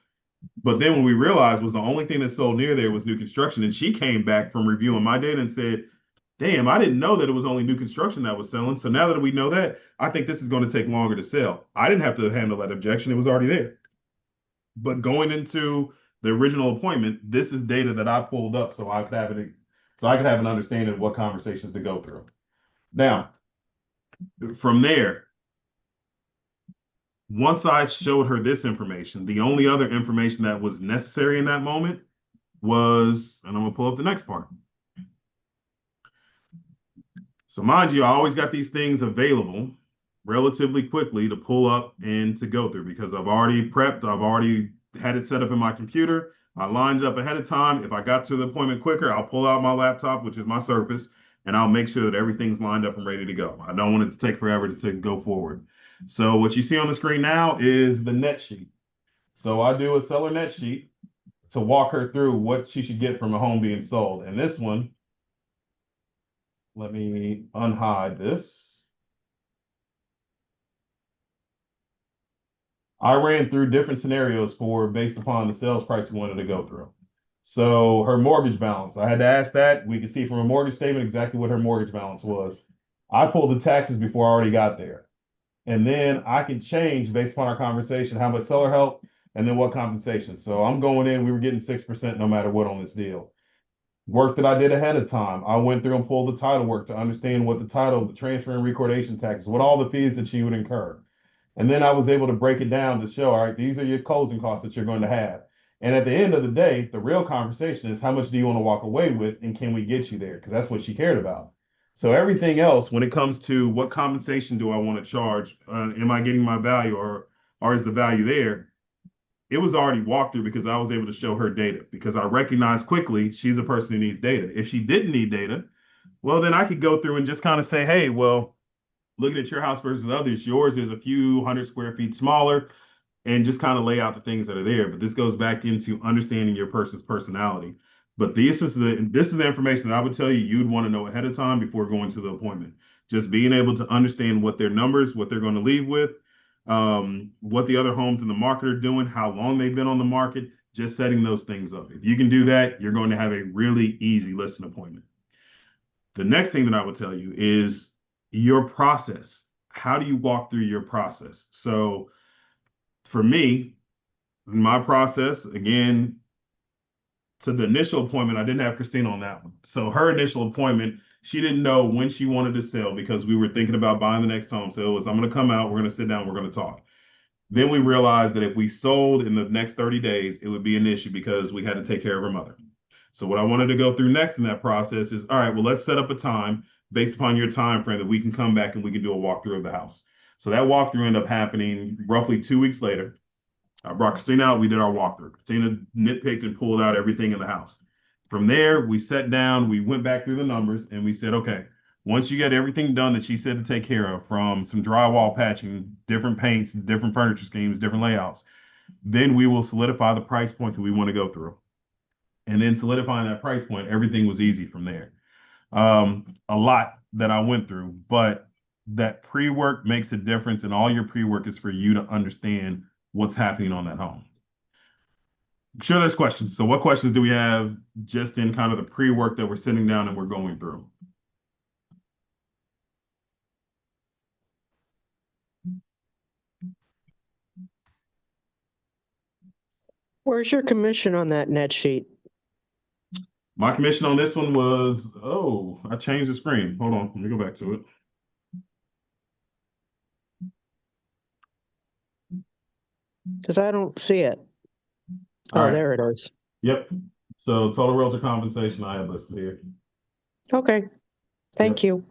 [SPEAKER 1] But then when we realized was the only thing that sold near there was new construction, and she came back from reviewing my data and said, damn, I didn't know that it was only new construction that was selling. So now that we know that, I think this is going to take longer to sell. I didn't have to handle that objection. It was already there. But going into the original appointment, this is data that I pulled up so I could have an understanding of what conversations to go through. Now, from there, once I showed her this information, the only other information that was necessary in that moment was, and I'm gonna pull up the next part. So mind you, I always got these things available relatively quickly to pull up and to go through because I've already prepped, I've already had it set up in my computer. I lined it up ahead of time. If I got to the appointment quicker, I'll pull out my laptop, which is my Surface, and I'll make sure that everything's lined up and ready to go. I don't want it to take forever to go forward. So what you see on the screen now is the net sheet. So I do a seller net sheet to walk her through what she should get from a home being sold. And this one, let me unhide this. I ran through different scenarios for based upon the sales price we wanted to go through. So her mortgage balance, I had to ask that. We could see from her mortgage statement exactly what her mortgage balance was. I pulled the taxes before I already got there. And then I can change based upon our conversation how much seller help and then what compensation. So I'm going in, we were getting 6% no matter what on this deal. Work that I did ahead of time. I went through and pulled the title work to understand what the title, the transfer and recordation taxes, what all the fees that she would incur. And then I was able to break it down to show, all right, these are your closing costs that you're going to have. And at the end of the day, the real conversation is how much do you want to walk away with and can we get you there? Because that's what she cared about. So everything else, when it comes to what compensation do I want to charge, am I getting my value or is the value there? It was already walked through because I was able to show her data because I recognized quickly she's a person who needs data. If she didn't need data, well, then I could go through and just kind of say, hey, well, looking at your house versus others, yours is a few hundred square feet smaller and just kind of lay out the things that are there. But this goes back into understanding your person's personality. But this is the information that I would tell you you'd want to know ahead of time before going to the appointment. Just being able to understand what their numbers, what they're going to leave with, what the other homes in the market are doing, how long they've been on the market, just setting those things up. If you can do that, you're going to have a really easy listing appointment. The next thing that I would tell you is your process. How do you walk through your process? So for me, my process, again, to the initial appointment, I didn't have Christina on that one. So her initial appointment, she didn't know when she wanted to sell because we were thinking about buying the next home. So it was, I'm going to come out, we're going to sit down, we're going to talk. Then we realized that if we sold in the next 30 days, it would be an issue because we had to take care of her mother. So what I wanted to go through next in that process is, all right, well, let's set up a time based upon your time frame that we can come back and we can do a walkthrough of the house. So that walkthrough ended up happening roughly 2 weeks later. I brought Christina out. We did our walkthrough. Christina nitpicked and pulled out everything in the house. From there, we sat down, we went back through the numbers, and we said, okay, once you get everything done that she said to take care of, from some drywall patching, different paints, different furniture schemes, different layouts, then we will solidify the price point that we want to go through. And then solidifying that price point, everything was easy from there. A lot that I went through, but that pre-work makes a difference, and all your pre-work is for you to understand what's happening on that home. I'm sure there's questions. So what questions do we have just in kind of the pre-work that we're sitting down and we're going through?
[SPEAKER 9] Where's your commission on that net sheet?
[SPEAKER 1] My commission on this one was, oh, I changed the screen. Hold on, let me go back to it.
[SPEAKER 9] Because I don't see it.
[SPEAKER 1] All
[SPEAKER 9] Oh,
[SPEAKER 1] right.
[SPEAKER 9] there it is.
[SPEAKER 1] Yep. So total realtor compensation I have listed here.
[SPEAKER 9] Okay. Thank you.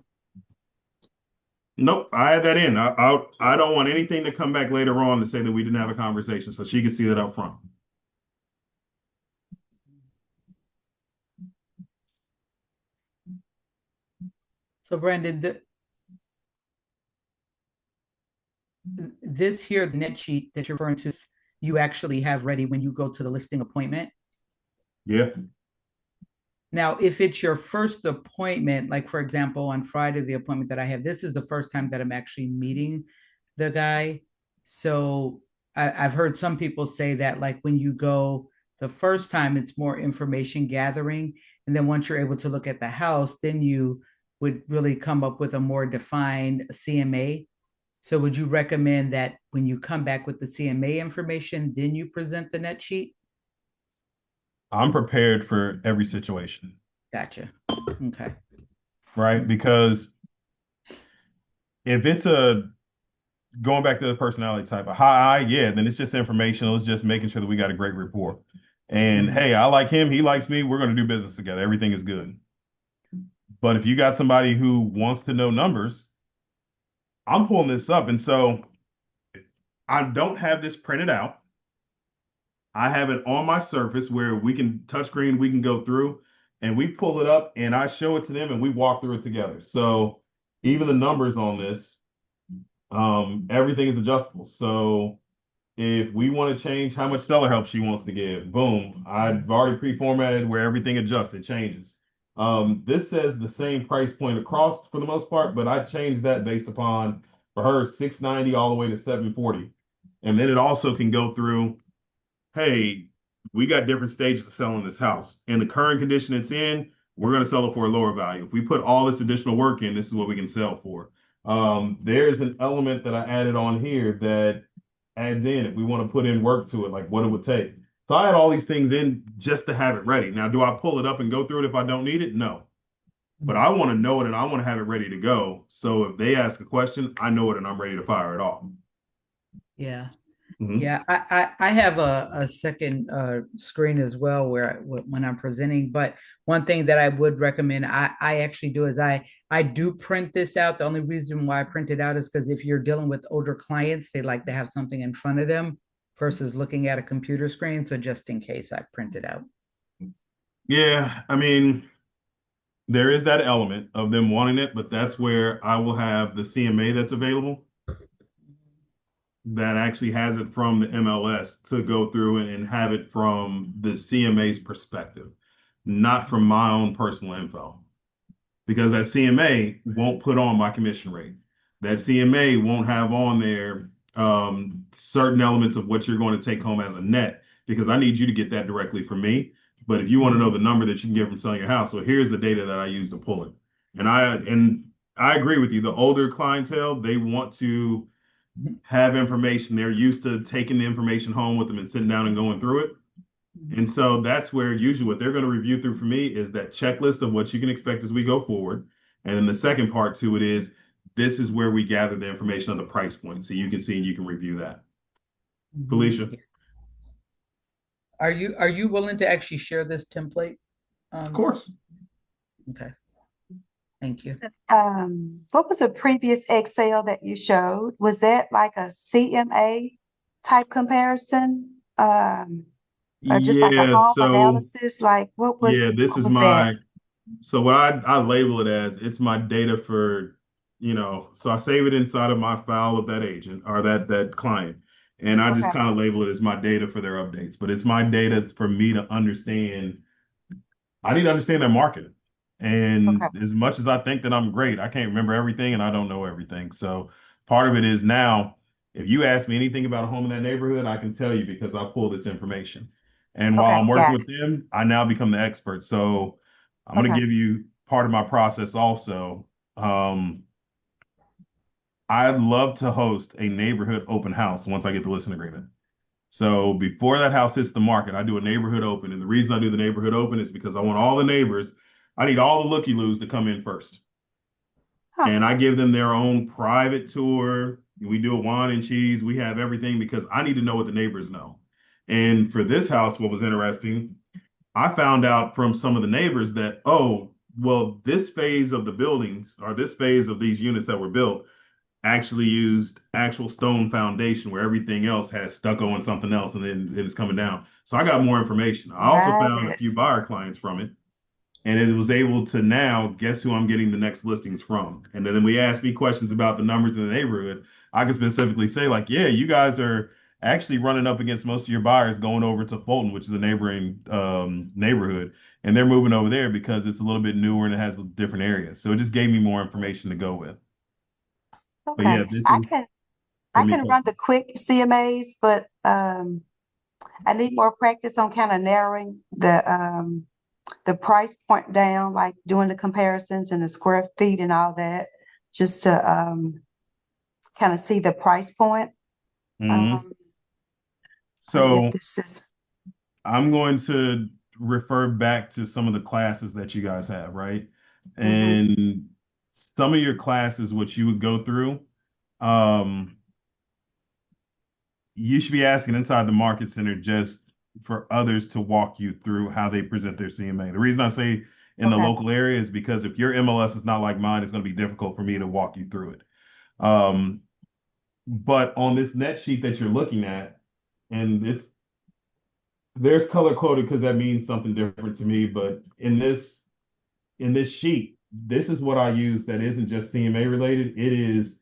[SPEAKER 1] Nope, I had that in. I don't want anything to come back later on to say that we didn't have a conversation, so she can see that up front.
[SPEAKER 6] So Brandon, this here, the net sheet that you're referring to, you actually have ready when you go to the listing appointment?
[SPEAKER 1] Yeah.
[SPEAKER 6] Now, if it's your first appointment, like for example, on Friday, the appointment that I have, this is the first time that I'm actually meeting the guy. So I've heard some people say that like when you go the first time, it's more information gathering. And then once you're able to look at the house, then you would really come up with a more defined CMA. So would you recommend that when you come back with the CMA information, then you present the net sheet?
[SPEAKER 1] I'm prepared for every situation.
[SPEAKER 6] Gotcha. Okay.
[SPEAKER 1] Right? Because if it's going back to the personality type, a high I, yeah, then it's just informational. It's just making sure that we got a great rapport. And hey, I like him, he likes me, we're going to do business together. Everything is good. But if you got somebody who wants to know numbers, I'm pulling this up. And so I don't have this printed out. I have it on my surface where we can touchscreen, we can go through and we pull it up and I show it to them and we walk through it together. So even the numbers on this, everything is adjustable. So if we want to change how much seller help she wants to give, boom, I've already pre-formatted where everything adjusts, it changes. This says the same price point across for the most part, but I changed that based upon for her 690 all the way to 740. And then it also can go through, hey, we got different stages of selling this house. In the current condition it's in, we're going to sell it for a lower value. If we put all this additional work in, this is what we can sell for. There's an element that I added on here that adds in if we want to put in work to it, like what it would take. So I had all these things in just to have it ready. Now, do I pull it up and go through it if I don't need it? No. But I want to know it and I want to have it ready to go. So if they ask a question, I know it and I'm ready to fire it off.
[SPEAKER 6] Yeah.
[SPEAKER 1] Mhm.
[SPEAKER 6] Yeah, I have a second screen as well when I'm presenting. But one thing that I would recommend, I actually do is I do print this out. The only reason why I print it out is because if you're dealing with older clients, they like to have something in front of them versus looking at a computer screen. So just in case, I print it out.
[SPEAKER 1] Yeah, I mean, there is that element of them wanting it, but that's where I will have the CMA that's available that actually has it from the MLS to go through and have it from the CMA's perspective, not from my own personal info. Because that CMA won't put on my commission rate. That CMA won't have on there certain elements of what you're going to take home as a net, because I need you to get that directly from me. But if you want to know the number that you can get from selling your house, so here's the data that I use to pull it. And I agree with you. The older clientele, they want to have information. They're used to taking the information home with them and sitting down and going through it. And so that's where usually what they're going to review through for me is that checklist of what you can expect as we go forward. And then the second part to it is this is where we gather the information on the price point. So you can see and you can review that. Felicia.
[SPEAKER 6] Are you willing to actually share this template?
[SPEAKER 1] Of course.
[SPEAKER 6] Okay. Thank you.
[SPEAKER 11] What was a previous Excel that you showed? Was that like a CMA type comparison? Or just like a
[SPEAKER 1] Yeah,
[SPEAKER 11] home
[SPEAKER 1] so
[SPEAKER 11] analysis? Like
[SPEAKER 1] yeah, this
[SPEAKER 11] what
[SPEAKER 1] is
[SPEAKER 11] was that?
[SPEAKER 1] my so what I label it as, it's my data for, so I save it inside of my file of that agent or that client. And I just
[SPEAKER 11] Okay.
[SPEAKER 1] kind of label it as my data for their updates. But it's my data for me to understand. I need to understand their market.
[SPEAKER 11] Okay.
[SPEAKER 1] And as much as I think that I'm great, I can't remember everything and I don't know everything. So part of it is now, if you ask me anything about a home in that neighborhood, I can tell you because I pull this information. And while
[SPEAKER 11] Okay.
[SPEAKER 1] I'm working
[SPEAKER 11] Got
[SPEAKER 1] with
[SPEAKER 11] it.
[SPEAKER 1] them, I now become the expert. So I'm going to
[SPEAKER 11] Okay.
[SPEAKER 1] give you part of my process also. Um, I'd love to host a neighborhood open house once I get the listing agreement. So before that house hits the market, I do a neighborhood open. And the reason I do the neighborhood open is because I want all the neighbors, I need all the looky-loos to come in first.
[SPEAKER 11] Huh.
[SPEAKER 1] And I give them their own private tour. We do a wine and cheese. We have everything because I need to know what the neighbors know. And for this house, what was interesting, I found out from some of the neighbors that, oh, well, this phase of the buildings or this phase of these units that were built actually used actual stone foundation where everything else has stucco and something else and then it's coming down. So I got more information. I also found a few
[SPEAKER 11] Nice.
[SPEAKER 1] buyer clients from it and it was able to now guess who I'm getting the next listings from. And then we asked me questions about the numbers in the neighborhood. I can specifically say like, yeah, you guys are actually running up against most of your buyers going over to Fulton, which is a neighboring neighborhood, and they're moving over there because it's a little bit newer and it has different areas. So it just gave me more information to go with. But
[SPEAKER 11] Okay.
[SPEAKER 1] yeah, this
[SPEAKER 11] I
[SPEAKER 1] is
[SPEAKER 11] can
[SPEAKER 1] for
[SPEAKER 11] I
[SPEAKER 1] me
[SPEAKER 11] can run
[SPEAKER 1] personally.
[SPEAKER 11] the quick CMAs, but I need more practice on kind of narrowing the price point down, like doing the comparisons and the square feet and all that, just to kind of see the price point.
[SPEAKER 1] Mhm.
[SPEAKER 11] Um, if
[SPEAKER 1] So
[SPEAKER 11] this is
[SPEAKER 1] I'm going to refer back to some of the classes that you guys have, right?
[SPEAKER 11] mhm.
[SPEAKER 1] And some of your classes, which you would go through, um, you should be asking inside the market center just for others to walk you through how they present their CMA. The reason I say in the
[SPEAKER 11] Okay.
[SPEAKER 1] local area is because if your MLS is not like mine, it's going to be difficult for me to walk you through it. Um, but on this net sheet that you're looking at, and there's color coded because that means something different to me. But in this sheet, this is what I use that isn't just CMA related. It is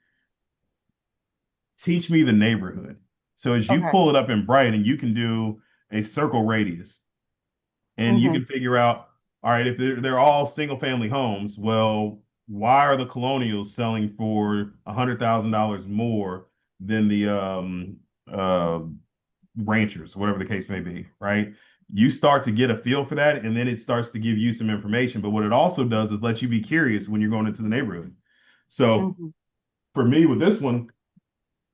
[SPEAKER 1] teach me the neighborhood. So as you
[SPEAKER 11] Okay.
[SPEAKER 1] pull it up in Brighton, you can do a circle radius and you
[SPEAKER 11] Mm-hmm.
[SPEAKER 1] can figure out, all right, if they're all single family homes, well, why are the colonials selling for $100,000 more than the ranchers, whatever the case may be, right? You start to get a feel for that, and then it starts to give you some information. But what it also does is let you be curious when you're going into the neighborhood. So
[SPEAKER 11] Mhm.
[SPEAKER 1] for me with this one,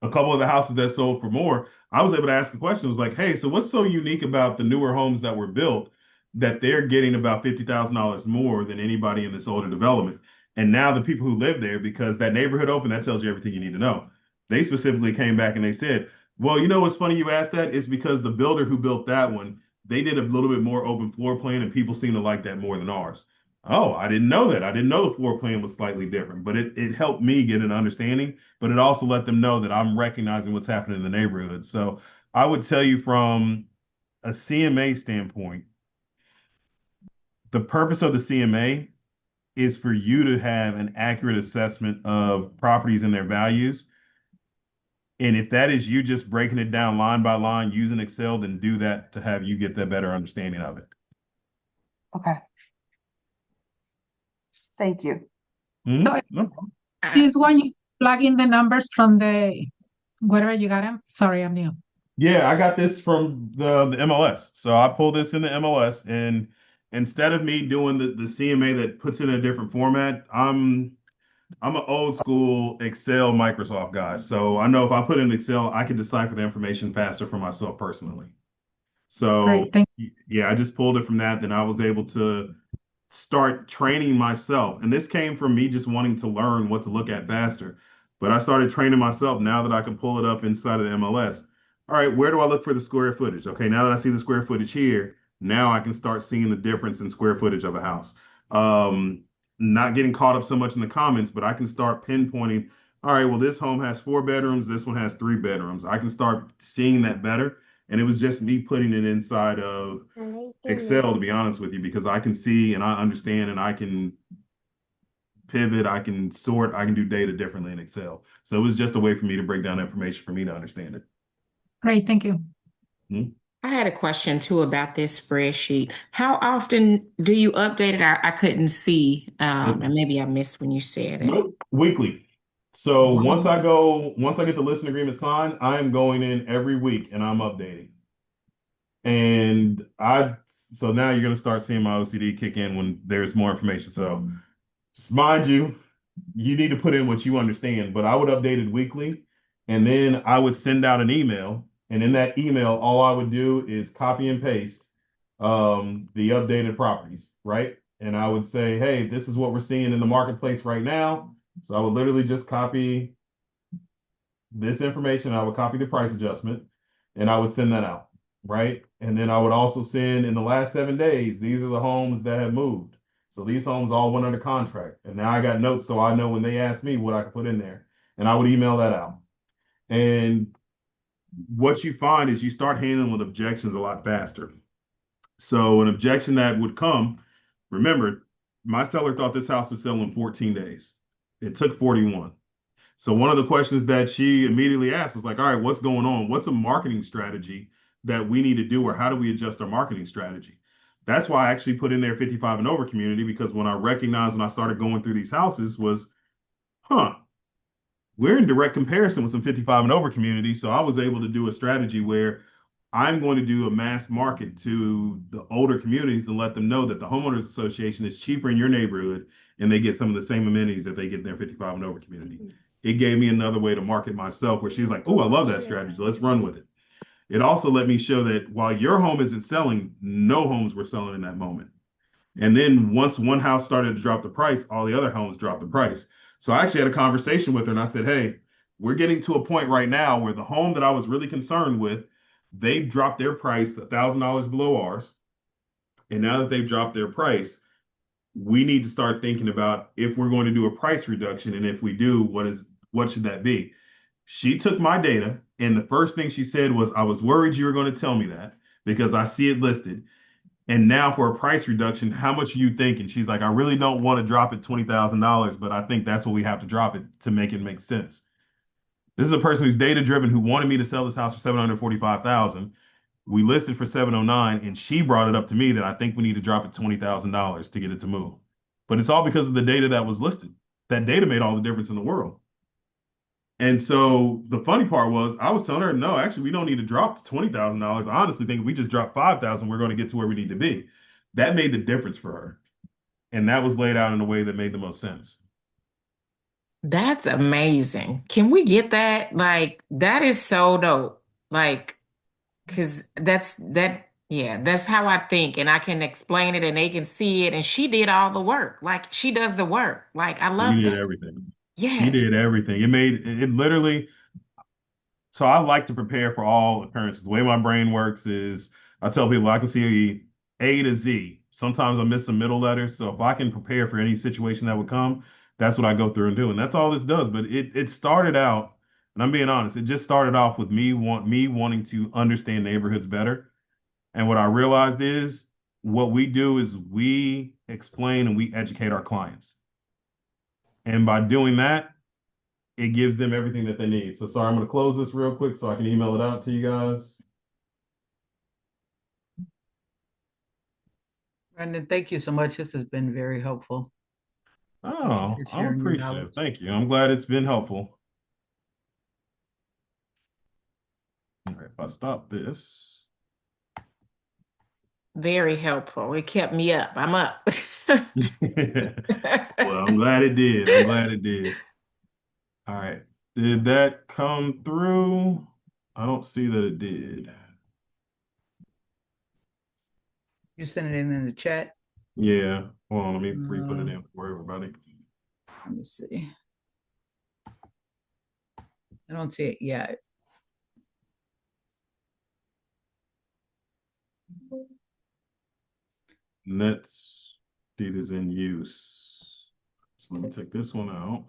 [SPEAKER 1] a couple of the houses that sold for more, I was able to ask a question. It was like, hey, so what's so unique about the newer homes that were built that they're getting about $50,000 more than anybody in this older development? And now the people who live there, because that neighborhood open, that tells you everything you need to know. They specifically came back and they said, well, you know what's funny you asked that? It's because the builder who built that one, they did a little bit more open floor plan and people seem to like that more than ours. Oh, I didn't know that. I didn't know the floor plan was slightly different, but it helped me get an understanding, but it also let them know that I'm recognizing what's happening in the neighborhood. So I would tell you from a CMA standpoint, the purpose of the CMA is for you to have an accurate assessment of properties and their values. And if that is you just breaking it down line by line using Excel, then do that to have you get that better understanding of it.
[SPEAKER 11] Okay, thank you.
[SPEAKER 1] Mhm. No.
[SPEAKER 13] Is when you plug in the numbers from the wherever you got them. Sorry, I'm new.
[SPEAKER 1] Yeah, I got this from the MLS. So I pulled this in the MLS, and instead of me doing the CMA that puts it in a different format, I'm an old school Excel Microsoft guy. So I know if I put in Excel, I can decipher the information faster for myself personally. So
[SPEAKER 13] Great, thank
[SPEAKER 1] yeah, I just pulled it from that. Then I was able to start training myself. And this came from me just wanting to learn what to look at faster. But I started training myself now that I can pull it up inside of the MLS. All right, where do I look for the square footage? Okay, now that I see the square footage here, now I can start seeing the difference in square footage of a house. Not getting caught up so much in the comments, but I can start pinpointing, all right, well, this home has 4 bedrooms, this one has 3 bedrooms. I can start seeing that better. And it was just me putting it inside of Excel, to be honest with you, because I can see and I understand and I can pivot, I can sort, I can do data differently in Excel. So it was just a way for me to break down information for me to understand it.
[SPEAKER 13] Great, thank you.
[SPEAKER 1] Hmm?
[SPEAKER 14] I had a question too about this spreadsheet. How often do you update it? I couldn't see, and maybe I missed when you said it.
[SPEAKER 1] Nope, weekly. So once I get the listing agreement signed, I am going in every week and I'm updating. And so now you're going to start seeing my OCD kick in when there's more information. So just mind you, you need to put in what you understand, but I would update it weekly and then I would send out an email. And in that email, all I would do is copy and paste the updated properties, right? And I would say, hey, this is what we're seeing in the marketplace right now. So I would literally just copy this information. I would copy the price adjustment and I would send that out, right? And then I would also send in the last 7 days, these are the homes that have moved. So these homes all went under contract. And now I got notes so I know when they ask me what I can put in there. And I would email that out. And what you find is you start handling objections a lot faster. So an objection that would come, remember, my seller thought this house would sell in 14 days. It took 41. So one of the questions that she immediately asked was like, all right, what's going on? What's a marketing strategy that we need to do, or how do we adjust our marketing strategy? That's why I actually put in there 55 and over community, because when I recognized when I started going through these houses was, huh, we're in direct comparison with some 55 and over communities. So I was able to do a strategy where I'm going to do a mass market to the older communities and let them know that the homeowners association is cheaper in your neighborhood and they get some of the same amenities that they get in their 55 and over community. It gave me another way to market myself where she's like, oh, I love that strategy. Let's run with it. It also let me show that while your home isn't selling, no homes were selling in that moment. And then once one house started to drop the price, all the other homes dropped the price. So I actually had a conversation with her and I said, hey, we're getting to a point right now where the home that I was really concerned with, they've dropped their price $1,000 below ours. And now that they've dropped their price, we need to start thinking about if we're going to do a price reduction. And if we do, what should that be? She took my data, and the first thing she said was, I was worried you were going to tell me that because I see it listed. And now for a price reduction, how much are you thinking? She's like, I really don't want to drop it $20,000, but I think that's what we have to drop it to make it make sense. This is a person who's data driven who wanted me to sell this house for 745,000. We listed for 709, and she brought it up to me that I think we need to drop it $20,000 to get it to move. But it's all because of the data that was listed. That data made all the difference in the world. And so the funny part was I was telling her, no, actually, we don't need to drop to $20,000. I honestly think if we just drop 5,000, we're going to get to where we need to be. That made the difference for her. And that was laid out in a way that made the most sense.
[SPEAKER 14] That's amazing. Can we get that? Like, that is so dope. Like, because yeah, that's how I think. And I can explain it and they can see it. And she did all the work. Like, she does the work. Like, I
[SPEAKER 1] She
[SPEAKER 14] love
[SPEAKER 1] did
[SPEAKER 14] that.
[SPEAKER 1] everything. She did
[SPEAKER 14] Yes.
[SPEAKER 1] everything. It literally, so I like to prepare for all occurrences. The way my brain works is I tell people I can see A to Z. Sometimes I miss some middle letters. So if I can prepare for any situation that would come, that's what I go through and do. And that's all this does. But it started out, and I'm being honest, it just started off with me wanting to understand neighborhoods better. And what I realized is what we do is we explain and we educate our clients. And by doing that, it gives them everything that they need. So sorry, I'm going to close this real quick so I can email it out to you guys.
[SPEAKER 6] Brandon, thank you so much. This has been very helpful. Thank you
[SPEAKER 1] Oh,
[SPEAKER 6] for
[SPEAKER 1] I'm
[SPEAKER 6] sharing your
[SPEAKER 1] appreciative.
[SPEAKER 6] knowledge.
[SPEAKER 1] Thank you. I'm glad it's been helpful. All right, if I stop this.
[SPEAKER 14] Very helpful. It kept me up. I'm up.
[SPEAKER 1] Well, I'm glad it did. I'm glad it did. All right. Did that come through? I don't see that it did.
[SPEAKER 6] You sent it in the chat.
[SPEAKER 1] Yeah. Hold on, let me re-put it in for everybody.
[SPEAKER 6] Let me see. I don't see it yet.
[SPEAKER 1] NetSuite is in use. So let me take this one out.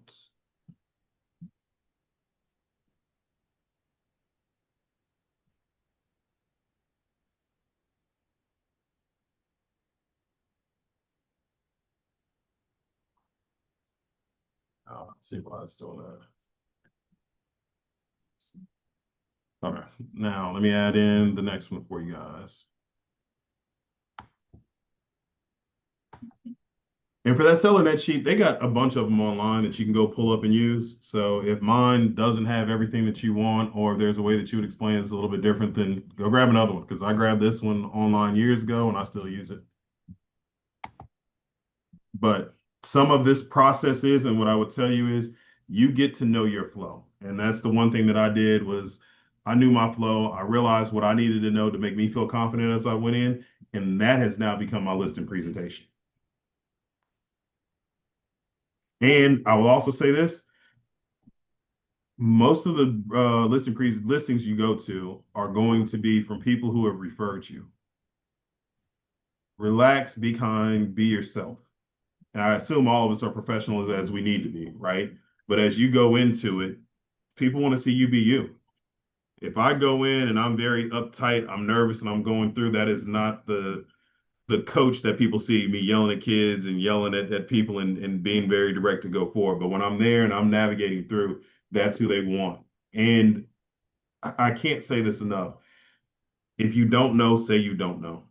[SPEAKER 1] Let's see why it's doing that. Okay, now let me add in the next one for you guys. And for that seller net sheet, they got a bunch of them online that you can go pull up and use. So if mine doesn't have everything that you want, or if there's a way that you would explain it's a little bit different, then go grab another one because I grabbed this one online years ago and I still use it. But some of this process is, and what I would tell you is you get to know your flow. And that's the one thing that I did was I knew my flow. I realized what I needed to know to make me feel confident as I went in. And that has now become my listing presentation. And I will also say this, most of the listings you go to are going to be from people who have referred you. Relax, be kind, be yourself. And I assume all of us are professionals as we need to be, right? But as you go into it, people want to see you be you. If I go in and I'm very uptight, I'm nervous and I'm going through, that is not the coach that people see me yelling at kids and yelling at people and being very direct to go forward. But when I'm there and I'm navigating through, that's who they want. And I can't say this enough. If you don't know, say you don't know.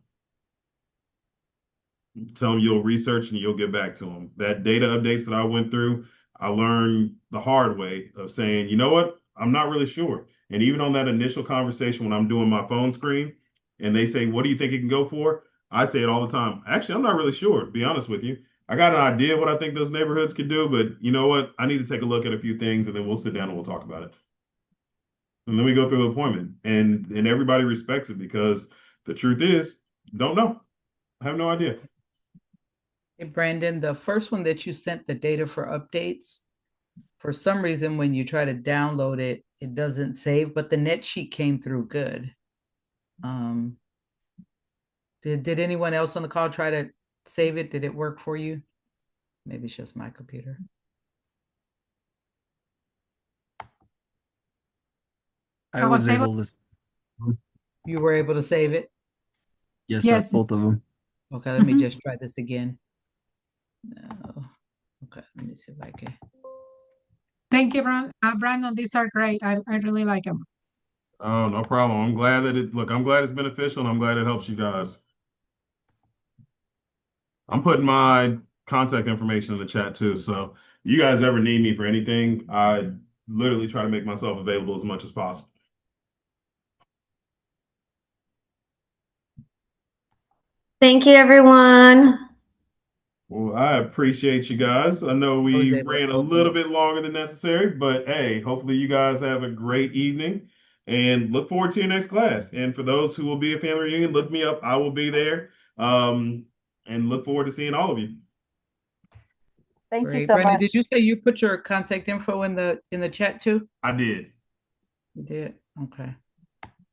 [SPEAKER 1] Tell them you'll research and you'll get back to them. That data updates that I went through, I learned the hard way of saying, you know what? I'm not really sure. And even on that initial conversation when I'm doing my phone screen and they say, what do you think it can go for? I say it all the time. Actually, I'm not really sure, to be honest with you. I got an idea what I think those neighborhoods could do, but you know what? I need to take a look at a few things and then we'll sit down and we'll talk about it. And then we go through the appointment and everybody respects it because the truth is, don't know. I have no idea.
[SPEAKER 6] Hey, Brandon, the first one that you sent the data for updates, for some reason, when you try to download it, it doesn't save, but the net sheet came through good. Did anyone else on the call try to save it? Did it work for you? Maybe it's just my computer.
[SPEAKER 8] I was able to.
[SPEAKER 6] You were able to save it?
[SPEAKER 8] Yes, both of them.
[SPEAKER 6] Okay, let me just try this again. No. Okay, let me see if I can.
[SPEAKER 13] Thank you, Brandon. These are great. I really like them.
[SPEAKER 1] Oh, no problem. I'm glad that I'm glad it's beneficial and I'm glad it helps you guys. I'm putting my contact information in the chat too. So you guys ever need me for anything, literally try to make myself available as much as possible.
[SPEAKER 7] Thank you, everyone.
[SPEAKER 1] Well, I appreciate you guys. I know
[SPEAKER 6] I was
[SPEAKER 1] we
[SPEAKER 6] able to
[SPEAKER 1] ran a
[SPEAKER 6] help
[SPEAKER 1] little
[SPEAKER 6] you.
[SPEAKER 1] bit longer than necessary, but hey, hopefully you guys have a great evening and look forward to your next class. And for those who will be at family reunion, look me up. I will be there. Um, and look forward to seeing all of you.
[SPEAKER 11] Thank you
[SPEAKER 6] Great.
[SPEAKER 11] so
[SPEAKER 6] Brandon, did
[SPEAKER 11] much.
[SPEAKER 6] you say you put your contact info in the chat too?
[SPEAKER 1] I did.
[SPEAKER 6] You did? Okay.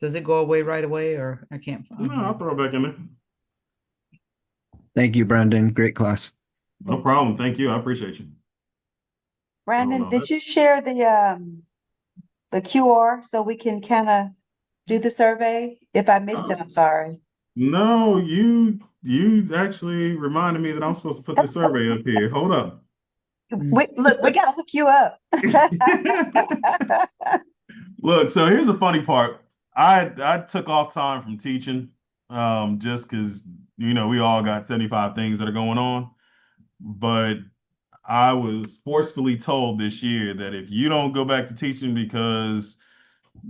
[SPEAKER 6] Does it go away right away or I can't
[SPEAKER 1] No,
[SPEAKER 6] find
[SPEAKER 1] I'll throw it back in there.
[SPEAKER 8] Thank you, Brandon. Great class.
[SPEAKER 1] No problem. Thank you. I appreciate you.
[SPEAKER 11] Brandon,
[SPEAKER 1] no,
[SPEAKER 11] did you share the QR so we can kind of do the survey? If I missed it, I'm sorry.
[SPEAKER 1] No, you actually reminded me that I'm supposed to put this survey up here. Hold up.
[SPEAKER 11] We gotta hook you up.
[SPEAKER 1] Look, so here's the funny part. I took off time from teaching, just because we all got 75 things that are going on. But I was forcefully told this year that if you don't go back to teaching because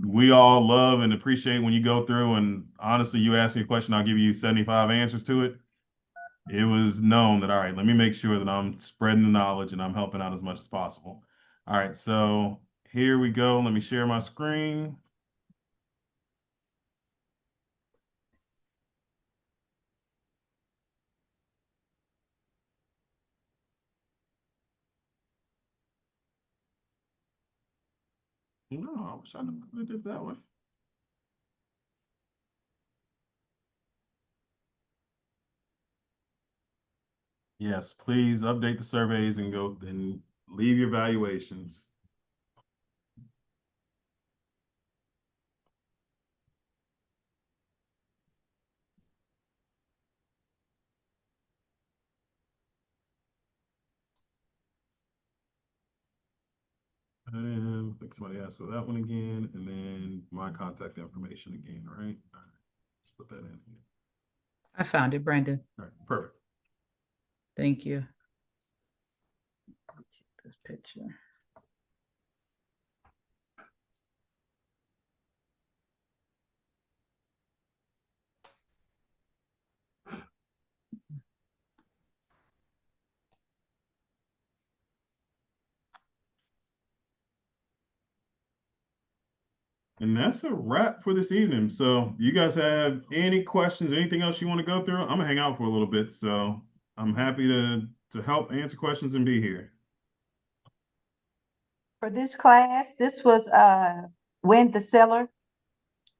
[SPEAKER 1] we all love and appreciate when you go through and honestly you ask me a question, I'll give you 75 answers to it. It was known that all right, let me make sure that I'm spreading the knowledge and I'm helping out as much as possible. All right, so here we go. Let me share my screen. No, I wish I did it that way. Yes, please update the surveys and go and leave your valuations. And I think somebody asked for that one again, and then my contact information again, right? All right, let's put that in here.
[SPEAKER 6] I found it, Brandon.
[SPEAKER 1] All right, perfect.
[SPEAKER 6] Thank you. Take this picture.
[SPEAKER 1] And that's a wrap for this evening. So, you guys have any questions, anything else you want to go through? I'm gonna hang out for a little bit, so I'm happy to help answer questions and be here.
[SPEAKER 11] For this class, this was Win the Seller.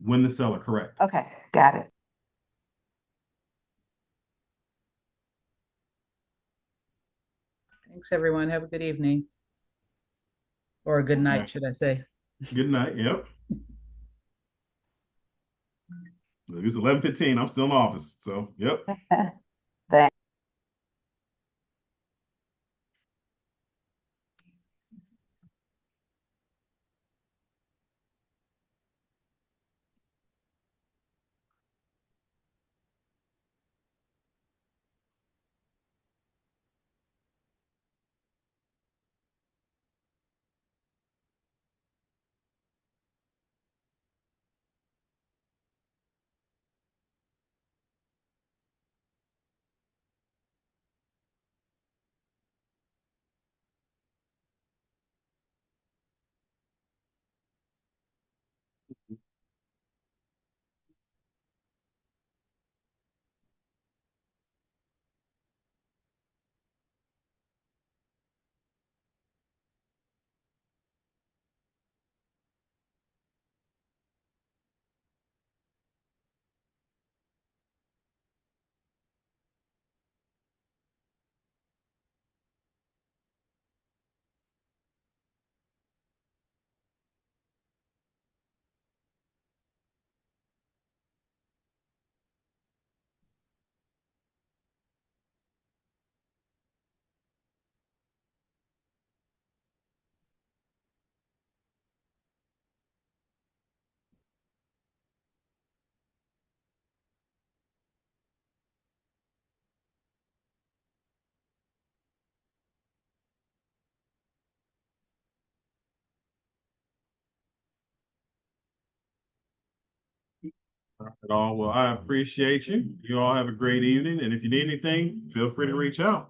[SPEAKER 1] Win the seller, correct.
[SPEAKER 11] Okay, got it.
[SPEAKER 6] Thanks, everyone. Have a good evening. Or a good night, should I say.
[SPEAKER 1] Good night. Yep. It's 11:15. I'm still in the office, so yep.
[SPEAKER 11] Thanks.
[SPEAKER 1] Not at all. Well, I appreciate you. You all have a great evening. And if you need anything, feel free to reach out.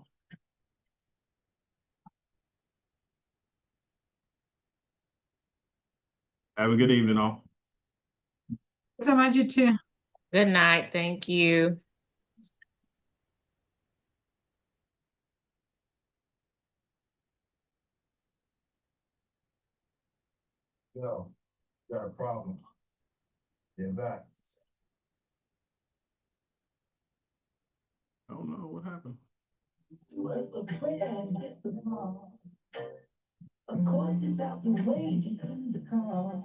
[SPEAKER 1] Have a good evening, all.
[SPEAKER 13] So much, you too.
[SPEAKER 14] Good night. Thank you.
[SPEAKER 1] Yo, got a problem. Get back. I don't know what happened.
[SPEAKER 15] Of course, it's out the way in the car.